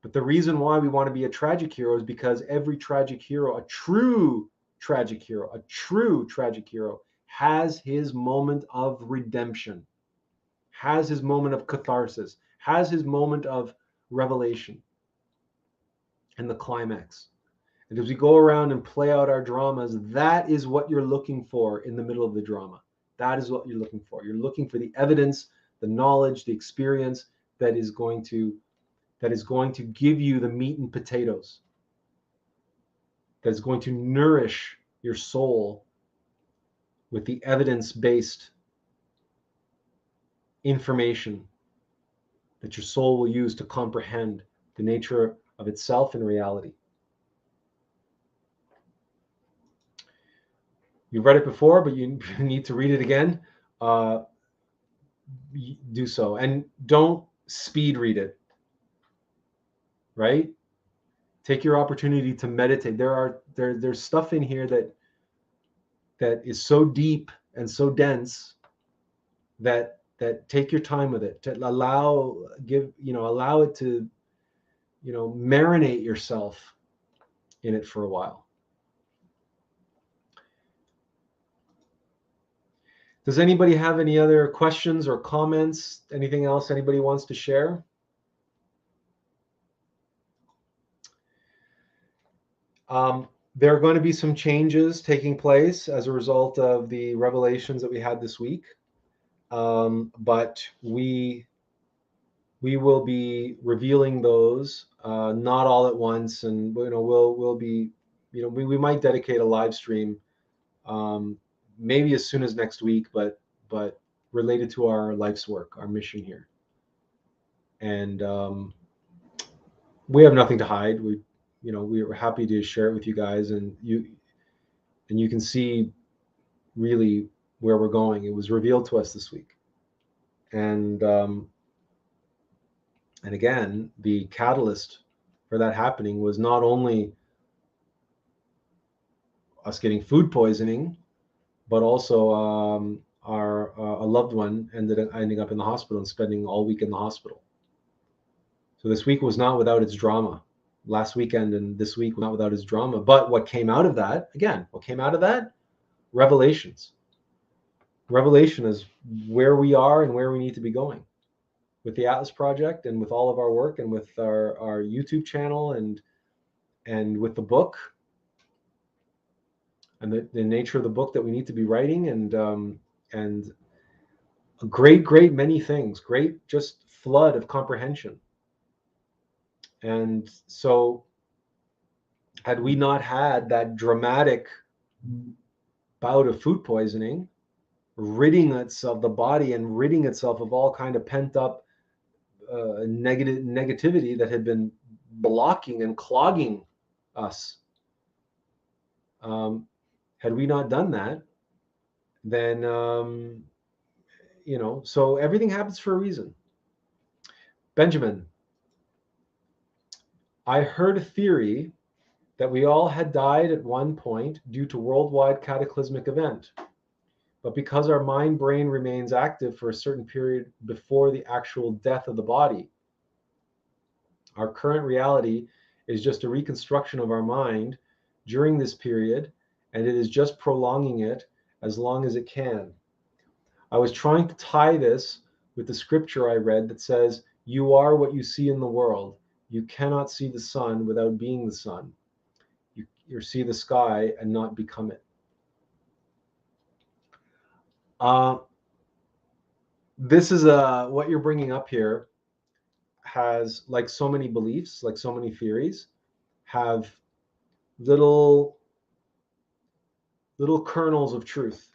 but the reason why we want to be a tragic hero is because every tragic hero, a true tragic hero, has his moment of redemption, has his moment of catharsis, has his moment of revelation and the climax. And as we go around and play out our dramas, that is what you're looking for in the middle of the drama. That is what you're looking for. You're looking for the evidence, the knowledge, the experience that is going to give you the meat and potatoes, that is going to nourish your soul with the evidence-based information that your soul will use to comprehend the nature of itself and reality. You've read it before, but you need to read it again. Do so, and don't speed read it. Right? Take your opportunity to meditate. There's stuff in here that is so deep and so dense that take your time with it, to allow it to marinate yourself in it for a while. Does anybody have any other questions or comments? Anything else anybody wants to share? There are going to be some changes taking place as a result of the revelations that we had this week. But we will be revealing those, not all at once, and we'll be, we might dedicate a live stream, maybe as soon as next week, but related to our life's work, our mission here. And we have nothing to hide. We are happy to share it with you guys, and you can see really where we're going. It was revealed to us this week, and again, the catalyst for that happening was not only us getting food poisoning, but also a loved one ending up in the hospital and spending all week in the hospital. So this week was not without its drama. Last weekend and this week was not without its drama. But what came out of that, revelations. Revelation is where we are and where we need to be going with the Attlas project, and with all of our work, and with our YouTube channel, and with the book, and the nature of the book that we need to be writing, and a great many things, great just flood of comprehension. And so had we not had that dramatic bout of food poisoning, ridding itself, the body, and ridding itself of all kind of pent up negativity that had been blocking and clogging us, had we not done that, then so everything happens for a reason. Benjamin, I heard a theory that we all had died at one point due to worldwide cataclysmic event, but because our mind brain remains active for a certain period before the actual death of the body, our current reality is just a reconstruction of our mind during this period, and it is just prolonging it as long as it can. I was trying to tie this with the scripture I read that says, "You are what you see in the world. You cannot see the sun without being the sun. You see the sky and not become it." This is what you're bringing up here has, like so many beliefs, like so many theories, have little kernels of truth.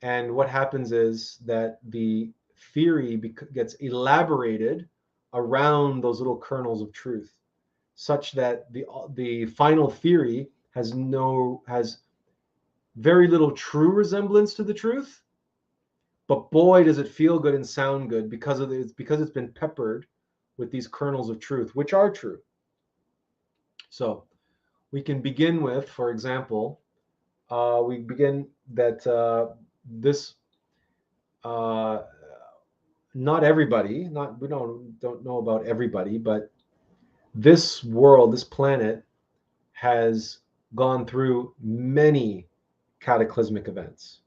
And what happens is that the theory gets elaborated around those little kernels of truth, such that the final theory has very little true resemblance to the truth, but boy does it feel good and sound good because it's been peppered with these kernels of truth, which are true. So we can begin with, for example, we begin that this not everybody, we don't know about everybody, but this world, this planet, has gone through many cataclysmic events.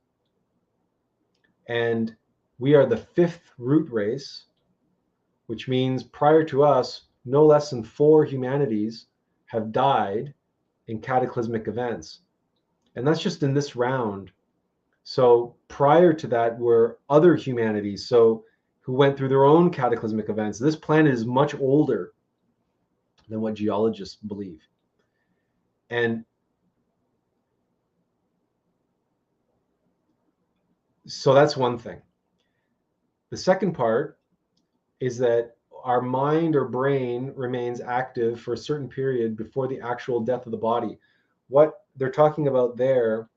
And we are the fifth root race, which means prior to us, no less than 4 humanities have died in cataclysmic events. And that's just in this round. So prior to that were other humanities, who went through their own cataclysmic events. This planet is much older than what geologists believe. And so that's one thing. The second part is that our mind or brain remains active for a certain period before the actual death of the body. What they're talking about there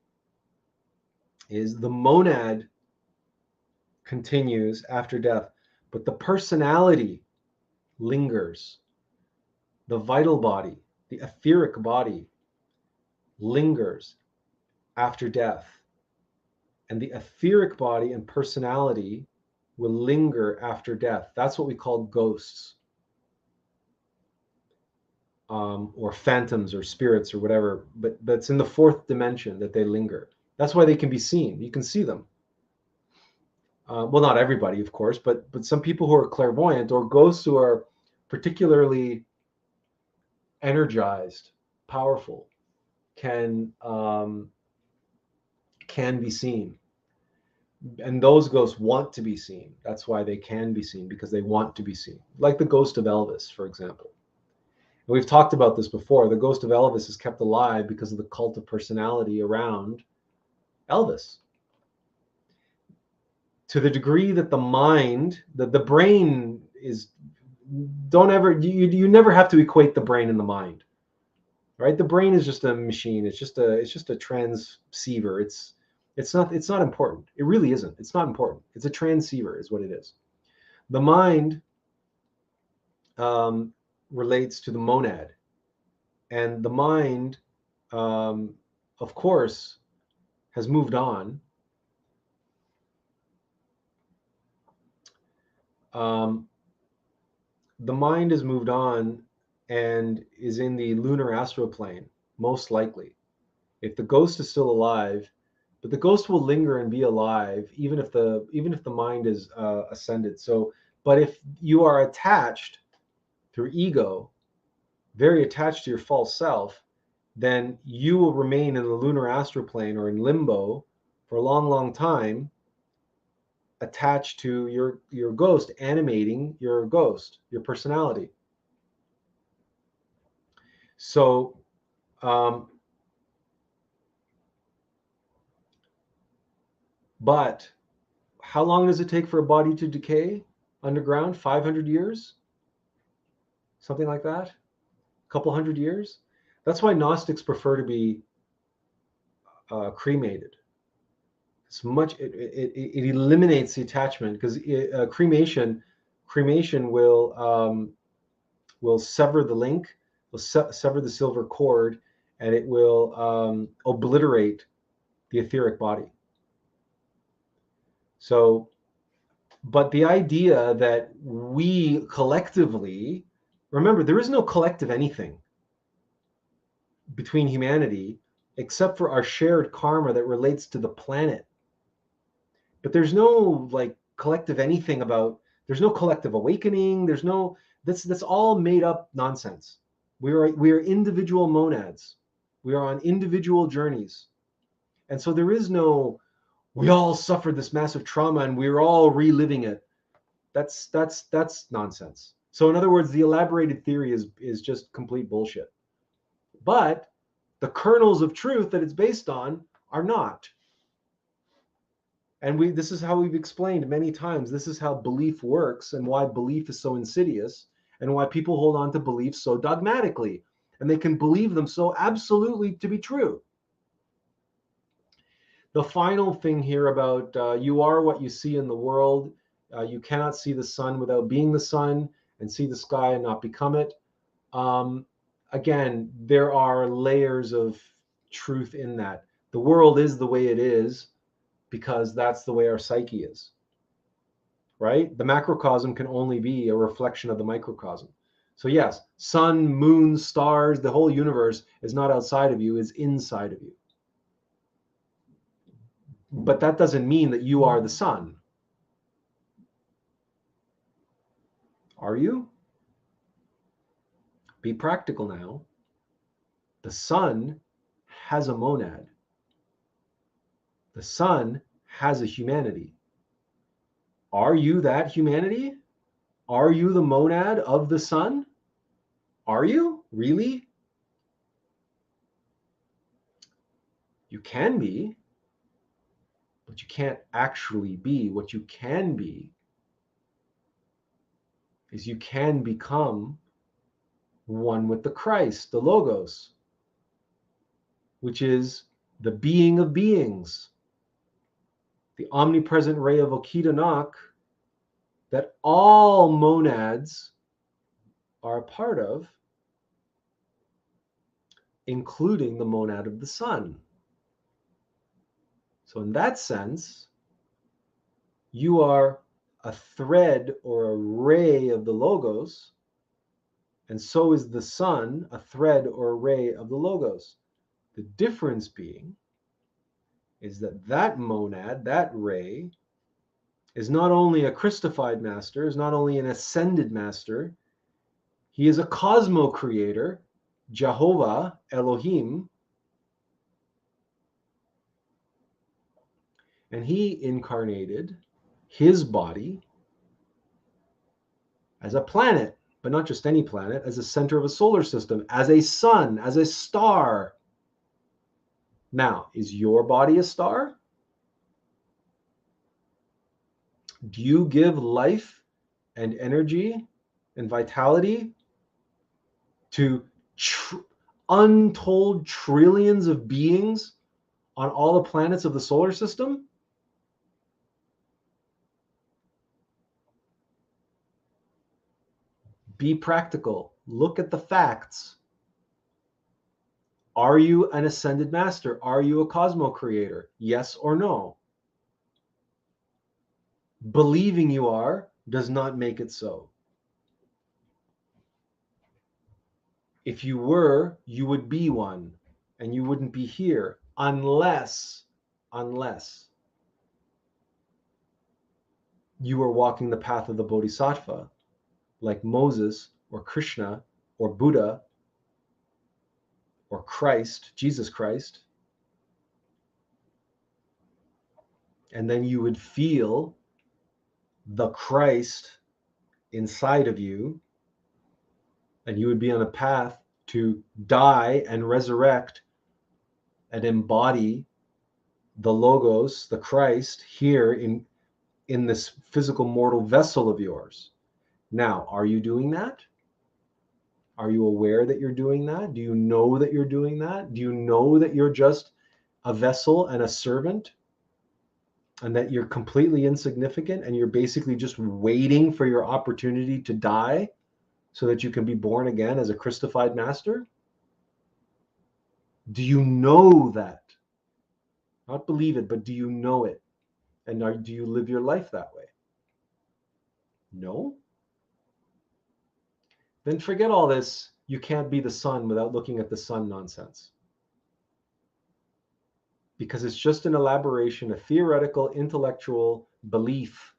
is the monad continues after death, but the personality lingers. The vital body, the etheric body, lingers after death. And the etheric body and personality will linger after death. That's what we call ghosts, or phantoms or spirits or whatever. But it's in the fourth dimension that they linger. That's why they can be seen. You can see them. Well, not everybody, of course, but some people who are clairvoyant or ghosts who are particularly energized, powerful, can be seen. And those ghosts want to be seen. That's why they can be seen, because they want to be seen. Like the ghost of Elvis, for example. And we've talked about this before. The ghost of Elvis is kept alive because of the cult of personality around Elvis. To the degree that the mind, the brain is, don't ever, you never have to equate the brain and the mind, right? The brain is just a machine. It's just a transceiver. It's not important. It really isn't. It's not important. It's a transceiver is what it is. The mind relates to the monad, and the mind, of course, has moved on. The mind has moved on and is in the lunar astral plane, most likely. If the ghost is still alive, but the ghost will linger and be alive even if the mind is ascended. So, but if you are attached through ego, very attached to your false self, then you will remain in the lunar astral plane or in limbo for a long, long time, attached to your ghost, animating your ghost, your personality. So, but how long does it take for a body to decay underground? 500 years, something like that. A couple hundred years. That's why Gnostics prefer to be cremated. It's much. It eliminates the attachment, because cremation will sever the link, will sever the silver cord, and it will obliterate the etheric body. So, but the idea that we collectively, remember, there is no collective anything between humanity except for our shared karma that relates to the planet. But there's no like collective anything about, there's no collective awakening. There's no, that's all made up nonsense. We are individual monads. We are on individual journeys. And so there is no, we all suffered this massive trauma and we're all reliving it. That's nonsense. So in other words, the elaborated theory is just complete bullshit. But the kernels of truth that it's based on are not. And this is how we've explained many times. This is how belief works, and why belief is so insidious, and why people hold on to beliefs so dogmatically, and they can believe them so absolutely to be true. The final thing here about you are what you see in the world. You cannot see the sun without being the sun, and see the sky and not become it. Again, there are layers of truth in that. The world is the way it is because that's the way our psyche is, right? The macrocosm can only be a reflection of the microcosm. So yes, sun, moon, stars, the whole universe is not outside of you, is inside of you. But that doesn't mean that you are the sun. Are you? Be practical now. The sun has a monad. The sun has a humanity. Are you that humanity? Are you the monad of the sun? Are you? Really? You can be, but you can't actually be. What you can be is you can become one with the Christ, the Logos, which is the being of beings, the omnipresent ray of Okidanak that all monads are a part of, including the monad of the sun. So in that sense, you are a thread or a ray of the Logos, and so is the sun a thread or a ray of the Logos. The difference being is that that monad, that ray, is not only a Christified master, is not only an ascended master, he is a cosmo creator, Jehovah, Elohim, and he incarnated his body as a planet, but not just any planet, as a center of a solar system, as a sun, as a star. Now, is your body a star? Do you give life and energy and vitality to untold trillions of beings on all the planets of the solar system? Be practical. Look at the facts. Are you an ascended master? Are you a cosmo creator? Yes or no? Believing you are does not make it so. If you were, you would be one, and you wouldn't be here unless you were walking the path of the Bodhisattva, like Moses or Krishna or Buddha or Christ, Jesus Christ. And then you would feel the Christ inside of you, and you would be on a path to die and resurrect and embody the Logos, the Christ, here in this physical mortal vessel of yours. Now, are you doing that? Are you aware that you're doing that? Do you know that you're doing that? Do you know that you're just a vessel and a servant, and that you're completely insignificant, and you're basically just waiting for your opportunity to die so that you can be born again as a Christified master? Do you know that? Not believe it, but do you know it? And do you live your life that way? No? Then forget all this, you can't be the sun without looking at the sun nonsense. Because it's just an elaboration, a theoretical, intellectual belief,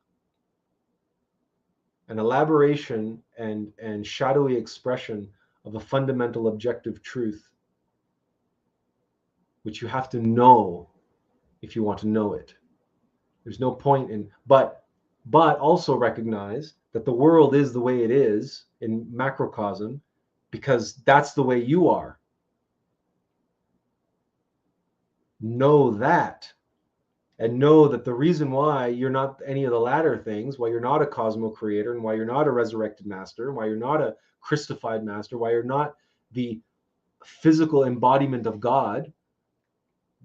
an elaboration and shadowy expression of a fundamental objective truth, which you have to know if you want to know it. There's no point in, but also recognize that the world is the way it is in macrocosm because that's the way you are. Know that, and know that the reason why you're not any of the latter things, why you're not a cosmo creator, and why you're not a resurrected master, and why you're not a Christified master, why you're not the physical embodiment of God,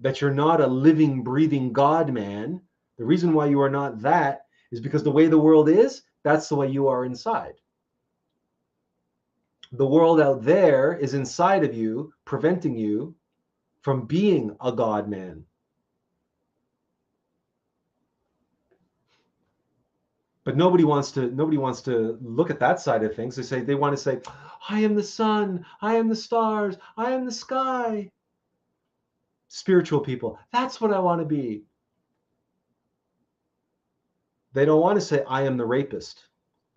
that you're not a living, breathing God man. The reason why you are not that is because the way the world is, that's the way you are inside. The world out there is inside of you, preventing you from being a God man. But nobody wants to look at that side of things. They want to say, I am the sun, I am the stars, I am the sky. Spiritual people, that's what I want to be. They don't want to say, I am the rapist,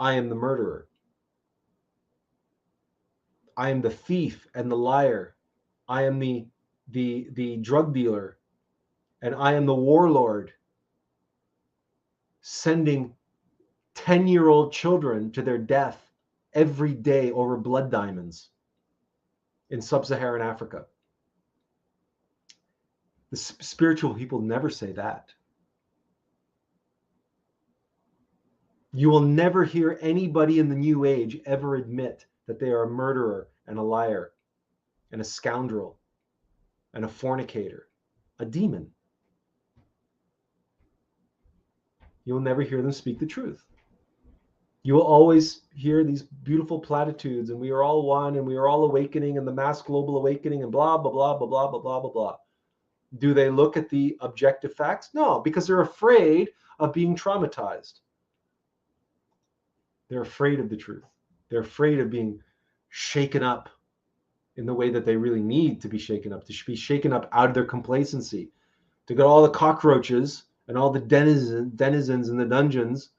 I am the murderer, I am the thief and the liar, I am the drug dealer, and I am the warlord, sending 10-year-old children to their death every day over blood diamonds in sub-Saharan Africa. The spiritual people never say that. You will never hear anybody in the New Age ever admit that they are a murderer and a liar and a scoundrel and a fornicator, a demon. You will never hear them speak the truth. You will always hear these beautiful platitudes, and we are all one, and we are all awakening, and the mass global awakening, and blah, blah, blah, blah, blah, blah, blah, blah, blah. Do they look at the objective facts? No, because they're afraid of being traumatized. They're afraid of the truth. They're afraid of being shaken up in the way that they really need to be shaken up, to be shaken up out of their complacency, to get all the cockroaches and all the denizens in the dungeons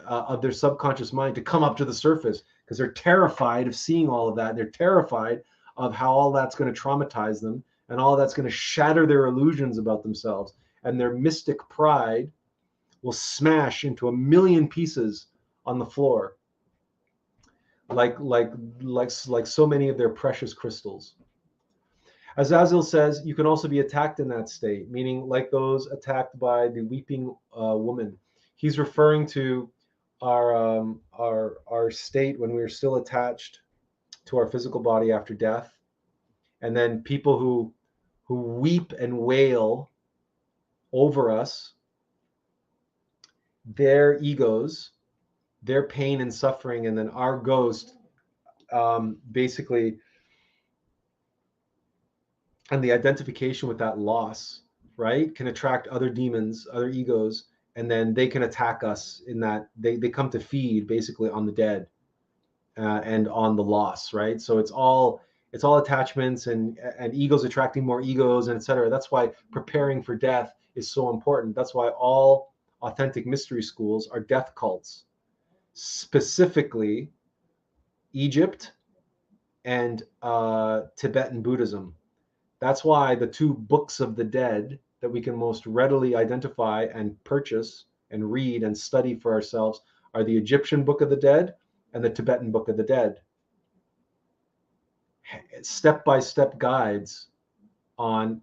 of their subconscious mind to come up to the surface, because they're terrified of seeing all of that. They're terrified of how all that's going to traumatize them, and all that's going to shatter their illusions about themselves, and their mystic pride will smash into a million pieces on the floor, like so many of their precious crystals. Azazel says you can also be attacked in that state, meaning like those attacked by the weeping woman. He's referring to our state when we are still attached to our physical body after death, and then people who weep and wail over us, their egos, their pain and suffering, and then our ghost basically, and the identification with that loss, right, can attract other demons, other egos, and then they can attack us in that they come to feed basically on the dead and on the loss, right? So it's all attachments and egos attracting more egos, and etc. That's why preparing for death is so important. That's why all authentic mystery schools are death cults, specifically Egypt and Tibetan Buddhism. That's why the two books of the dead that we can most readily identify and purchase and read and study for ourselves are the Egyptian Book of the Dead and the Tibetan Book of the Dead. Step-by-step guides on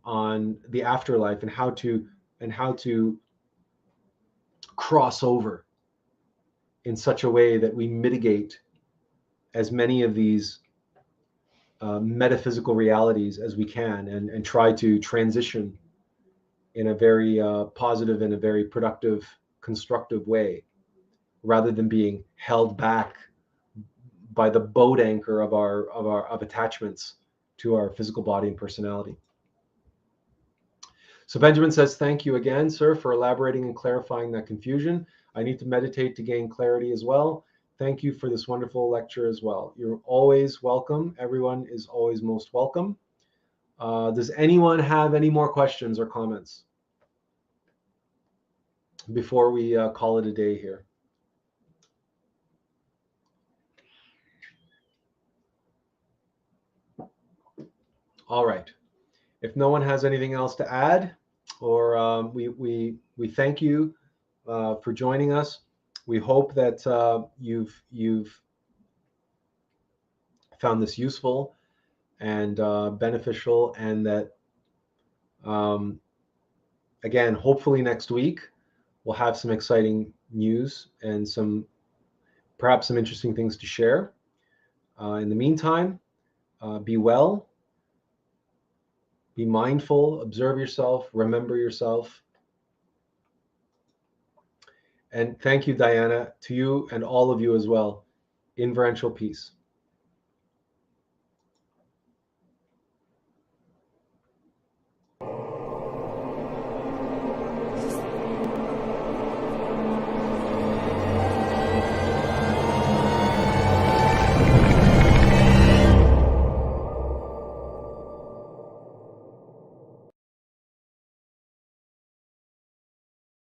the afterlife and how to cross over in such a way that we mitigate as many of these metaphysical realities as we can, and try to transition in a very positive and a very productive, constructive way, rather than being held back by the boat anchor of attachments to our physical body and personality. So Benjamin says, thank you again, sir, for elaborating and clarifying that confusion. I need to meditate to gain clarity as well. Thank you for this wonderful lecture as well. You're always welcome. Everyone is always most welcome. Does anyone have any more questions or comments before we call it a day here? All right. If no one has anything else to add, or we thank you for joining us. We hope that you've found this useful and beneficial, and that again, hopefully next week we'll have some exciting news and perhaps some interesting things to share. In the meantime, be well, be mindful, observe yourself, remember yourself. And thank you, Diana, to you and all of you as well. Inferential peace.